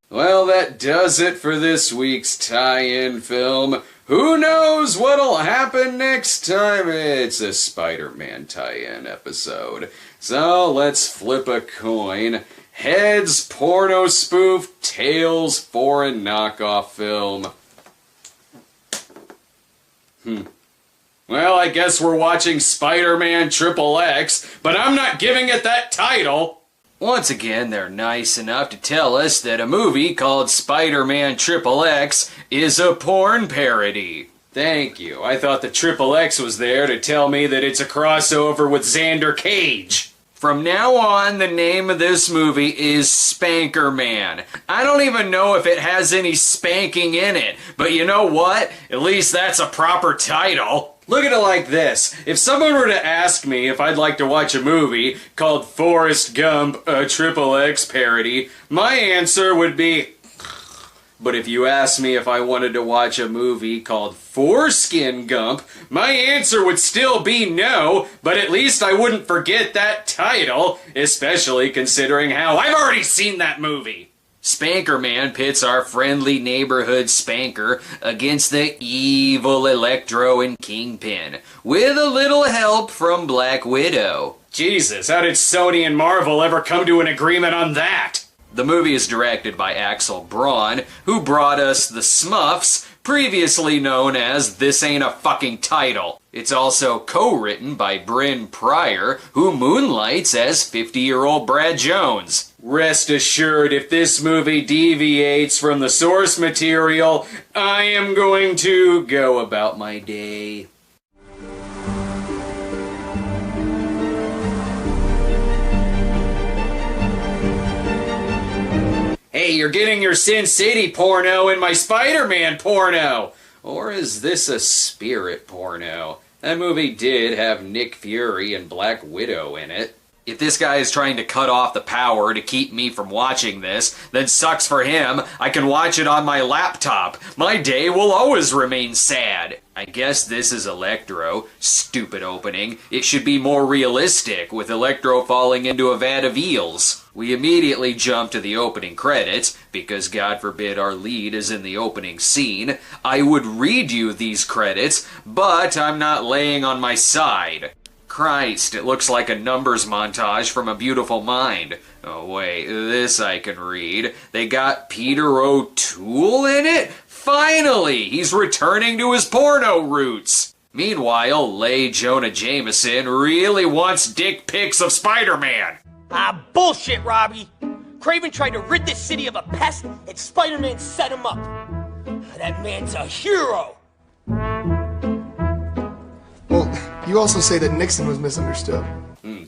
Well, that does it for this week's tie-in film. Who knows what'll happen next time? It's a Spider-Man tie-in episode. So let's flip a coin. Heads, porno spoof, tails, foreign knockoff film. Well, I guess we're watching Spider-Man XXX, but I'm not giving it that title. Once again, they're nice enough to tell us that a movie called Spider-Man XXX is a porn parody. Thank you. I thought the XXX was there to tell me that it's a crossover with Xander Cage. From now on, the name of this movie is Spanker Man. I don't even know if it has any spanking in it, but you know what? At least that's a proper title. Look at it like this. If someone were to ask me if I'd like to watch a movie called Forrest Gump, a XXX parody, my answer would be... But if you asked me if I wanted to watch a movie called Foreskin Gump, my answer would still be no, but at least I wouldn't forget that title, especially considering how I've already seen that movie. Spanker Man pits our friendly neighborhood Spanker against the evil Electro and Kingpin, with a little help from Black Widow. Jesus, how did Sony and Marvel ever come to an agreement on that? The movie is directed by Axel Braun, who brought us The Smuffs, previously known as This Ain't a Fucking Title. It's also co-written by Bryn Pryor, who moonlights as 50-year-old Brad Jones. Rest assured, if this movie deviates from the source material, I am going to go about my day. Hey, you're getting your Sin City porno in my Spider-Man porno! Or is this a Spirit porno? That movie did have Nick Fury and Black Widow in it. If this guy is trying to cut off the power to keep me from watching this, then sucks for him. I can watch it on my laptop. My day will always remain sad. I guess this is Electro. Stupid opening. It should be more realistic, with Electro falling into a vat of eels. We immediately jump to the opening credits, because God forbid our lead is in the opening scene. I would read you these credits, but I'm not laying on my side. Christ, it looks like a numbers montage from A Beautiful Mind. Oh wait, this I can read. They got Peter O'Toole in it? Finally! He's returning to his porno roots! Meanwhile, Leigh Jonah Jameson really wants dick pics of Spider-Man. Ah, bullshit, Robbie! Craven tried to rid this city of a pest, and Spider-Man set him up. That man's a hero! Well, you also say that Nixon was misunderstood.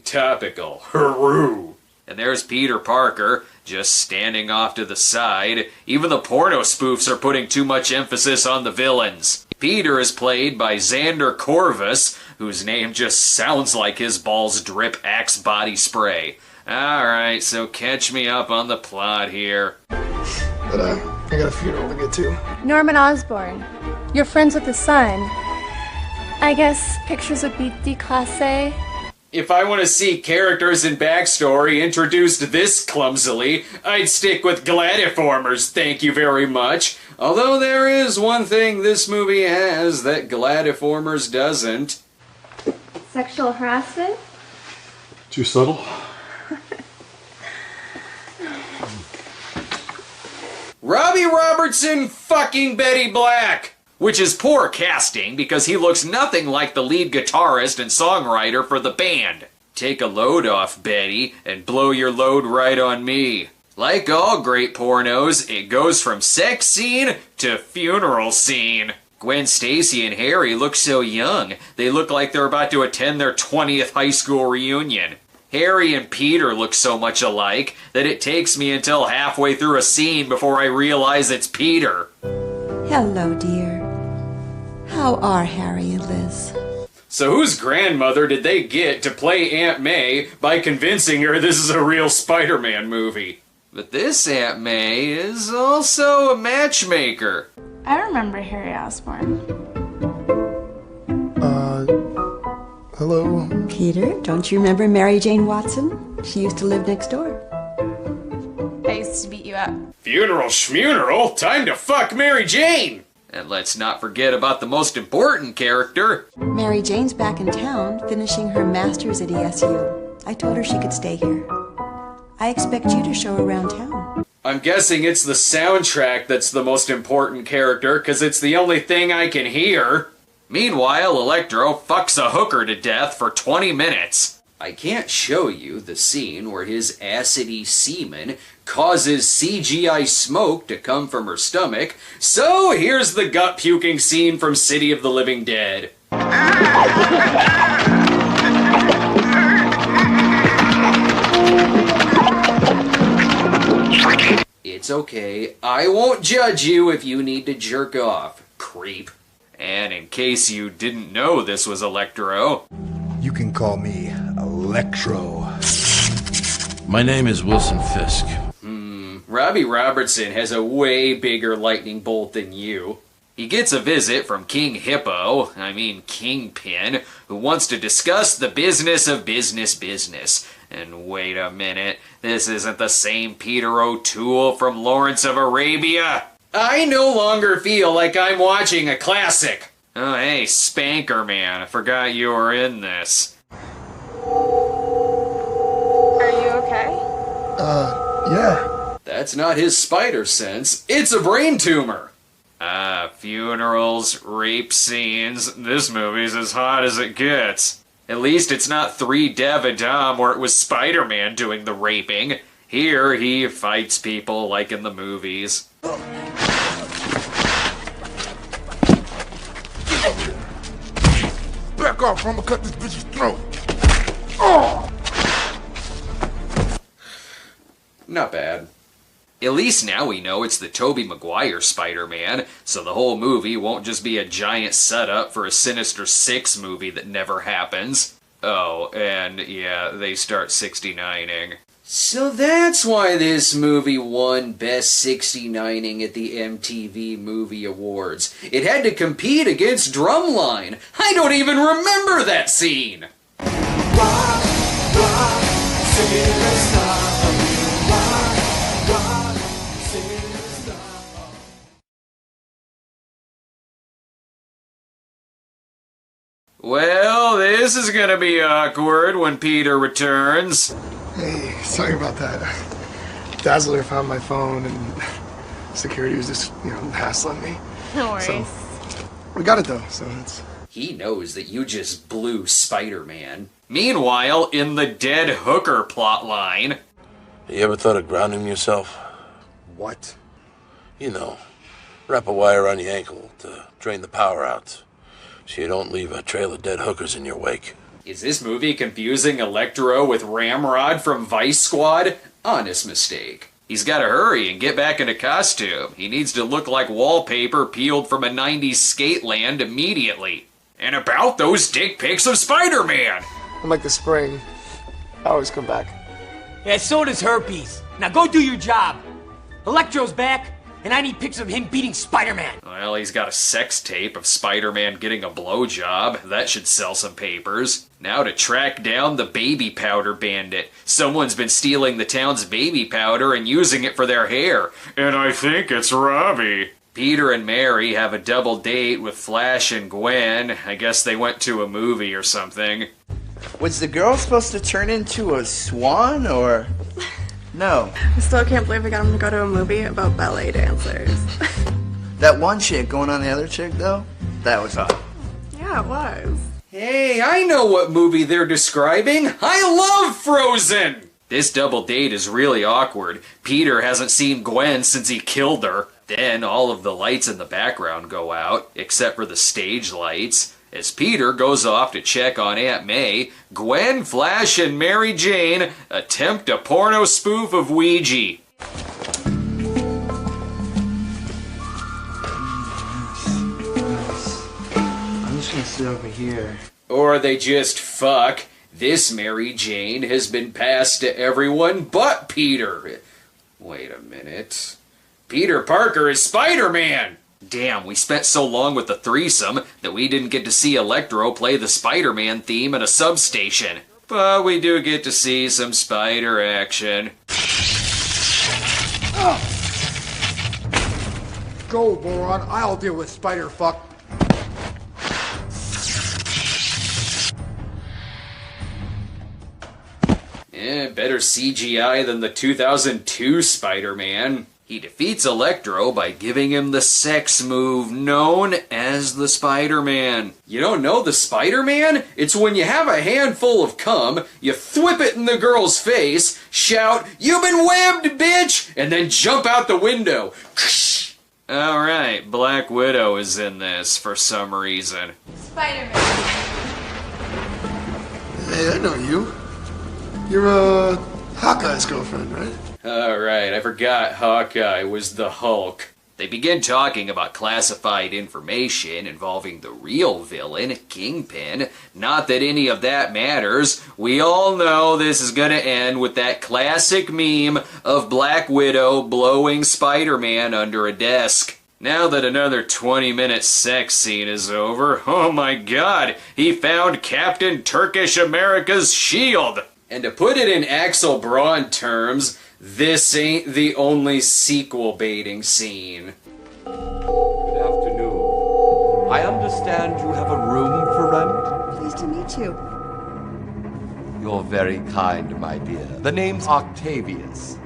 Topical. Hooroo. And there's Peter Parker, just standing off to the side. Even the porno spoofs are putting too much emphasis on the villains. Peter is played by Xander Corvus, whose name just sounds like his balls drip Axe body spray. Alright, so catch me up on the plot here. But, I got a funeral to get to. Norman Osborn, you're friends with his son. I guess pictures would be déclassé. If I want to see characters and backstory introduced this clumsily, I'd stick with Gladiformers, thank you very much. Although there is one thing this movie has that Gladiformers doesn't. Sexual harassment? Too subtle? Robbie Robertson fucking Betty Black! Which is poor casting because he looks nothing like the lead guitarist and songwriter for the band. Take a load off, Betty, and blow your load right on me. Like all great pornos, it goes from sex scene to funeral scene. Gwen Stacy and Harry look so young, they look like they're about to attend their 20th high school reunion. Harry and Peter look so much alike that it takes me until halfway through a scene before I realize it's Peter. Hello, dear. How are Harry and Liz? So whose grandmother did they get to play Aunt May by convincing her this is a real Spider-Man movie? But this Aunt May is also a matchmaker. I remember Harry Osborn. Hello? Peter, don't you remember Mary Jane Watson? She used to live next door. I used to beat you up. Funeral schmuneral, time to fuck Mary Jane! And let's not forget about the most important character. Mary Jane's back in town, finishing her master's at ESU. I told her she could stay here. I expect you to show her around town. I'm guessing it's the soundtrack that's the most important character, because it's the only thing I can hear. Meanwhile, Electro fucks a hooker to death for 20 minutes. I can't show you the scene where his acidy semen causes CGI smoke to come from her stomach, so here's the gut-puking scene from City of the Living Dead. It's okay, I won't judge you if you need to jerk off, creep. And in case you didn't know this was Electro... You can call me Electro. My name is Wilson Fisk. Robbie Robertson has a way bigger lightning bolt than you. He gets a visit from King Kingpin, who wants to discuss the business of business. And wait a minute, this isn't the same Peter O'Toole from Lawrence of Arabia. I no longer feel like I'm watching a classic. Oh, hey, Spanker Man, I forgot you were in this. Are you okay? Yeah. That's not his spider sense, it's a brain tumor. Funerals, rape scenes, this movie's as hot as it gets. At least it's not 3 Dev Adam where it was Spider-Man doing the raping. Here, he fights people like in the movies. Back off, I'm gonna cut this bitch's throat. Oh! Not bad. At least now we know it's the Tobey Maguire Spider-Man, so the whole movie won't just be a giant setup for a Sinister Six movie that never happens. Oh, and yeah, they start 69ing. So that's why this movie won Best 69ing at the MTV Movie Awards. It had to compete against Drumline. I don't even remember that scene! Well, this is gonna be awkward when Peter returns. Hey, sorry about that. Dazzler found my phone and security was just, hassling me. No worries. So, we got it though, so it's... He knows that you just blew Spider-Man. Meanwhile, in the dead hooker plotline... You ever thought of grounding yourself? What? You know, wrap a wire around your ankle to drain the power out, so you don't leave a trail of dead hookers in your wake. Is this movie confusing Electro with Ramrod from Vice Squad? Honest mistake. He's gotta hurry and get back into costume. He needs to look like wallpaper peeled from a 90s skate land immediately. And about those dick pics of Spider-Man! I'm like the spring. I always come back. Yeah, so does herpes. Now go do your job. Electro's back, and I need pictures of him beating Spider-Man. Well, he's got a sex tape of Spider-Man getting a blowjob. That should sell some papers. Now to track down the baby powder bandit. Someone's been stealing the town's baby powder and using it for their hair. And I think it's Robbie. Peter and Mary have a double date with Flash and Gwen. I guess they went to a movie or something. Was the girl supposed to turn into a swan, or...? No. I still can't believe I got him to go to a movie about ballet dancers. That one chick going on the other chick, though, that was hot. Yeah, it was. Hey, I know what movie they're describing. I love Frozen! This double date is really awkward. Peter hasn't seen Gwen since he killed her. Then all of the lights in the background go out, except for the stage lights. As Peter goes off to check on Aunt May, Gwen, Flash, and Mary Jane attempt a porno spoof of Ouija. I'm just gonna sit over here. Or they just fuck. This Mary Jane has been passed to everyone but Peter. Wait a minute. Peter Parker is Spider-Man! Damn, we spent so long with the threesome that we didn't get to see Electro play the Spider-Man theme in a substation. But we do get to see some spider action. Go, moron. I'll deal with Spider-Fuck. Better CGI than the 2002 Spider-Man. He defeats Electro by giving him the sex move known as the Spider-Man. You don't know the Spider-Man? It's when you have a handful of cum, you thwip it in the girl's face, shout, "You've been webbed, bitch!" and then jump out the window. Alright, Black Widow is in this for some reason. Spider-Man. Hey, I know you. You're, Hawkeye's girlfriend, right? Alright, I forgot Hawkeye was the Hulk. They begin talking about classified information involving the real villain, Kingpin. Not that any of that matters. We all know this is gonna end with that classic meme of Black Widow blowing Spider-Man under a desk. Now that another 20-minute sex scene is over, oh my god, he found Captain Turkish America's shield! And to put it in Axel Braun terms, this ain't the only sequel baiting scene. Good afternoon. I understand you have a room for rent? Pleased to meet you. You're very kind, my dear. The name's Octavius.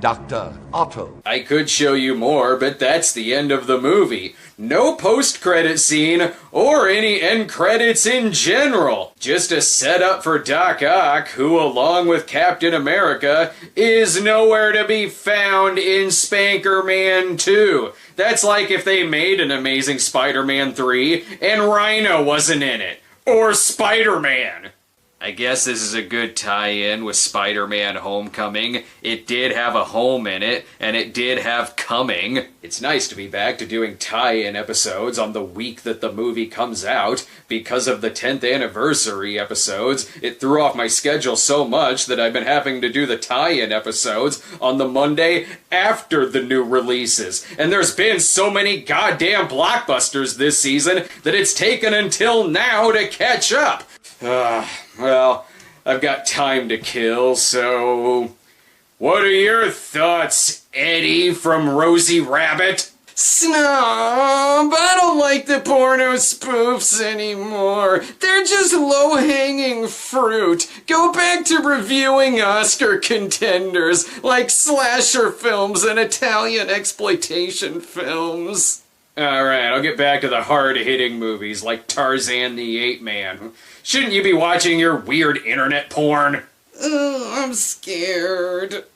Dr. Otto. I could show you more, but that's the end of the movie. No post-credit scene, or any end credits in general. Just a setup for Doc Ock, who, along with Captain America, is nowhere to be found in Spanker-Man 2. That's like if they made an Amazing Spider-Man 3, and Rhino wasn't in it. Or Spider-Man. I guess this is a good tie-in with Spider-Man Homecoming. It did have a home in it, and it did have coming. It's nice to be back to doing tie-in episodes on the week that the movie comes out. Because of the 10th anniversary episodes, it threw off my schedule so much that I've been having to do the tie-in episodes on the Monday after the new releases. And there's been so many goddamn blockbusters this season that it's taken until now to catch up. Well, I've got time to kill, so... What are your thoughts, Eddie from Rosie Rabbit? Snob, I don't like the porno spoofs anymore. They're just low-hanging fruit. Go back to reviewing Oscar contenders like slasher films and Italian exploitation films. Alright, I'll get back to the hard-hitting movies like Tarzan the Ape Man. Shouldn't you be watching your weird internet porn? I'm scared.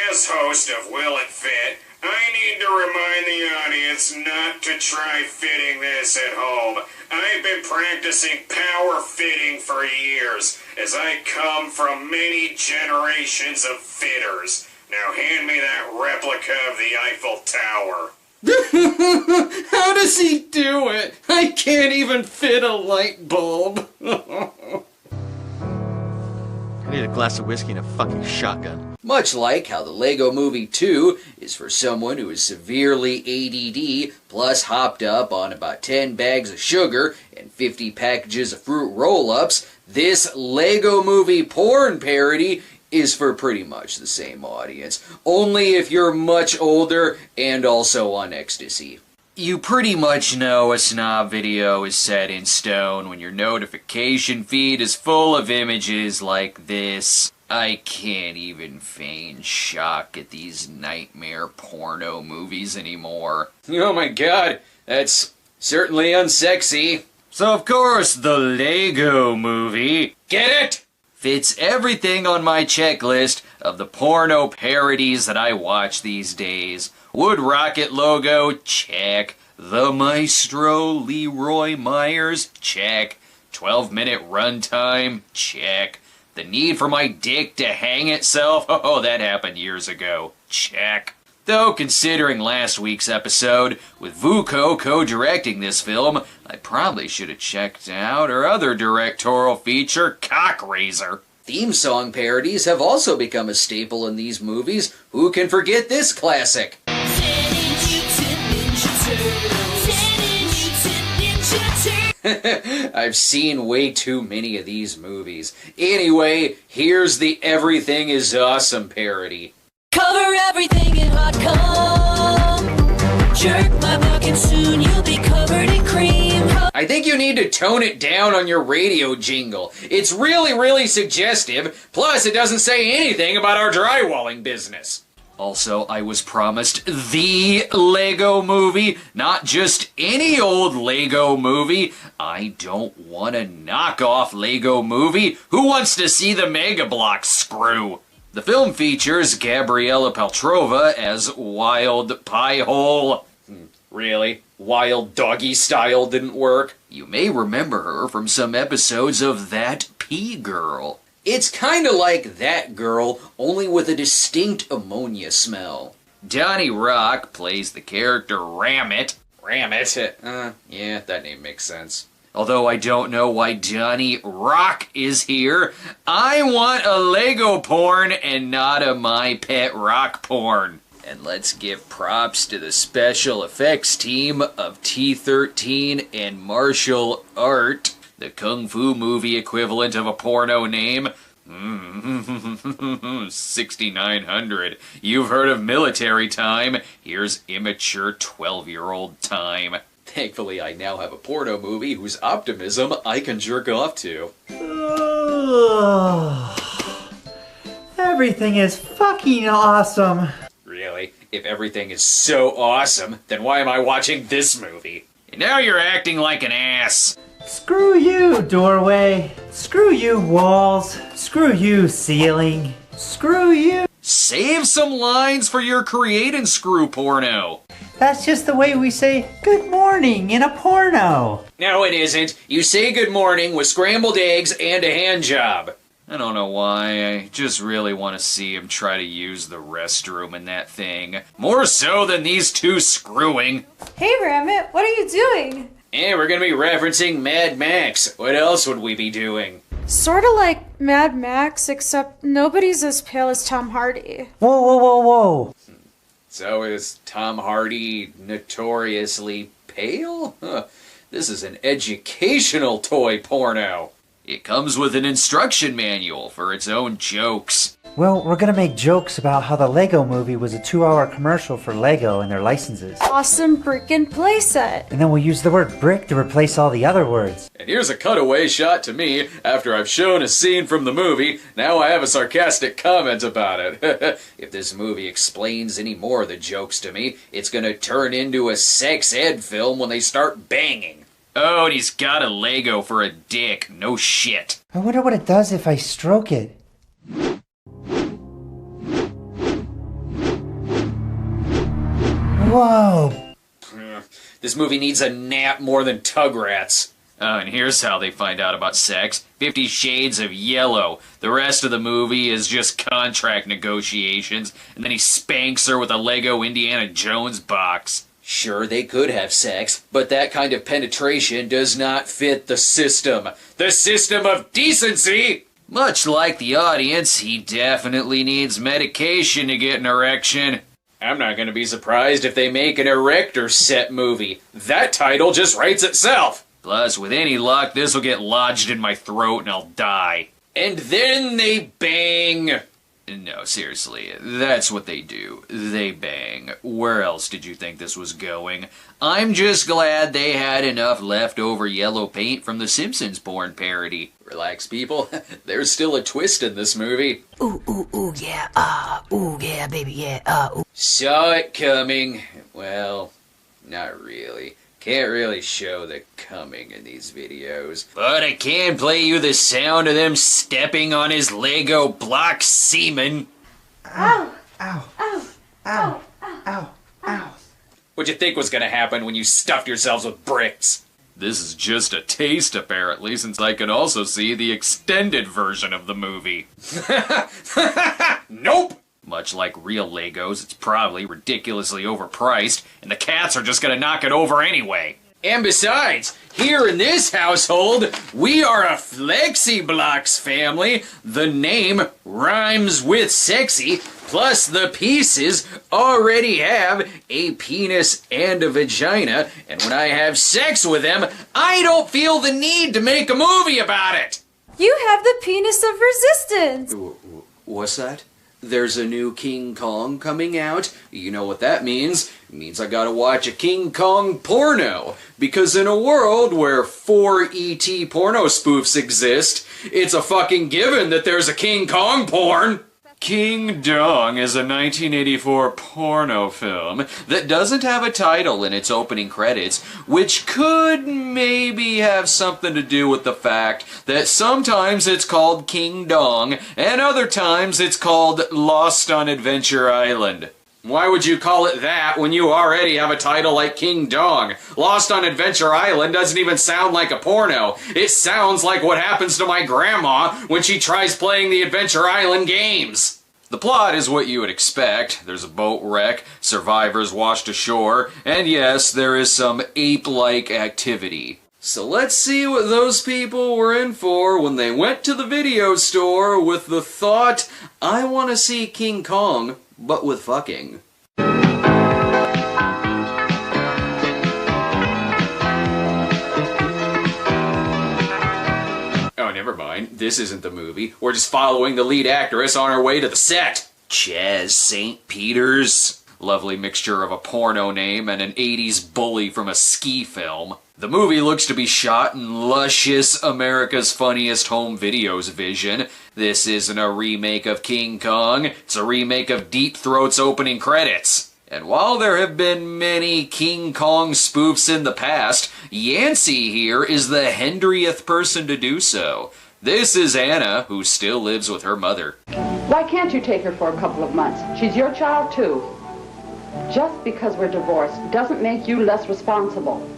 As host of Will It Fit, I need to remind the audience not to try fitting this at home. I've been practicing power fitting for years, as I come from many generations of fitters. Now hand me that replica of the Eiffel Tower. How does he do it? I can't even fit a light bulb. I need a glass of whiskey and a fucking shotgun. Much like how the Lego Movie 2 is for someone who is severely ADD, plus hopped up on about 10 bags of sugar and 50 packages of fruit roll-ups, this Lego Movie porn parody is for pretty much the same audience, only if you're much older and also on ecstasy. You pretty much know a snob video is set in stone when your notification feed is full of images like this. I can't even feign shock at these nightmare porno movies anymore. Oh my god, that's certainly unsexy. So of course, the Lego movie, get it? Fits everything on my checklist of the porno parodies that I watch these days. Wood Rocket logo, check. The Maestro Leroy Myers, check. 12-minute runtime, check. The need for my dick to hang itself, oh, that happened years ago, check. Though, considering last week's episode, with Vuko co-directing this film, I probably should have checked out her other directorial feature, Cockraiser. Theme song parodies have also become a staple in these movies. Who can forget this classic? I've seen way too many of these movies. Anyway, here's the Everything is Awesome parody. Cover everything in hot cum. Jerk my bucket, soon you'll be covered in cream. I think you need to tone it down on your radio jingle. It's really suggestive, plus it doesn't say anything about our drywalling business. Also, I was promised the Lego movie, not just any old Lego movie. I don't want a knockoff Lego movie. Who wants to see the Mega Bloks screw? The film features Gabriella Peltrova as Wild Piehole. Really? Wild Doggy Style didn't work? You may remember her from some episodes of That P-Girl. It's kinda like That Girl, only with a distinct ammonia smell. Donnie Rock plays the character Ramit. Ramit? Yeah, that name makes sense. Although I don't know why Donnie Rock is here. I want a Lego porn and not a My Pet Rock porn. And let's give props to the special effects team of T-13 and Martial Art, the Kung Fu movie equivalent of a porno name. 6900. You've heard of military time. Here's immature 12-year-old time. Thankfully, I now have a porno movie whose optimism I can jerk off to. Everything is fucking awesome. Really? If everything is so awesome, then why am I watching this movie? And now you're acting like an ass. Screw you, doorway. Screw you, walls. Screw you, ceiling. Screw you. Save some lines for your create and screw porno. That's just the way we say good morning in a porno. No, it isn't. You say good morning with scrambled eggs and a hand job. I don't know why, I just really want to see him try to use the restroom in that thing. More so than these two screwing. Hey Ramit, what are you doing? We're gonna be referencing Mad Max. What else would we be doing? Sorta like Mad Max, except nobody's as pale as Tom Hardy. Whoa. So is Tom Hardy notoriously pale? This is an educational toy porno. It comes with an instruction manual for its own jokes. Well, we're gonna make jokes about how the Lego movie was a 2-hour commercial for Lego and their licenses. Awesome brick and playset. And then we'll use the word brick to replace all the other words. And here's a cutaway shot to me after I've shown a scene from the movie. Now I have a sarcastic comment about it. If this movie explains any more of the jokes to me, it's gonna turn into a sex ed film when they start banging. Oh, and he's got a Lego for a dick. No shit. I wonder what it does if I stroke it. Whoa. This movie needs a nap more than Tugrats. Oh, and here's how they find out about sex. 50 Shades of Yellow. The rest of the movie is just contract negotiations, and then he spanks her with a Lego Indiana Jones box. Sure, they could have sex, but that kind of penetration does not fit the system. The system of decency! Much like the audience, he definitely needs medication to get an erection. I'm not gonna be surprised if they make an Erector Set movie. That title just writes itself. Plus, with any luck, this will get lodged in my throat and I'll die. And then they bang. No, seriously, that's what they do. They bang. Where else did you think this was going? I'm just glad they had enough leftover yellow paint from the Simpsons porn parody. Relax, people. There's still a twist in this movie. Ooh, ooh, ooh, yeah, ooh, yeah, baby, yeah, ooh. Saw it coming. Well, not really. Can't really show the coming in these videos. But I can play you the sound of them stepping on his Lego block semen. Ow! Ow! Ow! Ow! Ow! Ow! What'd you think was gonna happen when you stuffed yourselves with bricks? This is just a taste, apparently, since I can also see the extended version of the movie. Nope! Much like real Legos, it's probably ridiculously overpriced, and the cats are just gonna knock it over anyway. And besides, here in this household, we are a Flexi-Blocks family. The name rhymes with sexy, plus the pieces already have a penis and a vagina, and when I have sex with them, I don't feel the need to make a movie about it. You have the penis of resistance. What's that? There's a new King Kong coming out. You know what that means? It means I gotta watch a King Kong porno. Because in a world where 4 E.T. porno spoofs exist, it's a fucking given that there's a King Kong porn. King Dong is a 1984 porno film that doesn't have a title in its opening credits, which could maybe have something to do with the fact that sometimes it's called King Dong and other times it's called Lost on Adventure Island. Why would you call it that when you already have a title like King Dong? Lost on Adventure Island doesn't even sound like a porno. It sounds like what happens to my grandma when she tries playing the Adventure Island games. The plot is what you would expect. There's a boat wreck, survivors washed ashore, and yes, there is some ape-like activity. So let's see what those people were in for when they went to the video store with the thought, I want to see King Kong, but with fucking. Oh, never mind. This isn't the movie. We're just following the lead actress on her way to the set. Chaz St. Peters. Lovely mixture of a porno name and an 80s bully from a ski film. The movie looks to be shot in luscious America's Funniest Home Videos vision. This isn't a remake of King Kong, it's a remake of Deep Throat's opening credits. And while there have been many King Kong spoofs in the past, Yancey here is the 100th person to do so. This is Anna, who still lives with her mother. Why can't you take her for a couple of months? She's your child too. Just because we're divorced doesn't make you less responsible.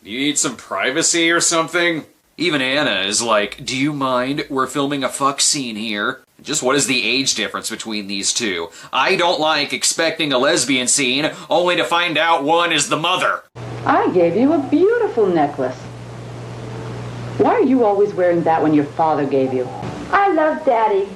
You need some privacy or something? Even Anna is like, do you mind? We're filming a fuck scene here. Just what is the age difference between these two? I don't like expecting a lesbian scene, only to find out one is the mother. I gave you a beautiful necklace. Why are you always wearing that when your father gave you? I love Daddy.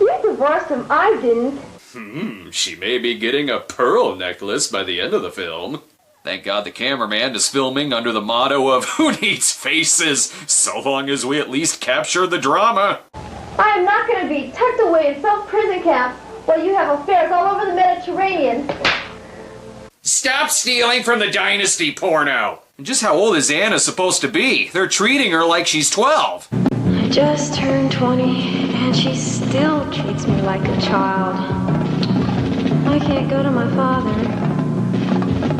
You divorced him, I didn't. She may be getting a pearl necklace by the end of the film. Thank God the cameraman is filming under the motto of who needs faces, so long as we at least capture the drama. I am not going to be tucked away in some prison camp while you have affairs all over the Mediterranean. Stop stealing from the Dynasty porno! And just how old is Anna supposed to be? They're treating her like she's 12. I just turned 20 and she still treats me like a child. I can't go to my father.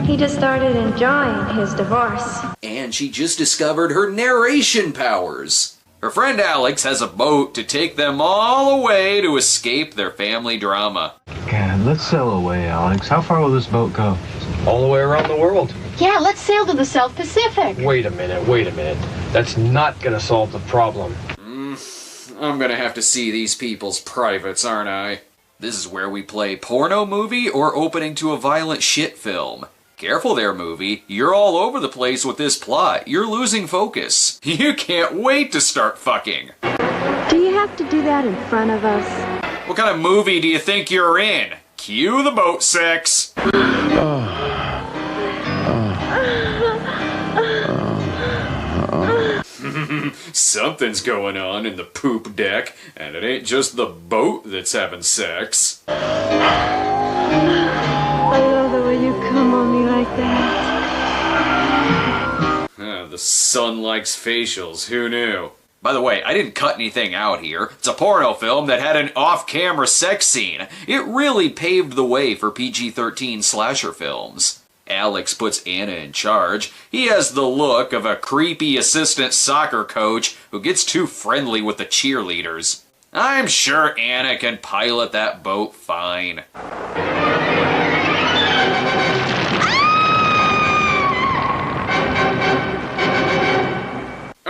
He just started enjoying his divorce. And she just discovered her narration powers. Her friend Alex has a boat to take them all away to escape their family drama. God, let's sail away, Alex. How far will this boat go? All the way around the world. Yeah, let's sail to the South Pacific. Wait a minute. That's not gonna solve the problem. I'm gonna have to see these people's privates, aren't I? This is where we play porno movie or opening to a violent shit film. Careful there, movie. You're all over the place with this plot. You're losing focus. You can't wait to start fucking. Do you have to do that in front of us? What kind of movie do you think you're in? Cue the boat sex. Something's going on in the poop deck, and it ain't just the boat that's having sex. I love the way you come on me like that. The sun likes facials, who knew? By the way, I didn't cut anything out here. It's a porno film that had an off-camera sex scene. It really paved the way for PG-13 slasher films. Alex puts Anna in charge. He has the look of a creepy assistant soccer coach who gets too friendly with the cheerleaders. I'm sure Anna can pilot that boat fine.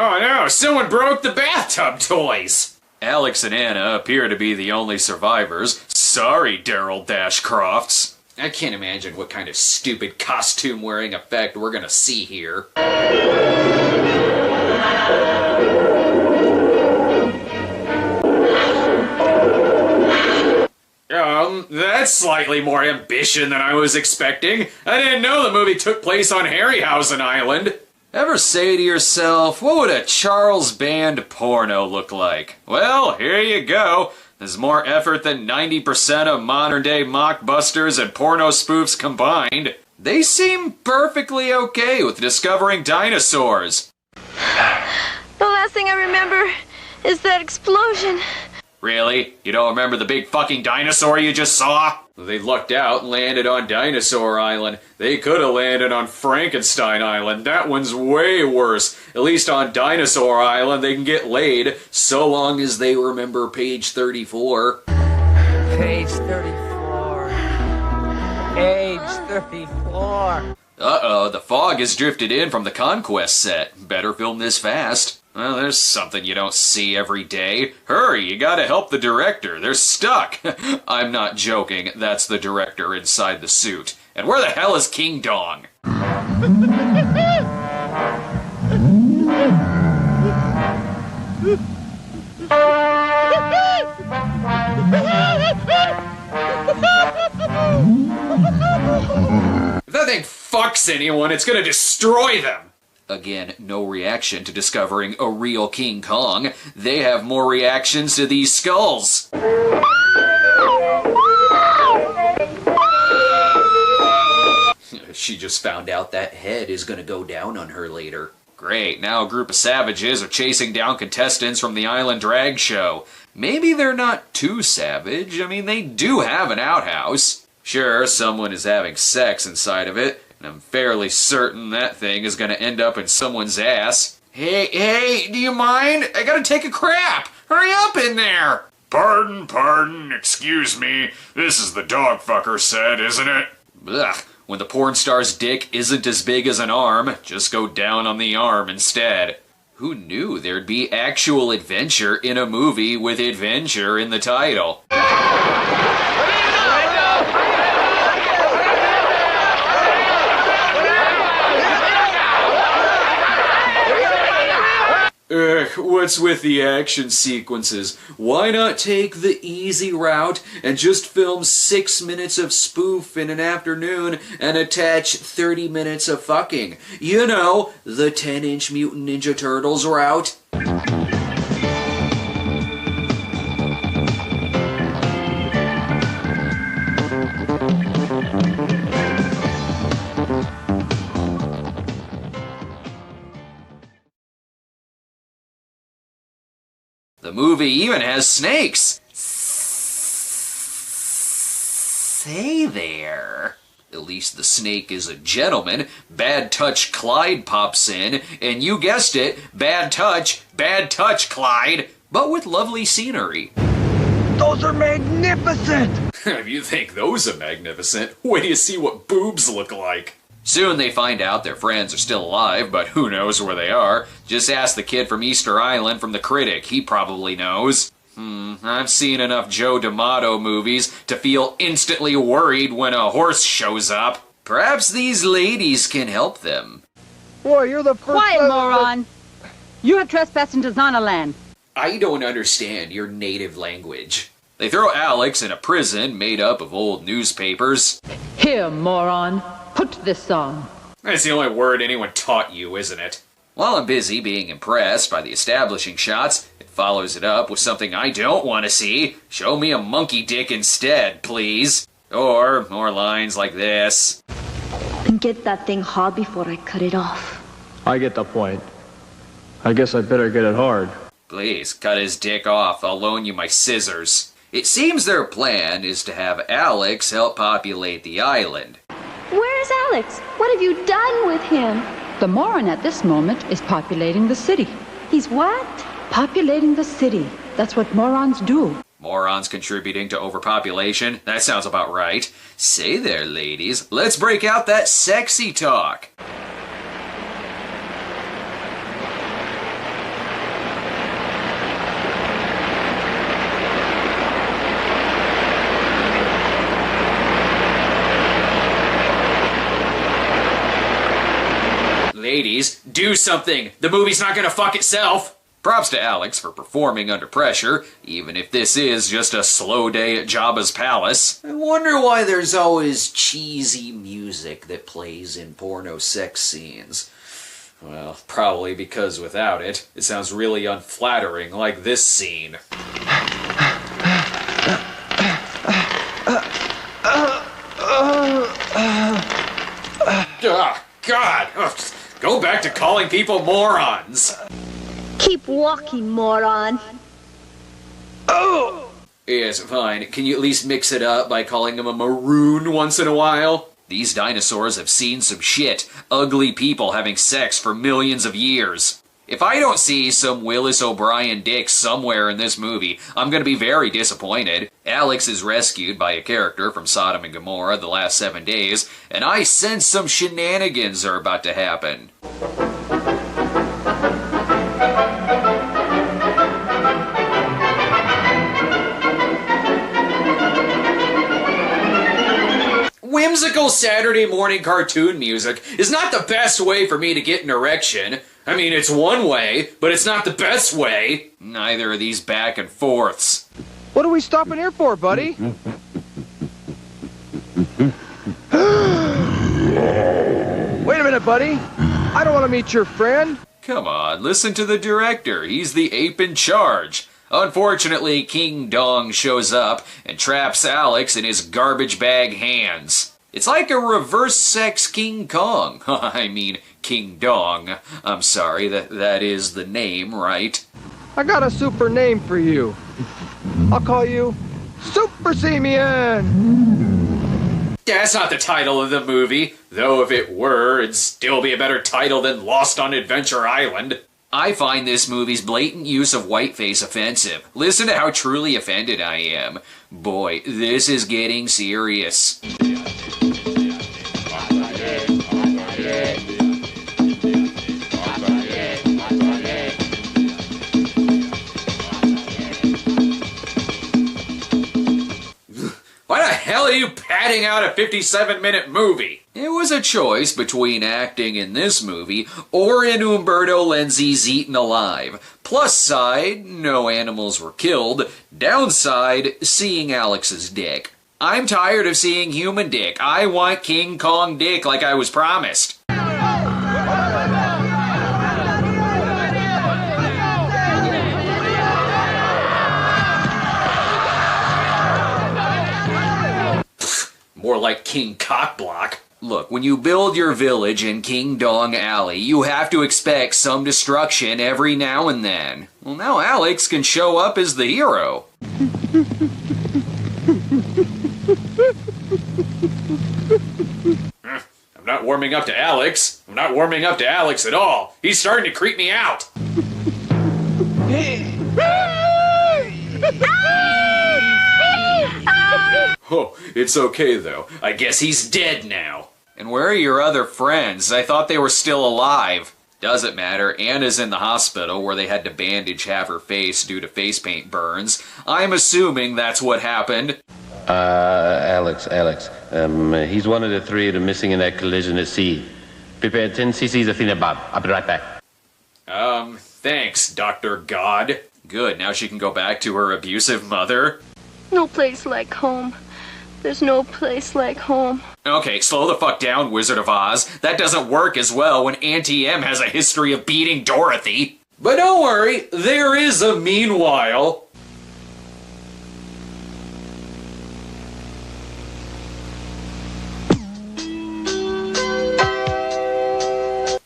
Oh no, someone broke the bathtub toys! Alex and Anna appear to be the only survivors. Sorry, Daryl Dashcrofts. I can't imagine what kind of stupid costume-wearing effect we're gonna see here. That's slightly more ambition than I was expecting. I didn't know the movie took place on Harryhausen Island. Ever say to yourself, what would a Charles Band porno look like? Well, here you go. There's more effort than 90% of modern-day mockbusters and porno spoofs combined. They seem perfectly okay with discovering dinosaurs. The last thing I remember is that explosion. Really? You don't remember the big fucking dinosaur you just saw? They lucked out and landed on Dinosaur Island. They could have landed on Frankenstein Island. That one's way worse. At least on Dinosaur Island they can get laid, so long as they remember page 34. Page 34. Page 34. Uh-oh, the fog has drifted in from the Conquest set. Better film this fast. Well, there's something you don't see every day. Hurry, you gotta help the director. They're stuck. I'm not joking. That's the director inside the suit. And where the hell is King Dong? If that thing fucks anyone, it's gonna destroy them. Again, no reaction to discovering a real King Kong. They have more reactions to these skulls. She just found out that head is gonna go down on her later. Great, now a group of savages are chasing down contestants from the Island Drag Show. Maybe they're not too savage. I mean, they do have an outhouse. Sure, someone is having sex inside of it. And I'm fairly certain that thing is gonna end up in someone's ass. Hey, do you mind? I gotta take a crap! Hurry up in there! Pardon, excuse me. This is the dog fucker set, isn't it? Ugh, when the porn star's dick isn't as big as an arm, just go down on the arm instead. Who knew there'd be actual adventure in a movie with adventure in the title? What's with the action sequences? Why not take the easy route and just film 6 minutes of spoof in an afternoon and attach 30 minutes of fucking? You know, the 10-inch Mutant Ninja Turtles route. The movie even has snakes. Say there. At least the snake is a gentleman. Bad Touch Clyde pops in, and you guessed it, Bad Touch Clyde, but with lovely scenery. Those are magnificent! If you think those are magnificent, wait till you see what boobs look like. Soon they find out their friends are still alive, but who knows where they are. Just ask the kid from Easter Island from the Critic, he probably knows. I've seen enough Joe D'Amato movies to feel instantly worried when a horse shows up. Perhaps these ladies can help them. Boy, you're the first... Quiet, moron! You have trespassed into Zana land. I don't understand your native language. They throw Alex in a prison made up of old newspapers. Here, moron. Put this on. That's the only word anyone taught you, isn't it? While I'm busy being impressed by the establishing shots, it follows it up with something I don't want to see. Show me a monkey dick instead, please. Or more lines like this. And get that thing hard before I cut it off. I get the point. I guess I better get it hard. Please, cut his dick off. I'll loan you my scissors. It seems their plan is to have Alex help populate the island. Where's Alex? What have you done with him? The moron at this moment is populating the city. He's what? Populating the city. That's what morons do. Morons contributing to overpopulation? That sounds about right. Say there, ladies, let's break out that sexy talk. Ladies, do something! The movie's not gonna fuck itself! Props to Alex for performing under pressure, even if this is just a slow day at Jabba's palace. I wonder why there's always cheesy music that plays in porno sex scenes. Well, probably because without it, it sounds really unflattering, like this scene. God! Go back to calling people morons! Keep walking, moron. Oh! Yes, fine. Can you at least mix it up by calling him a maroon once in a while? These dinosaurs have seen some shit. Ugly people having sex for millions of years. If I don't see some Willis O'Brien dick somewhere in this movie, I'm gonna be very disappointed. Alex is rescued by a character from Sodom and Gomorrah the last 7 days, and I sense some shenanigans are about to happen. Whimsical Saturday morning cartoon music is not the best way for me to get an erection. I mean, it's one way, but it's not the best way. Neither are these back and forths. What are we stopping here for, buddy? Wait a minute, buddy. I don't want to meet your friend. Come on, listen to the director. He's the ape in charge. Unfortunately, King Dong shows up and traps Alex in his garbage bag hands. It's like a reverse sex King Kong. I mean, King Dong. I'm sorry, that is the name, right? I got a super name for you. I'll call you Super Simeon. That's not the title of the movie, though if it were, it'd still be a better title than Lost on Adventure Island. I find this movie's blatant use of whiteface offensive. Listen to how truly offended I am. Boy, this is getting serious. Why the hell are you padding out a 57-minute movie? It was a choice between acting in this movie or in Umberto Lenzi's Eaten Alive. Plus side, no animals were killed. Downside, seeing Alex's dick. I'm tired of seeing human dick. I want King Kong dick like I was promised. More like King Cockblock. Look, when you build your village in King Dong Alley, you have to expect some destruction every now and then. Well, now Alex can show up as the hero. I'm not warming up to Alex. I'm not warming up to Alex at all. He's starting to creep me out. Oh, it's okay though. I guess he's dead now. And where are your other friends? I thought they were still alive. Doesn't matter. Anna's in the hospital where they had to bandage half her face due to face paint burns. I'm assuming that's what happened. Alex. He's one of the three that are missing in that collision at sea. Prepare 10 cc's of Phenabab. I'll be right back. Thanks, Dr. God. Good, now she can go back to her abusive mother. No place like home. There's no place like home. Okay, slow the fuck down, Wizard of Oz. That doesn't work as well when Auntie M has a history of beating Dorothy. But don't worry, there is a meanwhile.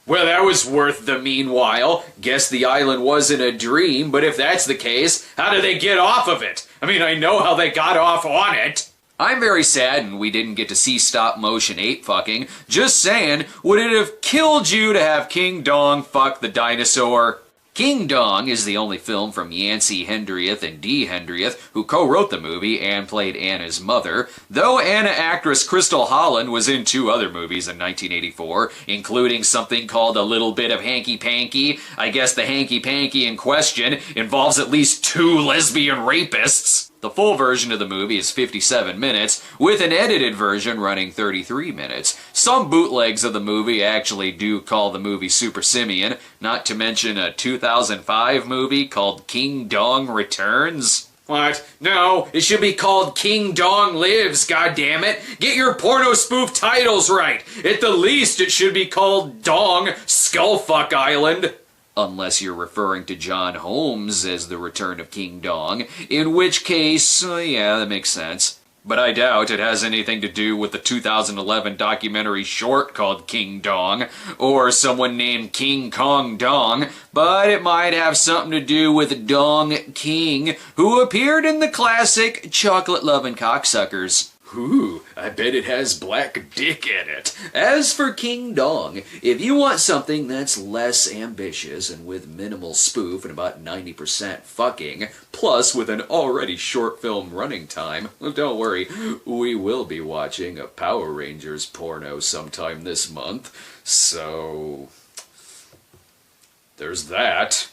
Well, That was worth the meanwhile. Guess the island wasn't a dream, but if that's the case, how did they get off of it? I mean, I know how they got off on it. I'm very saddened we didn't get to see stop-motion ape fucking. Just saying, would it have killed you to have King Dong fuck the dinosaur? King Dong is the only film from Yancey Hendrieth and Dee Hendrieth, who co-wrote the movie and played Anna's mother, though Anna actress Crystal Holland was in 2 other movies in 1984, including something called A Little Bit of Hanky Panky. I guess the hanky panky in question involves at least 2 lesbian rapists. The full version of the movie is 57 minutes, with an edited version running 33 minutes. Some bootlegs of the movie actually do call the movie Super Simian, not to mention a 2005 movie called King Dong Returns. What? No, it should be called King Dong Lives, goddammit! Get your porno spoof titles right! At the least, it should be called Dong Skullfuck Island. Unless you're referring to John Holmes as the Return of King Dong, in which case, yeah, that makes sense. But I doubt it has anything to do with the 2011 documentary short called King Dong, or someone named King Kong Dong, but it might have something to do with Dong King, who appeared in the classic Chocolate Lovin' Cocksuckers. Ooh, I bet it has black dick in it. As for King Dong, if you want something that's less ambitious and with minimal spoof and about 90% fucking, plus with an already short film running time, don't worry, we will be watching a Power Rangers porno sometime this month, so there's that.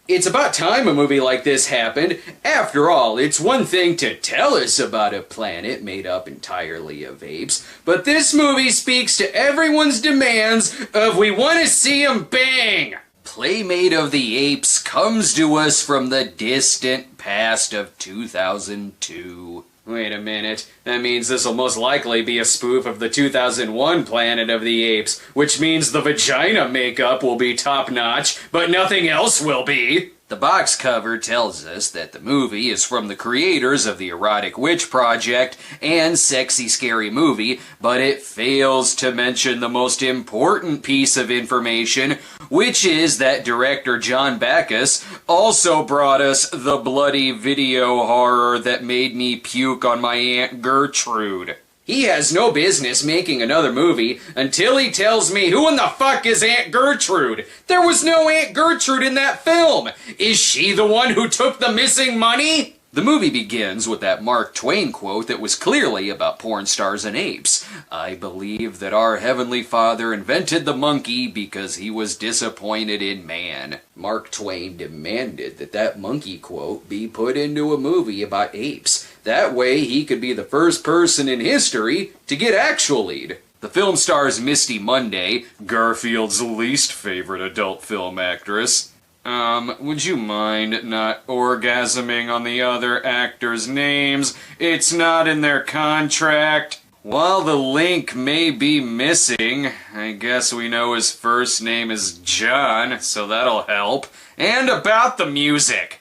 It's about time a movie like this happened. After all, it's one thing to tell us about a planet made up entirely of apes, but this movie speaks to everyone's demands of we want to see 'em bang! Playmate of the Apes comes to us from the distant past of 2002. Wait a minute, that means this'll most likely be a spoof of the 2001 Planet of the Apes, which means the vagina makeup will be top-notch, but nothing else will be. The box cover tells us that the movie is from the creators of the Erotic Witch Project and Sexy Scary Movie, but it fails to mention the most important piece of information, which is that director John Backus also brought us the bloody video horror that made me puke on my Aunt Gertrude. He has no business making another movie until he tells me who in the fuck is Aunt Gertrude. There was no Aunt Gertrude in that film. Is she the one who took the missing money? The movie begins with that Mark Twain quote that was clearly about porn stars and apes. I believe that our Heavenly Father invented the monkey because he was disappointed in man. Mark Twain demanded that that monkey quote be put into a movie about apes. That way he could be the first person in history to get actual lead. The film stars Misty Monday, Garfield's least favorite adult film actress. Would you mind not orgasming on the other actors' names? It's not in their contract. While the link may be missing, I guess we know his first name is John, so that'll help. And about the music.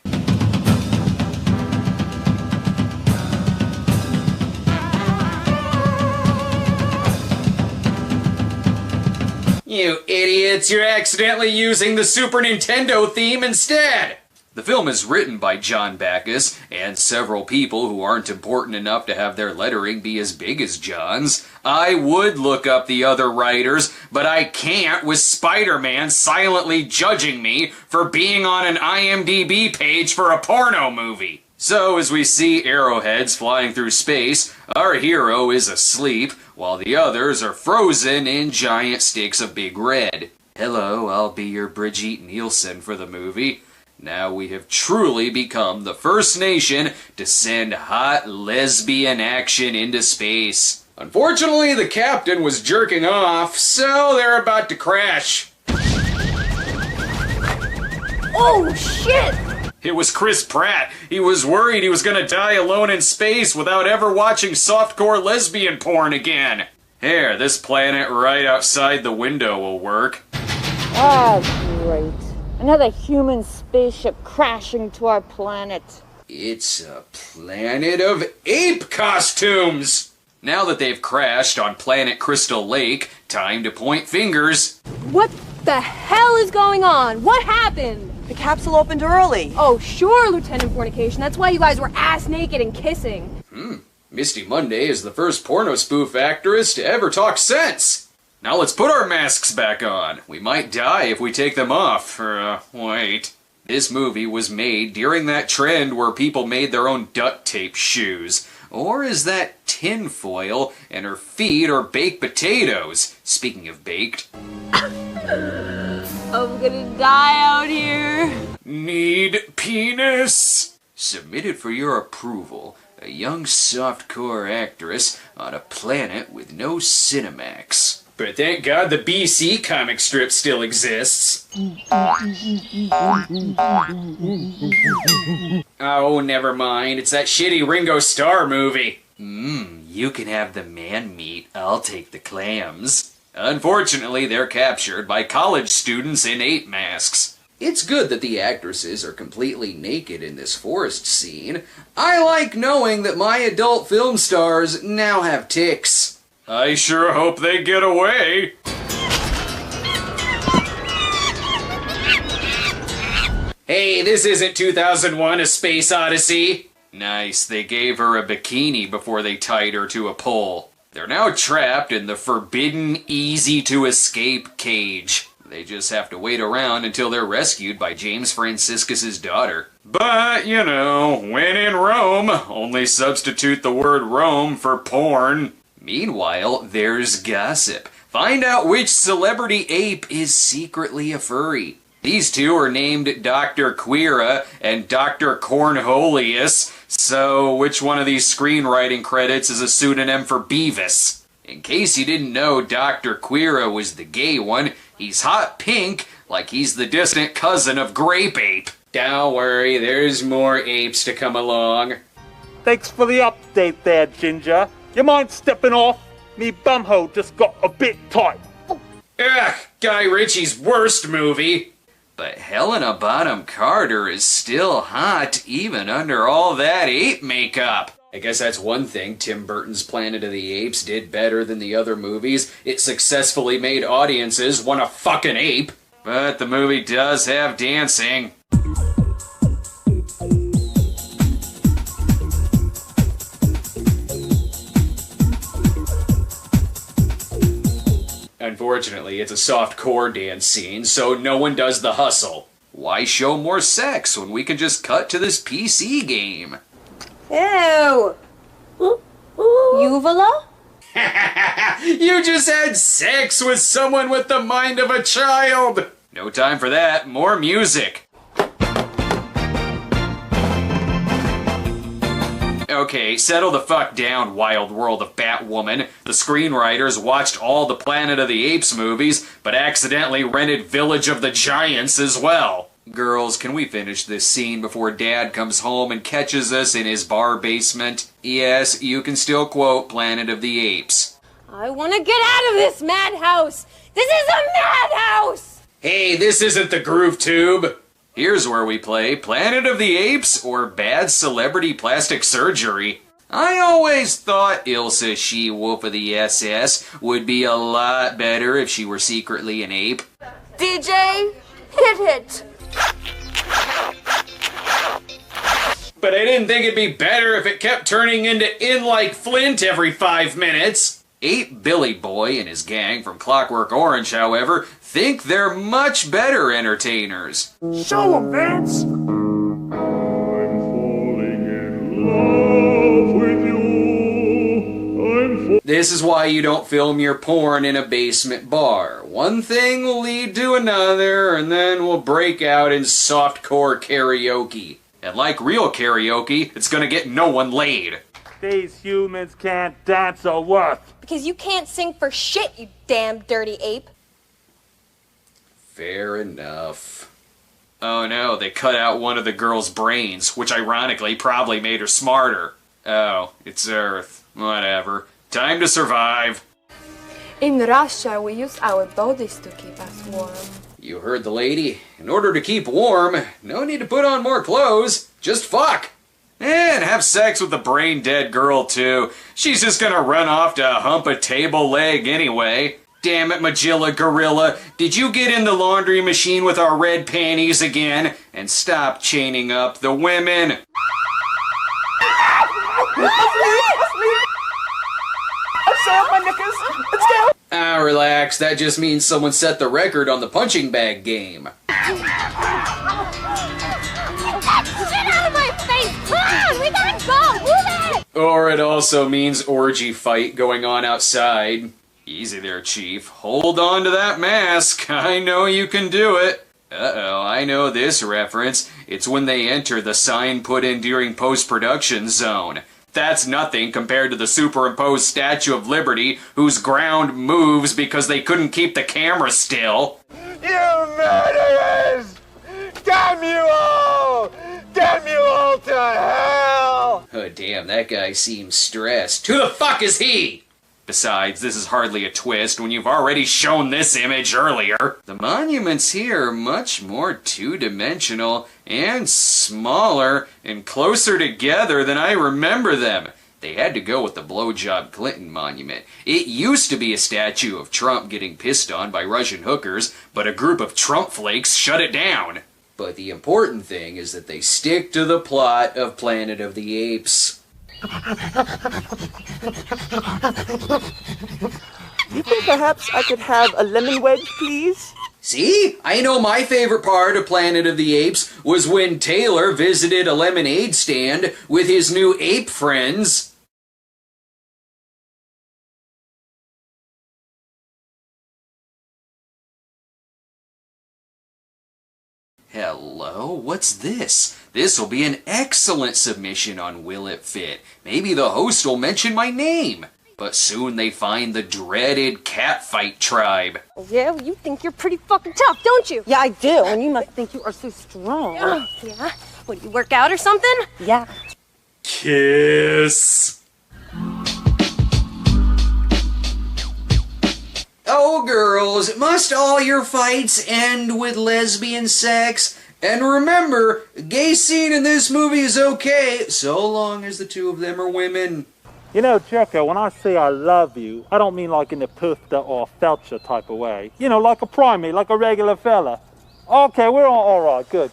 You idiots, you're accidentally using the Super Nintendo theme instead! The film is written by John Backus and several people who aren't important enough to have their lettering be as big as John's. I would look up the other writers, but I can't with Spider-Man silently judging me for being on an IMDb page for a porno movie. So, as we see arrowheads flying through space, our hero is asleep, while the others are frozen in giant sticks of Big Red. Hello, I'll be your Brigitte Nielsen for the movie. Now we have truly become the first nation to send hot lesbian action into space. Unfortunately, the captain was jerking off, so they're about to crash. Oh, shit! It was Chris Pratt. He was worried he was gonna die alone in space without ever watching softcore lesbian porn again. Here, this planet right outside the window will work. Ah, great. Another human spaceship crashing to our planet. It's a planet of ape costumes! Now that they've crashed on planet Crystal Lake, time to point fingers. What The hell is going on? What happened? The capsule opened early. Oh, sure, Lieutenant Fornication. That's why you guys were ass naked and kissing. Misty Monday is the first porno spoof actress to ever talk sense. Now let's put our masks back on. We might die if we take them off. Wait. This movie was made during that trend where people made their own duct tape shoes. Or is that tin foil and her feet are baked potatoes? Speaking of baked. I'm gonna die out here. Need penis? Submitted for your approval. A young softcore actress on a planet with no Cinemax. But thank God the BC comic strip still exists. Oh, never mind. It's that shitty Ringo Starr movie. You can have the man meat. I'll take the clams. Unfortunately, they're captured by college students in ape masks. It's good that the actresses are completely naked in this forest scene. I like knowing that my adult film stars now have tics. I sure hope they get away. Hey, this isn't 2001: A Space Odyssey. Nice, they gave her a bikini before they tied her to a pole. They're now trapped in the forbidden, easy-to-escape cage. They just have to wait around until they're rescued by James Franciscus's daughter. But, you know, when in Rome, only substitute the word Rome for porn. Meanwhile, there's gossip. Find out which celebrity ape is secretly a furry. These two are named Dr. Queera and Dr. Cornholius, so which one of these screenwriting credits is a pseudonym for Beavis? In case you didn't know Dr. Queera was the gay one, he's hot pink, like he's the distant cousin of Grape Ape. Don't worry, there's more apes to come along. Thanks for the update there, Ginger. You mind stepping off? Me bumhole just got a bit tight. Ugh, Guy Ritchie's worst movie. But Helena Bonham Carter is still hot even under all that ape makeup. I guess that's one thing Tim Burton's Planet of the Apes did better than the other movies. It successfully made audiences want to fuck an ape. But the movie does have dancing. Unfortunately, it's a soft-core dance scene, so no one does the hustle. Why show more sex when we can just cut to this PC game? Ew! Uvula? You just had sex with someone with the mind of a child! No time for that, more music. Okay, settle the fuck down, Wild World of Batwoman. The screenwriters watched all the Planet of the Apes movies, but accidentally rented Village of the Giants as well. Girls, can we finish this scene before Dad comes home and catches us in his bar basement? Yes, you can still quote Planet of the Apes. I want to get out of this madhouse! This is a madhouse! Hey, this isn't the Groove Tube. Here's where we play Planet of the Apes or Bad Celebrity Plastic Surgery. I always thought Ilsa She-Wolf of the SS would be a lot better if she were secretly an ape. DJ, hit it! But I didn't think it'd be better if it kept turning into In Like Flint every 5 minutes. Ape Billy Boy and his gang from Clockwork Orange, however, think they're much better entertainers. Show 'em, Vince! This is why you don't film your porn in a basement bar. One thing will lead to another, and then we'll break out in softcore karaoke. And like real karaoke, it's gonna get no one laid. These humans can't dance a worth. Because you can't sing for shit, you damn dirty ape. Fair enough. Oh no, they cut out one of the girl's brains, which ironically probably made her smarter. Oh, it's Earth. Whatever. Time to survive. In Russia, we use our bodies to keep us warm. You heard the lady. In order to keep warm, no need to put on more clothes. Just fuck. And have sex with the brain-dead girl, too. She's just gonna run off to hump a table leg anyway. Damn it, Magilla Gorilla. Did you get in the laundry machine with our red panties again? And stop chaining up the women. Relax. That just means someone set the record on the punching bag game. Get out of my face! Come on! We gotta go! Move it! Or it also means orgy fight going on outside. Easy there, Chief. Hold on to that mask. I know you can do it. Uh-oh, I know this reference. It's when they enter the sign put in during post-production zone. That's nothing compared to the superimposed Statue of Liberty, whose ground moves because they couldn't keep the camera still. You murderers! Damn you all! Damn you all to hell! Oh, damn, that guy seems stressed. Who the fuck is he? Besides, this is hardly a twist when you've already shown this image earlier. The monuments here are much more two-dimensional and smaller and closer together than I remember them. They had to go with the blowjob Clinton monument. It used to be a statue of Trump getting pissed on by Russian hookers, but a group of Trump flakes shut it down. But the important thing is that they stick to the plot of Planet of the Apes. You think perhaps I could have a lemon wedge, please? See? I know my favorite part of Planet of the Apes was when Taylor visited a lemonade stand with his new ape friends. Hello? What's this? This'll be an excellent submission on Will It Fit. Maybe the host will mention my name. But soon they find the dreaded catfight tribe. Yeah, well, you think you're pretty fucking tough, don't you? Yeah, I do, and you must think you are so strong. Yeah? What, you work out or something? Yeah. Kiss. Oh, girls, must all your fights end with lesbian sex? And remember, gay scene in this movie is okay, so long as the two of them are women. You know, Jericho, when I say I love you, I don't mean like in the Putha or Felcher type of way. You know, like a primate, like a regular fella. Okay, we're all right. Good.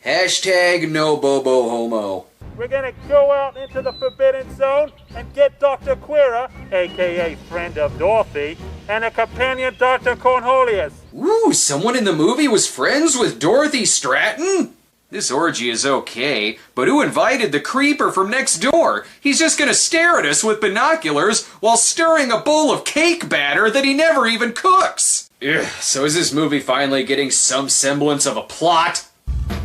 Hashtag no bobo homo. We're gonna go out into the Forbidden Zone and get Dr. Quira, a.k.a. friend of Dorothy, and a companion, Dr. Cornelius. Ooh, someone in the movie was friends with Dorothy Stratton? This orgy is okay, but who invited the creeper from next door? He's just gonna stare at us with binoculars while stirring a bowl of cake batter that he never even cooks. Ugh, so is this movie finally getting some semblance of a plot?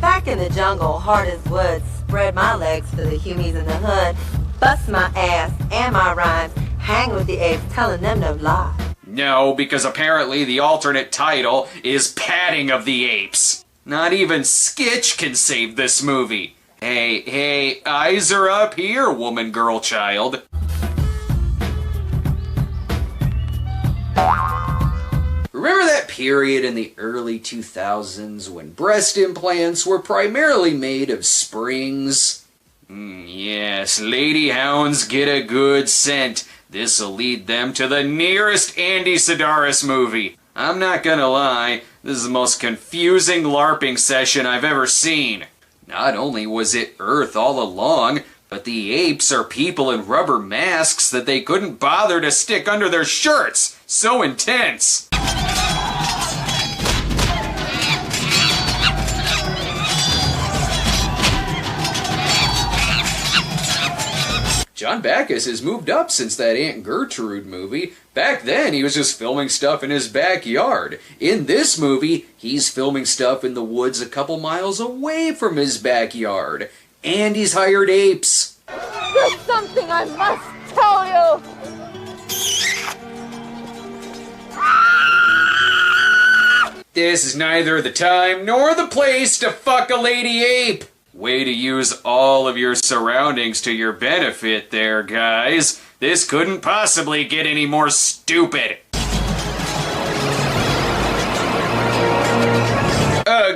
Back in the jungle, hard as wood, spread my legs for the humies in the hood, bust my ass and my rhymes, hang with the apes, telling them no lie. No, because apparently the alternate title is Patting of the Apes. Not even Skitch can save this movie. Hey, eyes are up here, woman, girl, child. Remember that period in the early 2000s when breast implants were primarily made of springs? Yes, lady hounds get a good scent. This'll lead them to the nearest Andy Sedaris movie. I'm not gonna lie, this is the most confusing LARPing session I've ever seen. Not only was it Earth all along, but the apes are people in rubber masks that they couldn't bother to stick under their shirts. So intense. John Backus has moved up since that Aunt Gertrude movie. Back then, he was just filming stuff in his backyard. In this movie, he's filming stuff in the woods a couple miles away from his backyard. And he's hired apes. There's something I must tell you! This is neither the time nor the place to fuck a lady ape. Way to use all of your surroundings to your benefit there, guys. This couldn't possibly get any more stupid.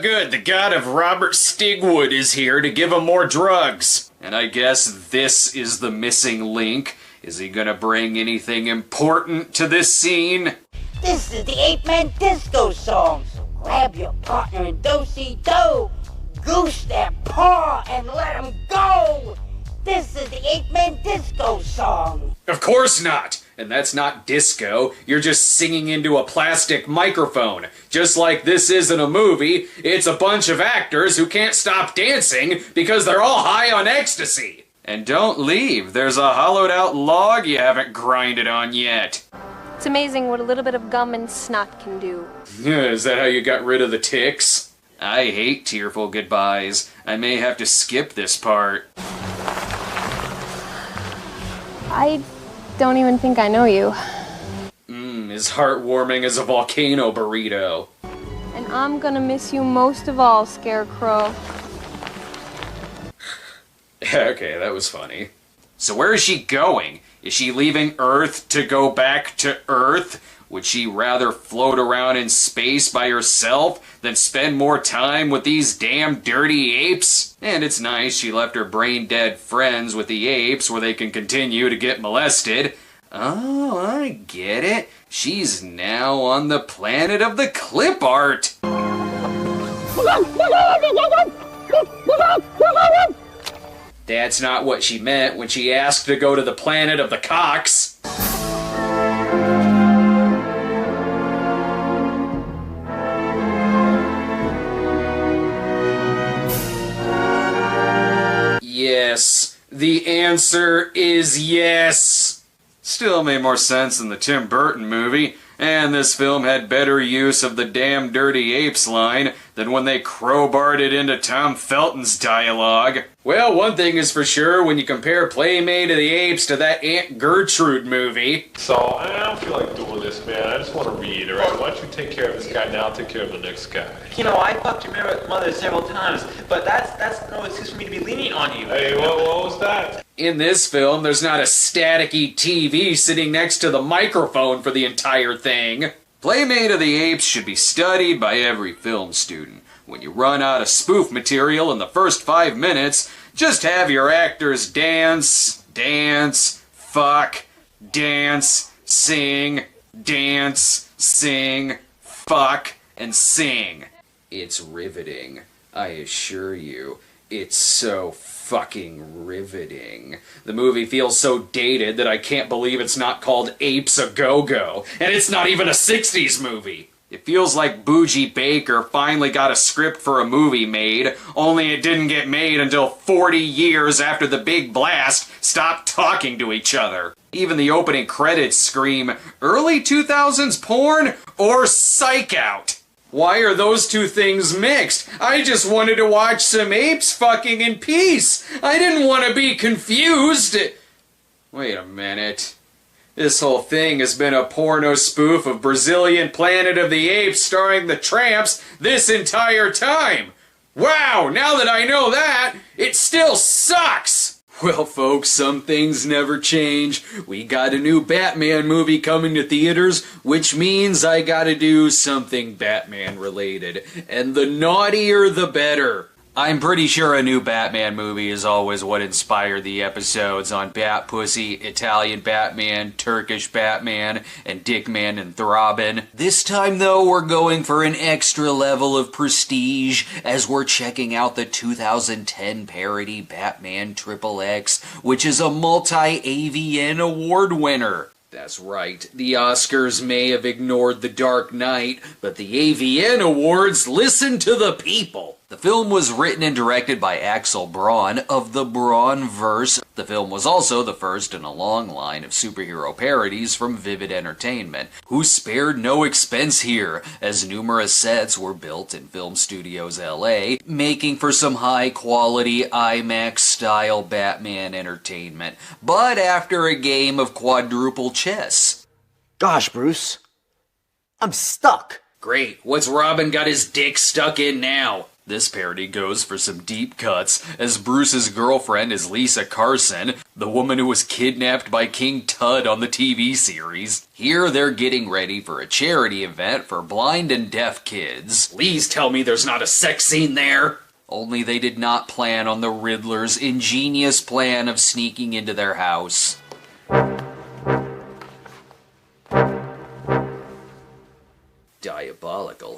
Good. The god of Robert Stigwood is here to give him more drugs. And I guess this is the missing link. Is he gonna bring anything important to this scene? This is the Ape Man disco song, so grab your partner and do-si-do. Goose that paw and let him go. This is the Ape Man disco song. Of course not! And that's not disco, you're just singing into a plastic microphone. Just like this isn't a movie, it's a bunch of actors who can't stop dancing because they're all high on ecstasy. And don't leave, there's a hollowed out log you haven't grinded on yet. It's amazing what a little bit of gum and snot can do. Is that how you got rid of the ticks? I hate tearful goodbyes. I may have to skip this part. I don't even think I know you. As heartwarming as a volcano burrito. And I'm gonna miss you most of all, Scarecrow. Okay, that was funny. So where is she going? Is she leaving Earth to go back to Earth? Would she rather float around in space by herself than spend more time with these damn dirty apes? And it's nice she left her brain-dead friends with the apes where they can continue to get molested. Oh, I get it. She's now on the planet of the clip art. That's not what she meant when she asked to go to the planet of the cocks. Yes. The answer is yes. Still made more sense than the Tim Burton movie, and this film had better use of the damn dirty apes line than when they crowbarred it into Tom Felton's dialogue. Well, one thing is for sure, when you compare Playmate of the Apes to that Aunt Gertrude movie. So, I don't feel like doing this, man. I just want to read, alright? Why don't you take care of this guy now, I'll take care of the next guy. You know, I fucked your mother several times, but that's no excuse for me to be lenient on you. Hey, what was that? In this film, there's not a staticky TV sitting next to the microphone for the entire thing. Playmate of the Apes should be studied by every film student. When you run out of spoof material in the first 5 minutes, just have your actors dance, fuck, dance, sing, fuck, and sing. It's riveting, I assure you. It's so fucking riveting. The movie feels so dated that I can't believe it's not called Apes A Go-Go, and it's not even a 60s movie. It feels like Bougie Baker finally got a script for a movie made, only it didn't get made until 40 years after the big blast stopped talking to each other. Even the opening credits scream, early 2000s porn or Psych Out. Why are those two things mixed? I just wanted to watch some apes fucking in peace. I didn't want to be confused. Wait a minute. This whole thing has been a porno spoof of Brazilian Planet of the Apes starring the Tramps this entire time. Wow, now that I know that, it still sucks. Well, folks, some things never change. We got a new Batman movie coming to theaters, which means I gotta do something Batman related. And the naughtier the better. I'm pretty sure a new Batman movie is always what inspired the episodes on Bat Pussy, Italian Batman, Turkish Batman, and Dickman and Throbbin. This time, though, we're going for an extra level of prestige as we're checking out the 2010 parody Batman XXX, which is a multi-AVN award winner. That's right, the Oscars may have ignored The Dark Knight, but the AVN Awards listen to the people. The film was written and directed by Axel Braun of the Braunverse. The film was also the first in a long line of superhero parodies from Vivid Entertainment, who spared no expense here, as numerous sets were built in Film Studios LA, making for some high-quality IMAX-style Batman entertainment, but after a game of quadruple chess. Gosh, Bruce, I'm stuck. Great, what's Robin got his dick stuck in now? This parody goes for some deep cuts, as Bruce's girlfriend is Lisa Carson, the woman who was kidnapped by King Tut on the TV series. Here they're getting ready for a charity event for blind and deaf kids. Please tell me there's not a sex scene there! Only they did not plan on the Riddler's ingenious plan of sneaking into their house.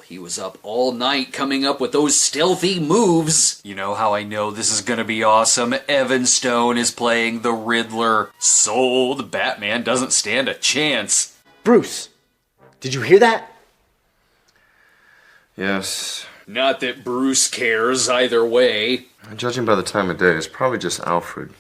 he was up all night coming up with those stealthy moves. You know how I know this is gonna be awesome? Evan Stone is playing the Riddler. Sold. Batman doesn't stand a chance. Bruce, did you hear that? Yes. Not that Bruce cares either way. Judging by the time of day, it's probably just Alfred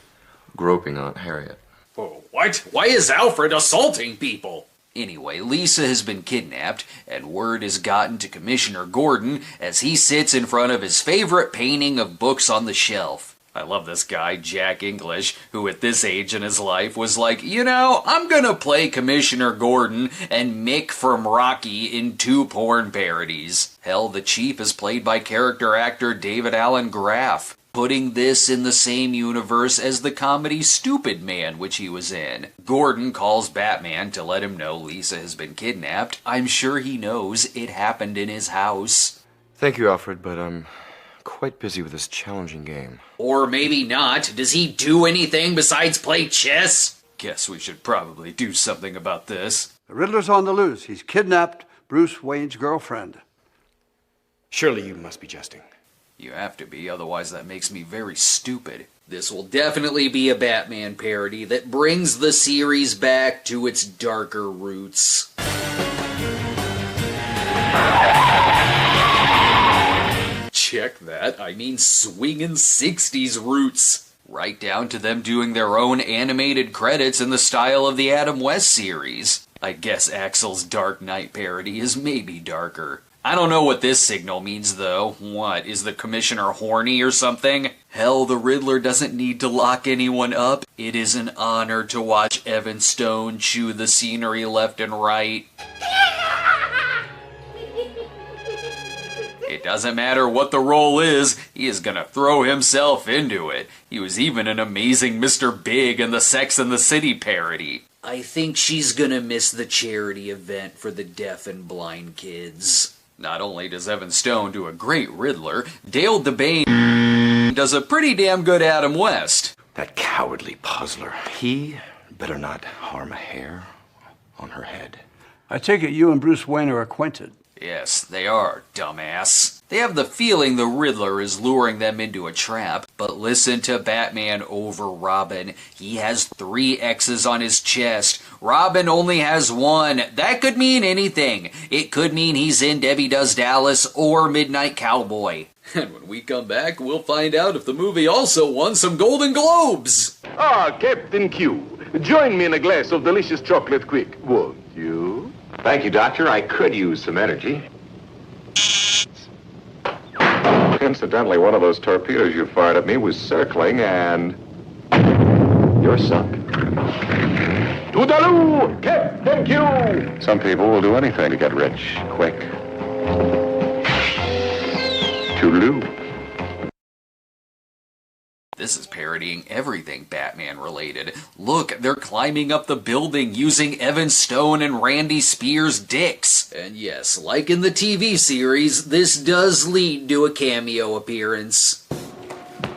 groping Aunt Harriet. Oh, what? Why is Alfred assaulting people? Anyway, Lisa has been kidnapped, and word has gotten to Commissioner Gordon as he sits in front of his favorite painting of books on the shelf. I love this guy, Jack English, who at this age in his life was like, you know, I'm gonna play Commissioner Gordon and Mick from Rocky in 2 porn parodies. Hell, the Chief is played by character actor David Allen Graff, putting this in the same universe as the comedy Stupid Man, which he was in. Gordon calls Batman to let him know Lisa has been kidnapped. I'm sure he knows it happened in his house. Thank you, Alfred, but I'm quite busy with this challenging game. Or maybe not. Does he do anything besides play chess? Guess we should probably do something about this. The Riddler's on the loose. He's kidnapped Bruce Wayne's girlfriend. Surely you must be jesting. You have to be, otherwise that makes me very stupid. This will definitely be a Batman parody that brings the series back to its darker roots. Check that, I mean swingin' 60s roots. Right down to them doing their own animated credits in the style of the Adam West series. I guess Axel's Dark Knight parody is maybe darker. I don't know what this signal means though. What, is the Commissioner horny or something? Hell, the Riddler doesn't need to lock anyone up. It is an honor to watch Evan Stone chew the scenery left and right. It doesn't matter what the role is, he is gonna throw himself into it. He was even an amazing Mr. Big in the Sex and the City parody. I think she's gonna miss the charity event for the deaf and blind kids. Not only does Evan Stone do a great Riddler, Dale DeBane does a pretty damn good Adam West. That cowardly puzzler. He better not harm a hair on her head. I take it you and Bruce Wayne are acquainted. Yes, they are, dumbass. They have the feeling the Riddler is luring them into a trap, but listen to Batman over Robin. He has 3 X's on his chest. Robin only has 1. That could mean anything. It could mean he's in Debbie Does Dallas or Midnight Cowboy. And when we come back, we'll find out if the movie also won some Golden Globes. Ah, Captain Q. Join me in a glass of delicious chocolate quick, won't you? Thank you, Doctor. I could use some energy. Incidentally, one of those torpedoes you fired at me was circling, and you're sunk. Toodaloo, Captain Q! Some people will do anything to get rich quick. Toodaloo. This is parodying everything Batman related. Look, they're climbing up the building using Evan Stone and Randy Spears' dicks. And yes, like in the TV series, this does lead to a cameo appearance.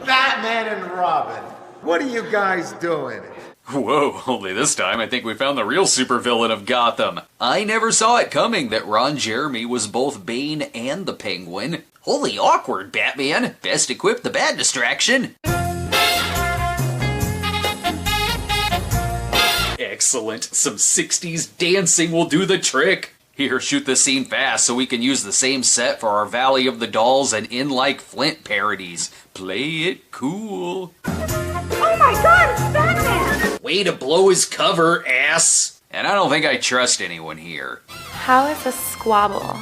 Batman and Robin, what are you guys doing? Whoa, only this time I think we found the real supervillain of Gotham. I never saw it coming that Ron Jeremy was both Bane and the Penguin. Holy awkward, Batman. Best equip the bad distraction. Excellent. Some 60s dancing will do the trick. Here, shoot this scene fast so we can use the same set for our Valley of the Dolls and In Like Flint parodies. Play it cool. Oh my god, it's Batman! Way to blow his cover, ass. And I don't think I trust anyone here. How is a squabble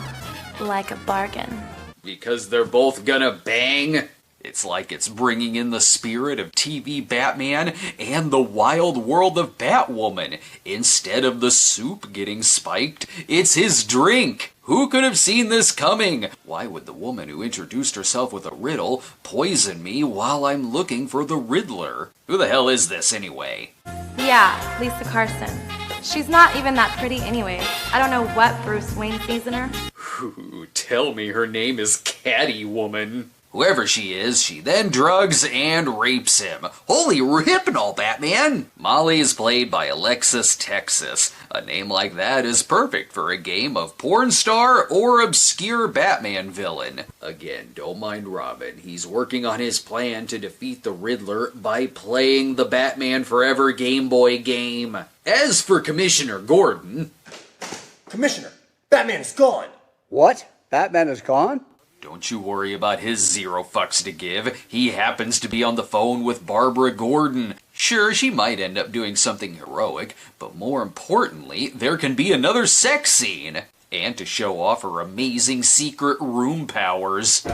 like a bargain? Because they're both gonna bang? It's like it's bringing in the spirit of TV Batman and the wild world of Batwoman. Instead of the soup getting spiked, it's his drink. Who could have seen this coming? Why would the woman who introduced herself with a riddle poison me while I'm looking for the Riddler? Who the hell is this anyway? Yeah, Lisa Carson. She's not even that pretty anyway. I don't know what Bruce Wayne sees in her. Ooh, tell me her name is Catwoman. Whoever she is, she then drugs and rapes him. Holy rip and all, Batman! Molly is played by Alexis Texas. A name like that is perfect for a game of porn star or obscure Batman villain. Again, don't mind Robin. He's working on his plan to defeat the Riddler by playing the Batman Forever Game Boy game. As for Commissioner Gordon... Commissioner, Batman is gone! What? Batman is gone? Don't you worry about his 0 fucks to give. He happens to be on the phone with Barbara Gordon. Sure, she might end up doing something heroic, but more importantly, there can be another sex scene. And to show off her amazing secret room powers.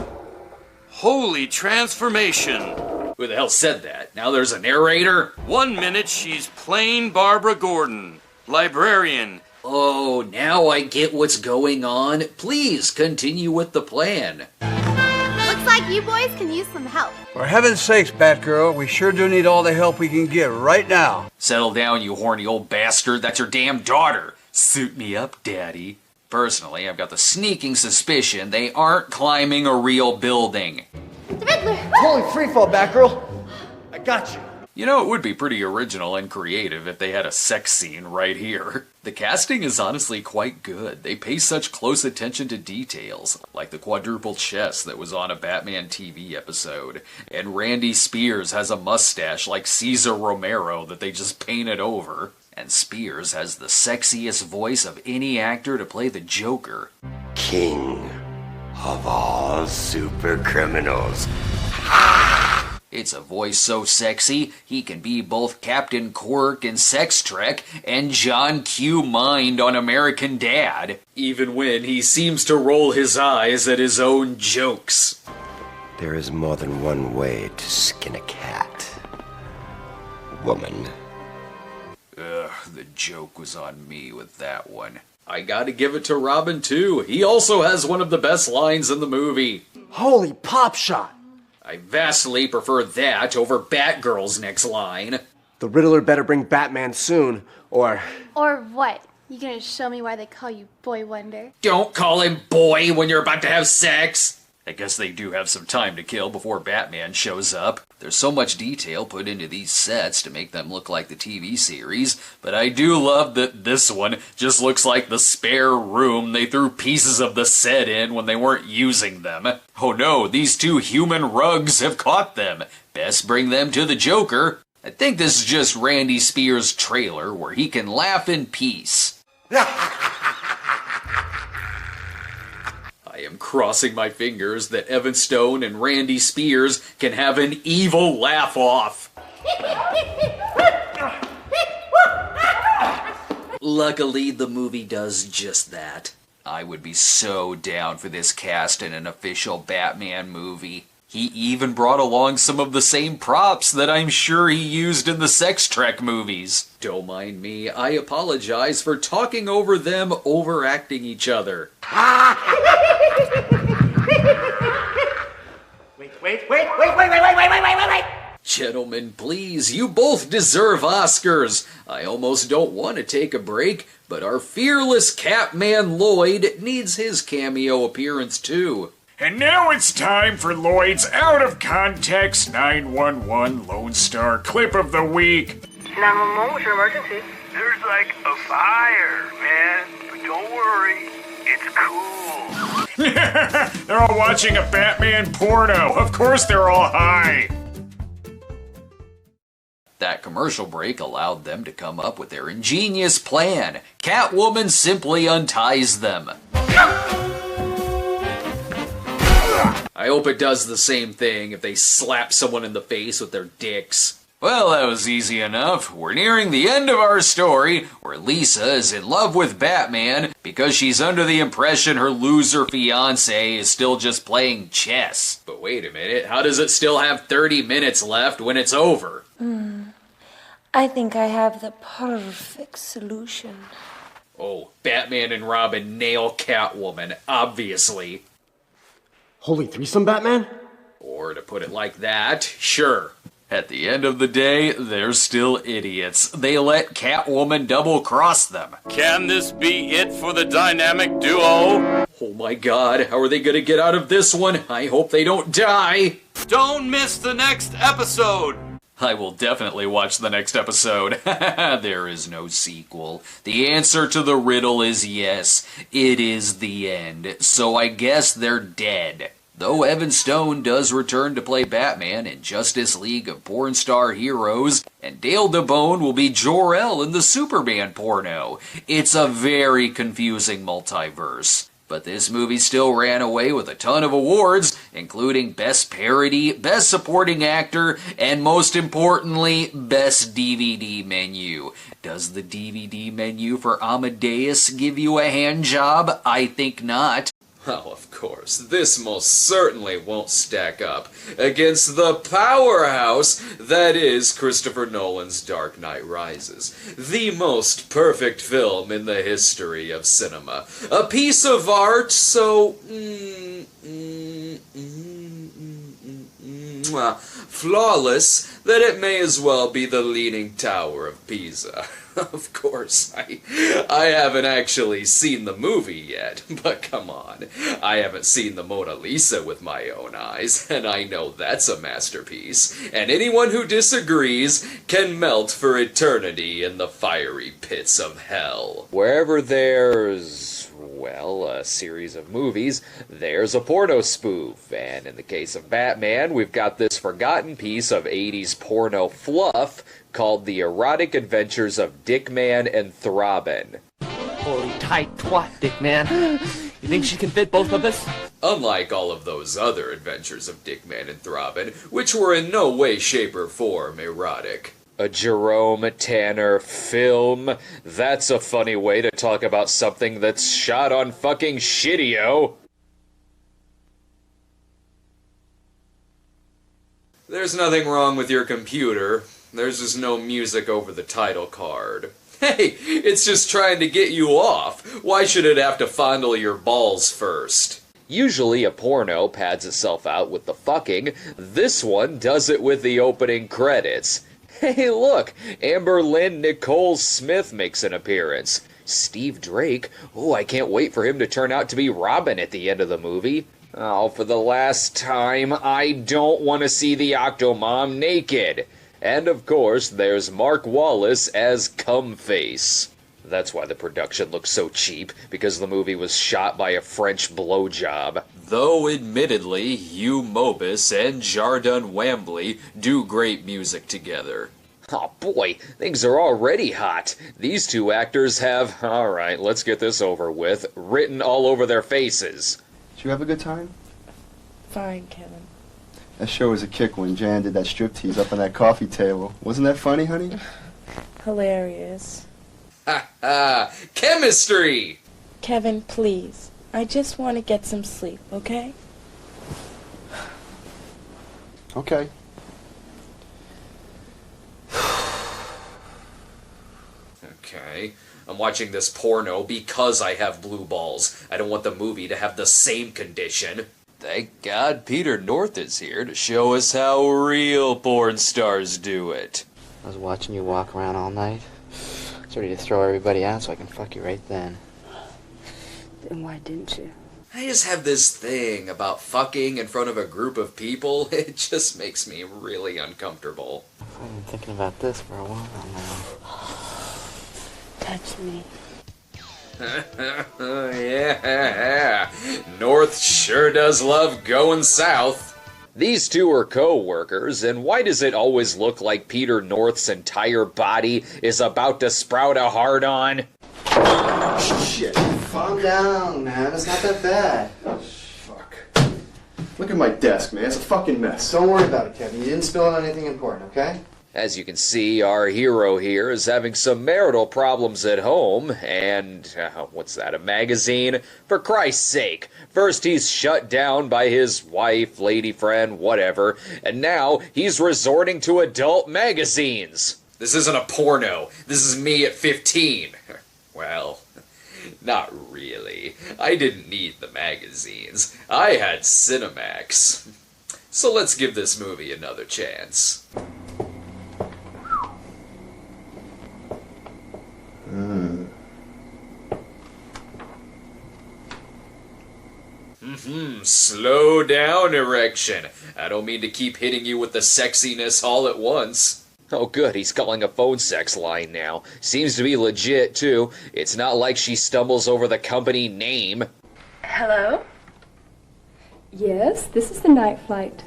Holy transformation! Who the hell said that? Now there's a narrator? 1 minute she's plain Barbara Gordon, librarian. Oh, now I get what's going on. Please continue with the plan. Looks like you boys can use some help. For heaven's sakes, Batgirl, we sure do need all the help we can get right now. Settle down, you horny old bastard. That's your damn daughter. Suit me up, Daddy. Personally, I've got the sneaking suspicion they aren't climbing a real building. The Riddler! Holy freefall, Batgirl! I got you. You know, it would be pretty original and creative if they had a sex scene right here. The casting is honestly quite good. They pay such close attention to details, like the quadruple chest that was on a Batman TV episode. And Randy Spears has a mustache like Cesar Romero that they just painted over. And Spears has the sexiest voice of any actor to play the Joker. King of all super criminals. It's a voice so sexy, he can be both Captain Quirk in Sex Trek and John Q. Mind on American Dad, even when he seems to roll his eyes at his own jokes. There is more than one way to skin a cat. Woman. Ugh, the joke was on me with that one. I gotta give it to Robin too. He also has one of the best lines in the movie. Holy pop shot! I vastly prefer that over Batgirl's next line. The Riddler better bring Batman soon, or... Or what? You gonna show me why they call you Boy Wonder? Don't call him boy when you're about to have sex! I guess they do have some time to kill before Batman shows up. There's so much detail put into these sets to make them look like the TV series, but I do love that this one just looks like the spare room they threw pieces of the set in when they weren't using them. Oh no, these two human rugs have caught them. Best bring them to the Joker. I think this is just Randy Spears' trailer where he can laugh in peace. I am crossing my fingers that Evan Stone and Randy Spears can have an evil laugh-off. Luckily, the movie does just that. I would be so down for this cast in an official Batman movie. He even brought along some of the same props that I'm sure he used in the Sex Trek movies. Don't mind me, I apologize for talking over them overacting each other. Wait. Gentlemen, please, you both deserve Oscars. I almost don't want to take a break, but our fearless Catman Lloyd needs his cameo appearance too. And now it's time for Lloyd's Out of Context 911 Lone Star Clip of the Week. 911, what's your emergency? There's like a fire, man. But don't worry, it's cool. They're all watching a Batman porno. Of course they're all high. That commercial break allowed them to come up with their ingenious plan. Catwoman simply unties them. I hope it does the same thing if they slap someone in the face with their dicks. Well, that was easy enough. We're nearing the end of our story, where Lisa is in love with Batman because she's under the impression her loser fiancé is still just playing chess. But wait a minute, how does it still have 30 minutes left when it's over? I think I have the perfect solution. Oh, Batman and Robin nail Catwoman, obviously. Holy threesome, Batman? Or to put it like that, sure. At the end of the day, they're still idiots. They let Catwoman double-cross them. Can this be it for the dynamic duo? Oh my god, how are they gonna get out of this one? I hope they don't die! Don't miss the next episode! I will definitely watch the next episode. There is no sequel. The answer to the riddle is yes. It is the end. So I guess they're dead. Though Evan Stone does return to play Batman in Justice League of Porn Star Heroes, and Dale DeBone will be Jor-El in the Superman porno. It's a very confusing multiverse. But this movie still ran away with a ton of awards, including Best Parody, Best Supporting Actor, and most importantly, Best DVD Menu. Does the DVD menu for Amadeus give you a hand job? I think not. Well, of course, this most certainly won't stack up against the powerhouse that is Christopher Nolan's Dark Knight Rises, the most perfect film in the history of cinema. A piece of art so flawless that it may as well be the Leaning Tower of Pisa. Of course, I haven't actually seen the movie yet, but come on, I haven't seen the Mona Lisa with my own eyes, and I know that's a masterpiece, and anyone who disagrees can melt for eternity in the fiery pits of hell. Wherever there's, well, a series of movies, there's a porno spoof, and in the case of Batman, we've got this forgotten piece of 80s porno fluff called The Erotic Adventures of Dickman and Throbbin. Holy tight twat, Dickman. You think she can fit both of us? Unlike all of those other adventures of Dickman and Throbbin, which were in no way, shape, or form erotic. A Jerome Tanner film? That's a funny way to talk about something that's shot on fucking Shitty-O. There's nothing wrong with your computer. There's just no music over the title card. Hey, it's just trying to get you off. Why should it have to fondle your balls first? Usually a porno pads itself out with the fucking. This one does it with the opening credits. Hey look, Amber Lynn Nicole Smith makes an appearance. Steve Drake, oh, I can't wait for him to turn out to be Robin at the end of the movie. Oh, for the last time, I don't want to see the Octomom naked. And of course, there's Mark Wallace as Cumface. That's why the production looks so cheap, because the movie was shot by a French blowjob. Though, admittedly, Hugh Mobus and Jardin Wambley do great music together. Oh boy, things are already hot. These two actors have, alright, let's get this over with, written all over their faces. Did you have a good time? Fine, Kevin. That show was a kick when Jan did that striptease up on that coffee table. Wasn't that funny, honey? Hilarious. Ha ha! Chemistry! Kevin, please. I just want to get some sleep, okay? Okay. Okay. I'm watching this porno because I have blue balls. I don't want the movie to have the same condition. Thank God Peter North is here to show us how real porn stars do it. I was watching you walk around all night. I was ready to throw everybody out so I can fuck you right then. Then why didn't you? I just have this thing about fucking in front of a group of people. It just makes me really uncomfortable. I've been thinking about this for a while now. Touch me. Yeah, North sure does love going south. These two are co-workers, and why does it always look like Peter North's entire body is about to sprout a hard-on? Shit. Calm down, man. It's not that bad. Fuck. Look at my desk, man. It's a fucking mess. Don't worry about it, Kevin. You didn't spill on anything important, okay? As you can see, our hero here is having some marital problems at home, and, what's that, a magazine? For Christ's sake! First he's shut down by his wife, lady friend, whatever, and now he's resorting to adult magazines! This isn't a porno. This is me at 15. Well, not really. I didn't need the magazines. I had Cinemax. So let's give this movie another chance. slow down, erection. I don't mean to keep hitting you with the sexiness all at once. Oh good, he's calling a phone sex line now. Seems to be legit, too. It's not like she stumbles over the company name. Hello? Yes, this is the night flight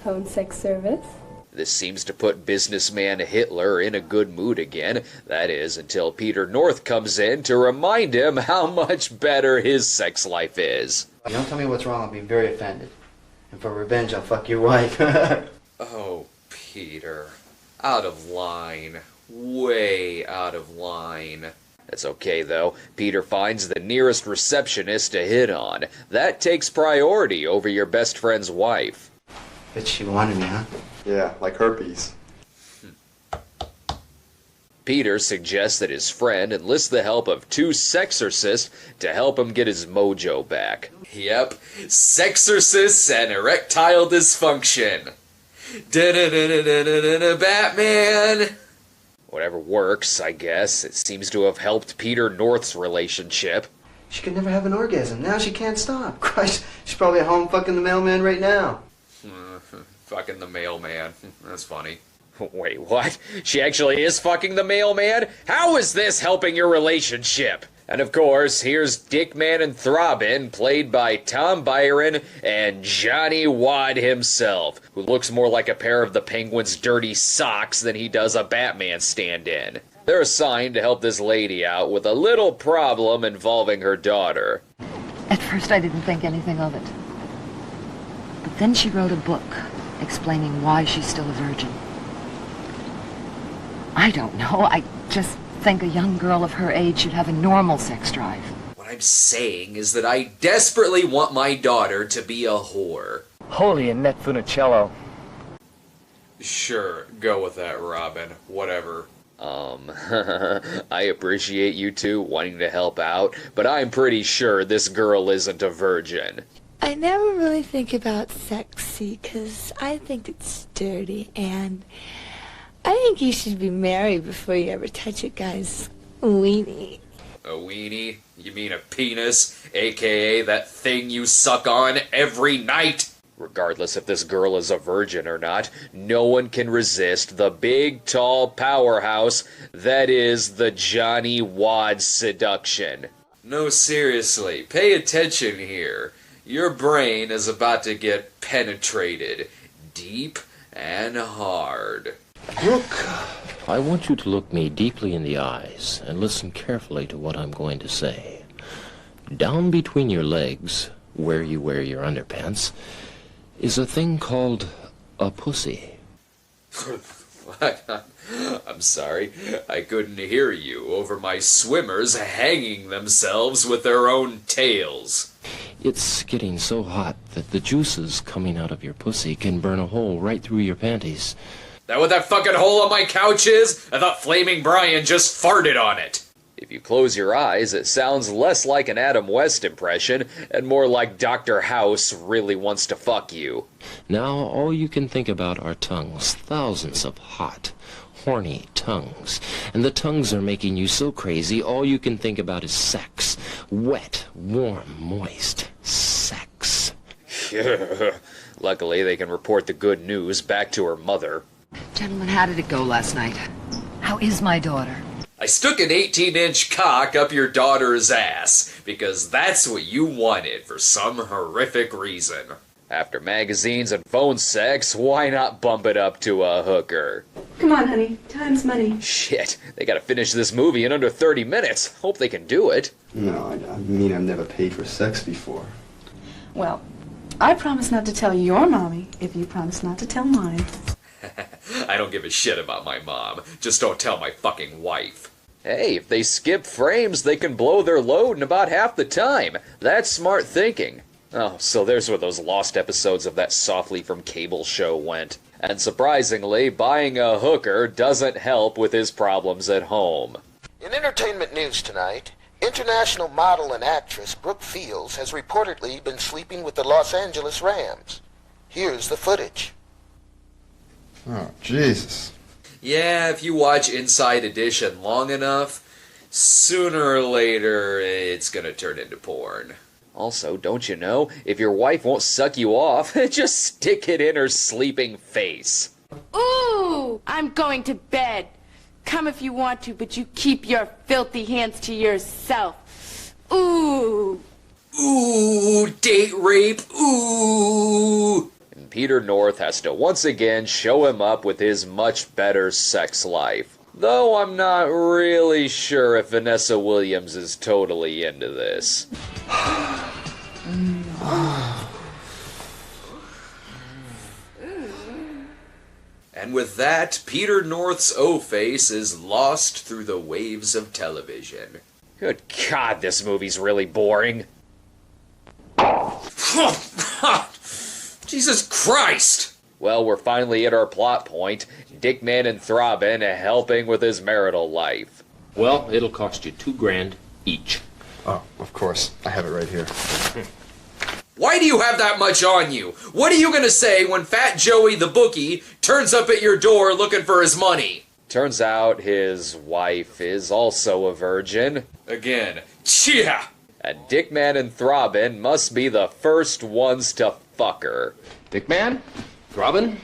phone sex service. This seems to put businessman Hitler in a good mood again. That is, until Peter North comes in to remind him how much better his sex life is. You don't tell me what's wrong, I'll be very offended. And for revenge, I'll fuck your wife. Oh, Peter. Out of line. Way out of line. That's okay, though. Peter finds the nearest receptionist to hit on. That takes priority over your best friend's wife. Bet she wanted me, huh? Yeah, like herpes. Peter suggests that his friend enlist the help of 2 sexorcists to help him get his mojo back. Yep, sexorcists and erectile dysfunction. Batman! Whatever works, I guess. It seems to have helped Peter North's relationship. She could never have an orgasm. Now she can't stop. Christ, she's probably at home fucking the mailman right now. Fucking the mailman. That's funny. Wait, what? She actually is fucking the mailman? How is this helping your relationship? And of course, here's Dickman and Throbbing, played by Tom Byron and Johnny Wad himself, who looks more like a pair of the Penguin's dirty socks than he does a Batman stand-in. They're assigned to help this lady out with a little problem involving her daughter. At first I didn't think anything of it. But then she wrote a book explaining why she's still a virgin. I don't know, I just think a young girl of her age should have a normal sex drive. What I'm saying is that I desperately want my daughter to be a whore. Holy Annette Funicello. Sure, go with that, Robin. Whatever. I appreciate you two wanting to help out, but I'm pretty sure this girl isn't a virgin. I never really think about sexy because I think it's dirty, and I think you should be married before you ever touch a guy's weenie. A weenie? You mean a penis? AKA that thing you suck on every night? Regardless if this girl is a virgin or not, no one can resist the big, tall powerhouse that is the Johnny Wad seduction. No, seriously, pay attention here. Your brain is about to get penetrated, deep and hard. Look, I want you to look me deeply in the eyes and listen carefully to what I'm going to say. Down between your legs, where you wear your underpants, is a thing called a pussy. What? I'm sorry, I couldn't hear you over my swimmers hanging themselves with their own tails. It's getting so hot that the juices coming out of your pussy can burn a hole right through your panties. That what that fucking hole on my couch is? I thought Flaming Brian just farted on it. If you close your eyes, it sounds less like an Adam West impression and more like Dr. House really wants to fuck you. Now all you can think about are tongues, thousands of hot, horny tongues. And the tongues are making you so crazy, all you can think about is sex. Wet, warm, moist sex. Luckily, they can report the good news back to her mother. Gentlemen, how did it go last night? How is my daughter? I stuck an 18-inch cock up your daughter's ass, because that's what you wanted for some horrific reason. After magazines and phone sex, why not bump it up to a hooker? Come on, honey. Time's money. Shit, they gotta finish this movie in under 30 minutes. Hope they can do it. No, I mean I've never paid for sex before. Well, I promise not to tell your mommy if you promise not to tell mine. I don't give a shit about my mom. Just don't tell my fucking wife. Hey, if they skip frames, they can blow their load in about half the time. That's smart thinking. Oh, so there's where those lost episodes of that Softly from Cable show went. And surprisingly, buying a hooker doesn't help with his problems at home. In entertainment news tonight, international model and actress Brooke Fields has reportedly been sleeping with the Los Angeles Rams. Here's the footage. Oh, Jesus. Yeah, if you watch Inside Edition long enough, sooner or later it's gonna turn into porn. Also, don't you know, if your wife won't suck you off, just stick it in her sleeping face. Ooh, I'm going to bed. Come if you want to, but you keep your filthy hands to yourself. Ooh. Ooh, date rape, ooh. And Peter North has to once again show him up with his much better sex life. Though I'm not really sure if Vanessa Williams is totally into this. And with that, Peter North's O-Face is lost through the waves of television. Good God, this movie's really boring. Jesus Christ! Well, we're finally at our plot point. Dickman and Throbbing helping with his marital life. Well, it'll cost you $2,000 each. Oh, of course. I have it right here. Why do you have that much on you? What are you gonna say when Fat Joey the bookie turns up at your door looking for his money? Turns out his wife is also a virgin. Again, cheah! And Dickman and Throbbing must be the first ones to fuck her. Dickman? Throbbing?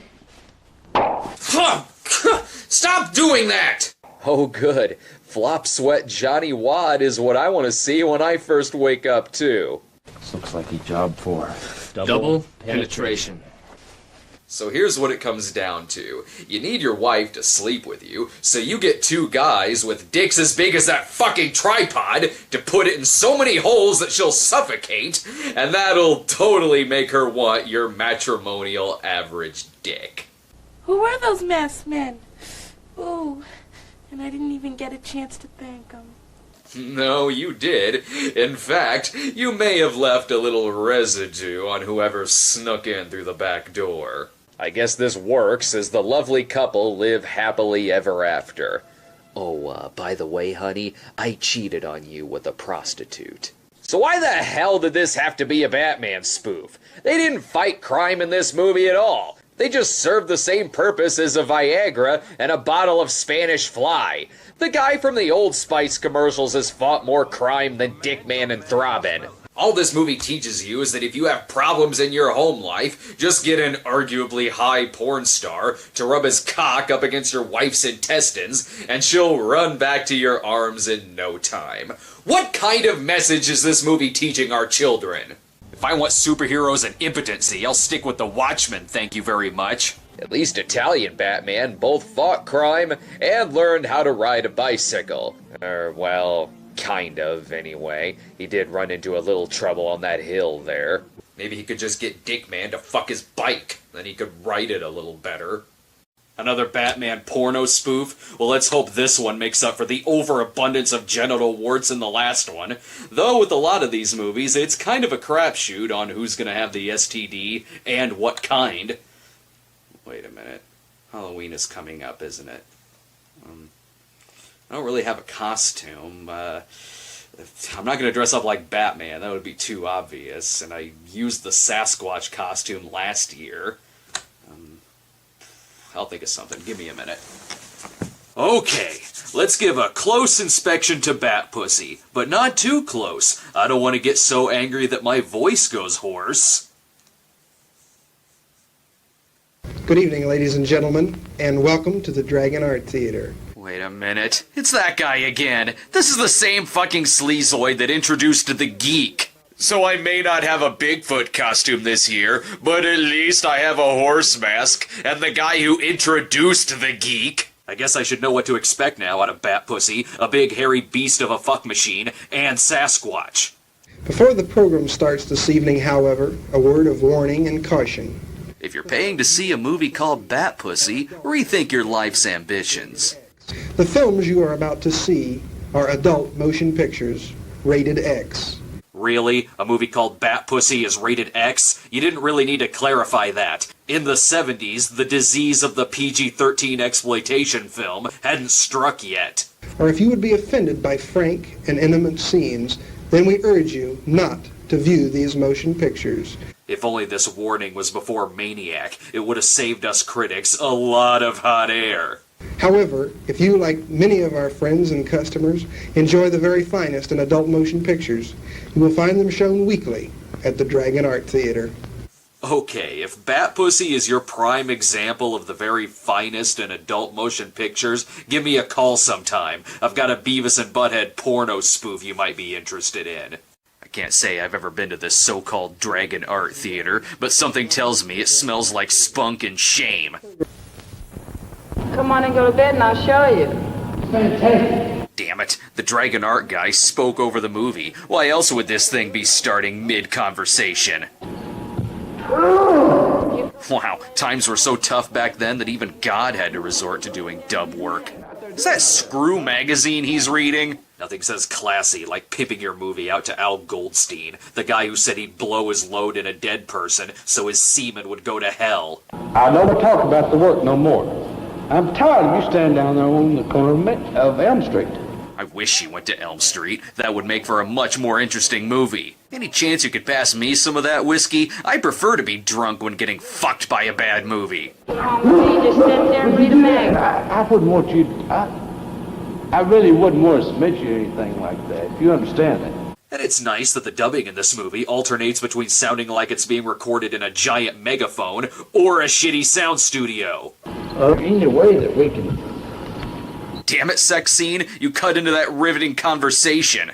Stop doing that! Oh good. Flop Sweat Johnny Wad is what I want to see when I first wake up too. This looks like a job for Double penetration. So here's what it comes down to. You need your wife to sleep with you, so you get two guys with dicks as big as that fucking tripod to put it in so many holes that she'll suffocate, and that'll totally make her want your matrimonial average dick. Who were those masked men? Ooh, and I didn't even get a chance to thank them. No, you did. In fact, you may have left a little residue on whoever snuck in through the back door. I guess this works as the lovely couple live happily ever after. Oh, by the way, honey, I cheated on you with a prostitute. So why the hell did this have to be a Batman spoof? They didn't fight crime in this movie at all. They just served the same purpose as a Viagra and a bottle of Spanish Fly. The guy from the Old Spice commercials has fought more crime than Dickman and Throbbing. All this movie teaches you is that if you have problems in your home life, just get an arguably high porn star to rub his cock up against your wife's intestines, and she'll run back to your arms in no time. What kind of message is this movie teaching our children? If I want superheroes and impotency, I'll stick with the Watchmen, thank you very much. At least Italian Batman both fought crime and learned how to ride a bicycle. Well, kind of, anyway. He did run into a little trouble on that hill there. Maybe he could just get Dickman to fuck his bike, then he could ride it a little better. Another Batman porno spoof? Well, let's hope this one makes up for the overabundance of genital warts in the last one. Though with a lot of these movies, it's kind of a crapshoot on who's gonna have the STD and what kind. Wait a minute. Halloween is coming up, isn't it? I don't really have a costume. I'm not going to dress up like Batman. That would be too obvious. And I used the Sasquatch costume last year. I'll think of something. Give me a minute. Okay, let's give a close inspection to Bat Pussy. But not too close. I don't want to get so angry that my voice goes hoarse. Good evening, ladies and gentlemen, and welcome to the Dragon Art Theater. Wait a minute. It's that guy again. This is the same fucking sleazoid that introduced the geek. So I may not have a Bigfoot costume this year, but at least I have a horse mask and the guy who introduced the geek. I guess I should know what to expect now out of Bat Pussy, a big hairy beast of a fuck machine, and Sasquatch. Before the program starts this evening, however, a word of warning and caution. If you're paying to see a movie called Bat Pussy, rethink your life's ambitions. The films you are about to see are adult motion pictures, rated X. Really? A movie called Bat Pussy is rated X? You didn't really need to clarify that. In the 70s, the disease of the PG-13 exploitation film hadn't struck yet. Or if you would be offended by frank and intimate scenes, then we urge you not to view these motion pictures. If only this warning was before Maniac, it would have saved us critics a lot of hot air. However, if you, like many of our friends and customers, enjoy the very finest in adult motion pictures, you will find them shown weekly at the Dragon Art Theater. Okay, if Bat Pussy is your prime example of the very finest in adult motion pictures, give me a call sometime. I've got a Beavis and Butthead porno spoof you might be interested in. I can't say I've ever been to this so-called Dragon Art Theater, but something tells me it smells like spunk and shame. Come on and go to bed and I'll show you. Fantastic. Damn it, the Dragon Art guy spoke over the movie. Why else would this thing be starting mid-conversation? Wow, times were so tough back then that even God had to resort to doing dub work. Is that Screw magazine he's reading? Nothing says classy like pimping your movie out to Al Goldstein, the guy who said he'd blow his load in a dead person so his semen would go to hell. I'll never talk about the work no more. I'm tired of you standing down there on the corner of Elm Street. I wish you went to Elm Street. That would make for a much more interesting movie. Any chance you could pass me some of that whiskey? I prefer to be drunk when getting fucked by a bad movie. You just sit there and read a mag. I wouldn't want you... I really wouldn't want to submit you anything like that, if you understand that. And it's nice that the dubbing in this movie alternates between sounding like it's being recorded in a giant megaphone or a shitty sound studio. Any way that we can... Damn it, sex scene, you cut into that riveting conversation.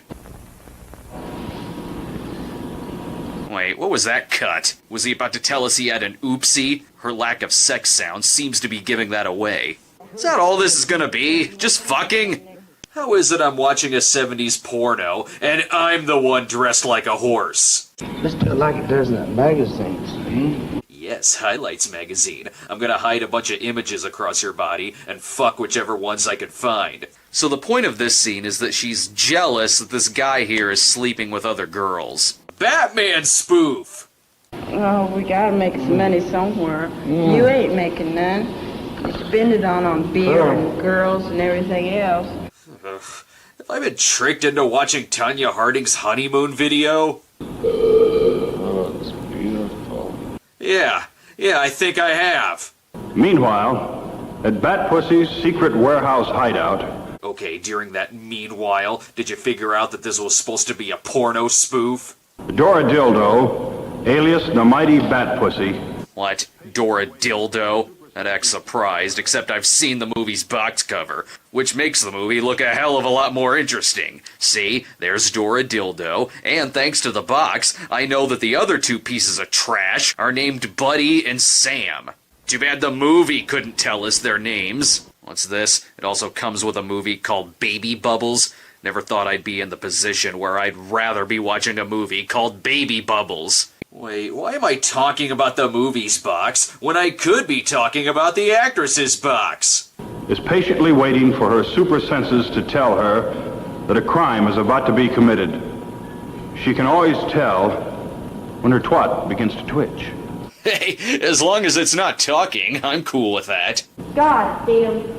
Wait, what was that cut? Was he about to tell us he had an oopsie? Her lack of sex sound seems to be giving that away. Is that all this is gonna be? Just fucking? How is it I'm watching a 70s porno, and I'm the one dressed like a horse? Let's do it like it does in that magazine, see? Yes, Highlights magazine. I'm gonna hide a bunch of images across your body and fuck whichever ones I can find. So the point of this scene is that she's jealous that this guy here is sleeping with other girls. Batman spoof! Oh, we gotta make some money somewhere. You ain't making none. You spend it on beer and girls and everything else. Have I been tricked into watching Tanya Harding's honeymoon video? Oh, it's beautiful. Yeah, I think I have. Meanwhile, at Bat Pussy's secret warehouse hideout... Okay, during that meanwhile, did you figure out that this was supposed to be a porno spoof? Dora Dildo, alias the mighty Bat Pussy... What? Dora Dildo? That acts surprised, except I've seen the movie's box cover, which makes the movie look a hell of a lot more interesting. See, there's Dora Dildo, and thanks to the box, I know that the other two pieces of trash are named Buddy and Sam. Too bad the movie couldn't tell us their names. What's this? It also comes with a movie called Baby Bubbles. Never thought I'd be in the position where I'd rather be watching a movie called Baby Bubbles. Wait, why am I talking about the movies box when I could be talking about the actress's box? is patiently waiting for her super senses to tell her that a crime is about to be committed. She can always tell when her twat begins to twitch. Hey, as long as it's not talking, I'm cool with that. God, Tim.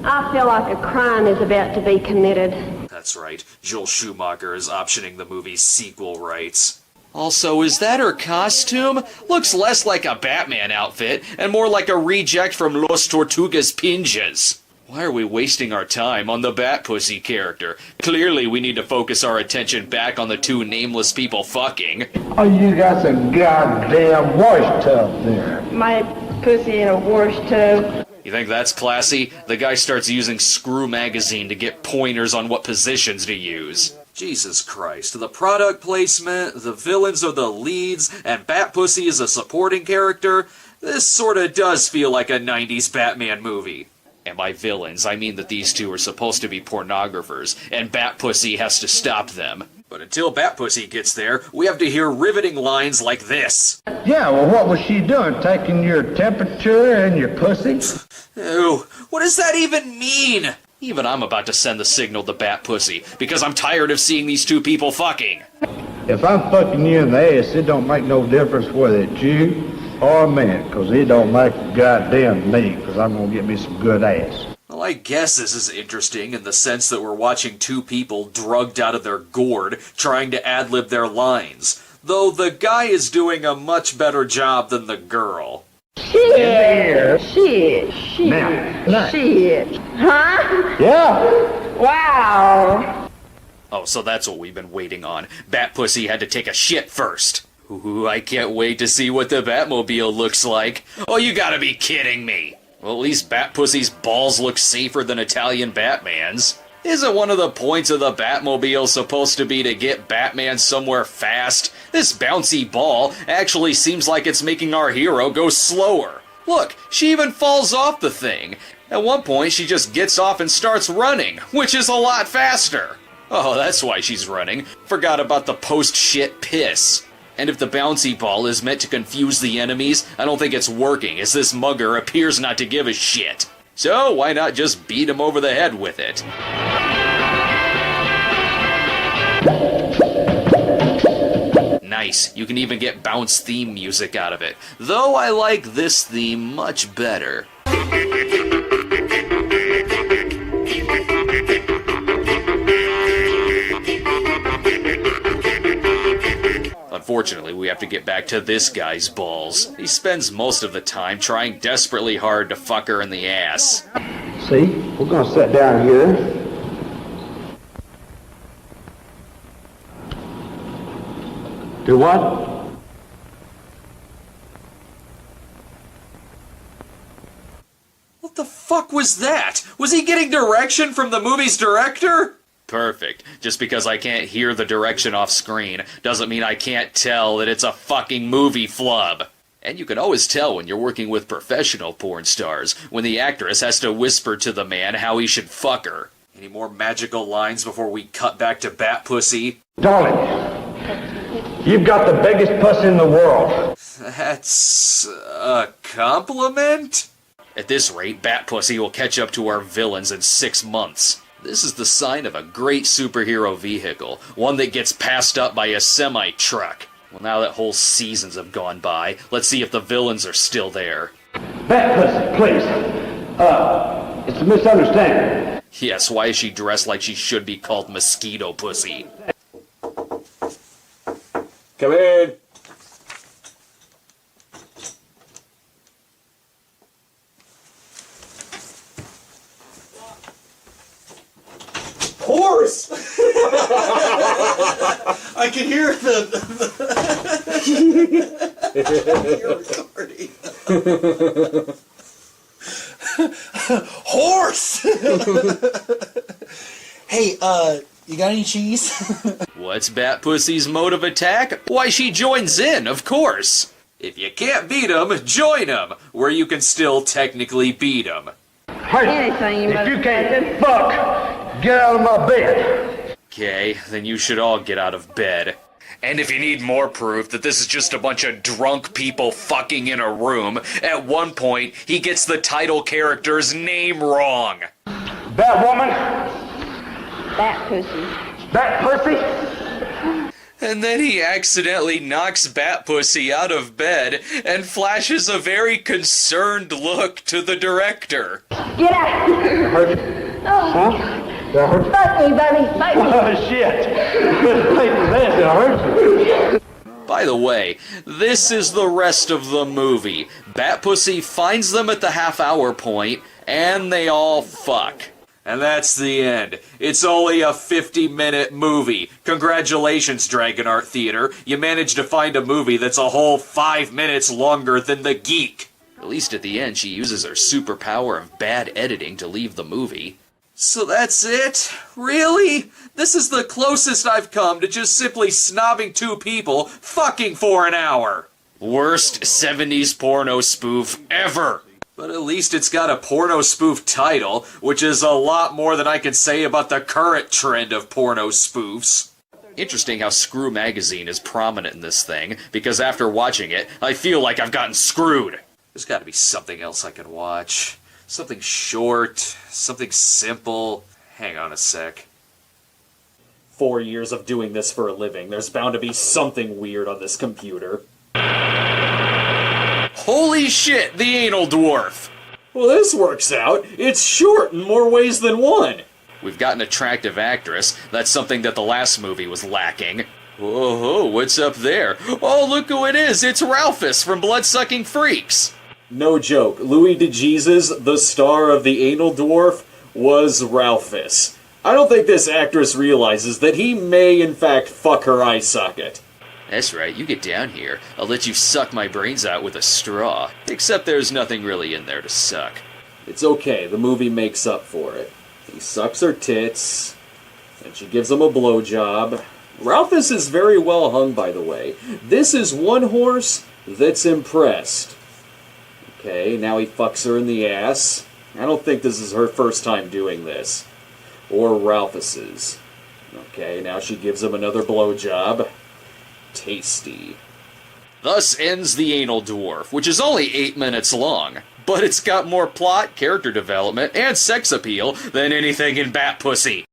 I feel like a crime is about to be committed. That's right. Joel Schumacher is optioning the movie's sequel rights. Also, is that her costume? Looks less like a Batman outfit and more like a reject from Los Tortugas Pinjas. Why are we wasting our time on the Bat Pussy character? Clearly we need to focus our attention back on the two nameless people fucking. Oh, you got some goddamn wash tub there. My pussy in a wash tub. You think that's classy? The guy starts using Screw magazine to get pointers on what positions to use. Jesus Christ, the product placement, the villains are the leads, and Bat Pussy is a supporting character? This sorta does feel like a 90s Batman movie. And by villains, I mean that these two are supposed to be pornographers, and Bat Pussy has to stop them. But until Bat Pussy gets there, we have to hear riveting lines like this. Yeah, well, what was she doing? Taking your temperature and your pussy? Ew, what does that even mean? Even I'm about to send the signal to Bat Pussy, because I'm tired of seeing these two people fucking. If I'm fucking you in the ass, it don't make no difference whether it's you or a man, because it don't make a goddamn me, because I'm going to get me some good ass. Well, I guess this is interesting in the sense that we're watching two people drugged out of their gourd trying to ad-lib their lines, though the guy is doing a much better job than the girl. Shit. Shit. Shit. Now. Shit. Huh? Yeah. Wow. Oh, so that's what we've been waiting on. Bat Pussy had to take a shit first. Ooh, I can't wait to see what the Batmobile looks like. Oh, you gotta be kidding me. Well, at least Bat Pussy's balls look safer than Italian Batman's. Isn't one of the points of the Batmobile supposed to be to get Batman somewhere fast? This bouncy ball actually seems like it's making our hero go slower. Look, she even falls off the thing. At one point, she just gets off and starts running, which is a lot faster. Oh, that's why she's running. Forgot about the post-shit piss. And if the bouncy ball is meant to confuse the enemies, I don't think it's working, as this mugger appears not to give a shit. So why not just beat him over the head with it? Nice, you can even get bounce theme music out of it. Though I like this theme much better. Unfortunately, we have to get back to this guy's balls. He spends most of the time trying desperately hard to fuck her in the ass. See, we're gonna sit down here. Do what? What the fuck was that? Was he getting direction from the movie's director? Perfect. Just because I can't hear the direction off screen doesn't mean I can't tell that it's a fucking movie flub. And you can always tell when you're working with professional porn stars, when the actress has to whisper to the man how he should fuck her. Any more magical lines before we cut back to Bat Pussy? Darling, you've got the biggest puss in the world. That's a compliment? At this rate, Bat Pussy will catch up to our villains in 6 months. This is the sign of a great superhero vehicle, one that gets passed up by a semi-truck. Well, now that whole seasons have gone by, let's see if the villains are still there. Bat Pussy, please. It's a misunderstanding. Yes, why is she dressed like she should be called Mosquito Pussy? Come in. Horse! I can hear You're recording. Horse! Hey, you got any cheese? What's Bat Pussy's mode of attack? Why, she joins in, of course. If you can't beat 'em, join 'em, where you can still technically beat 'em. Hey, if you can't fuck, get out of my bed. Okay, then you should all get out of bed. And if you need more proof that this is just a bunch of drunk people fucking in a room, at one point, he gets the title character's name wrong. Batwoman. Bat Pussy. Bat Pussy. And then he accidentally knocks Bat Pussy out of bed and flashes a very concerned look to the director. Get out! Hurt. Huh? That hurt? Fuck me, buddy. Fight me. Oh, shit. That hurt. By the way, this is the rest of the movie. Bat Pussy finds them at the half-hour point, and they all fuck. And that's the end. It's only a 50-minute movie. Congratulations, Dragon Art Theater. You managed to find a movie that's a whole 5 minutes longer than The Geek. At least at the end, she uses her superpower of bad editing to leave the movie. So that's it? Really? This is the closest I've come to just simply snobbing two people fucking for an hour. Worst 70s porno spoof ever. But at least it's got a porno spoof title, which is a lot more than I can say about the current trend of porno spoofs. Interesting how Screw Magazine is prominent in this thing, because after watching it, I feel like I've gotten screwed. There's gotta be something else I can watch. Something short, something simple. Hang on a sec. 4 years of doing this for a living. There's bound to be something weird on this computer. Holy shit, the anal dwarf! Well, this works out. It's short in more ways than one. We've got an attractive actress. That's something that the last movie was lacking. Whoa, what's up there? Oh, look who it is! It's Ralphus from Bloodsucking Freaks! No joke. Louis DeJesus, the star of The Anal Dwarf, was Ralphus. I don't think this actress realizes that he may, in fact, fuck her eye socket. That's right, you get down here. I'll let you suck my brains out with a straw. Except there's nothing really in there to suck. It's okay, the movie makes up for it. He sucks her tits, and she gives him a blowjob. Ralphus is very well hung, by the way. This is one horse that's impressed. Okay, now he fucks her in the ass. I don't think this is her first time doing this. Or Ralphus's. Okay, now she gives him another blowjob. Tasty. Thus ends The Anal Dwarf, which is only 8 minutes long. But it's got more plot, character development, and sex appeal than anything in Bat Pussy.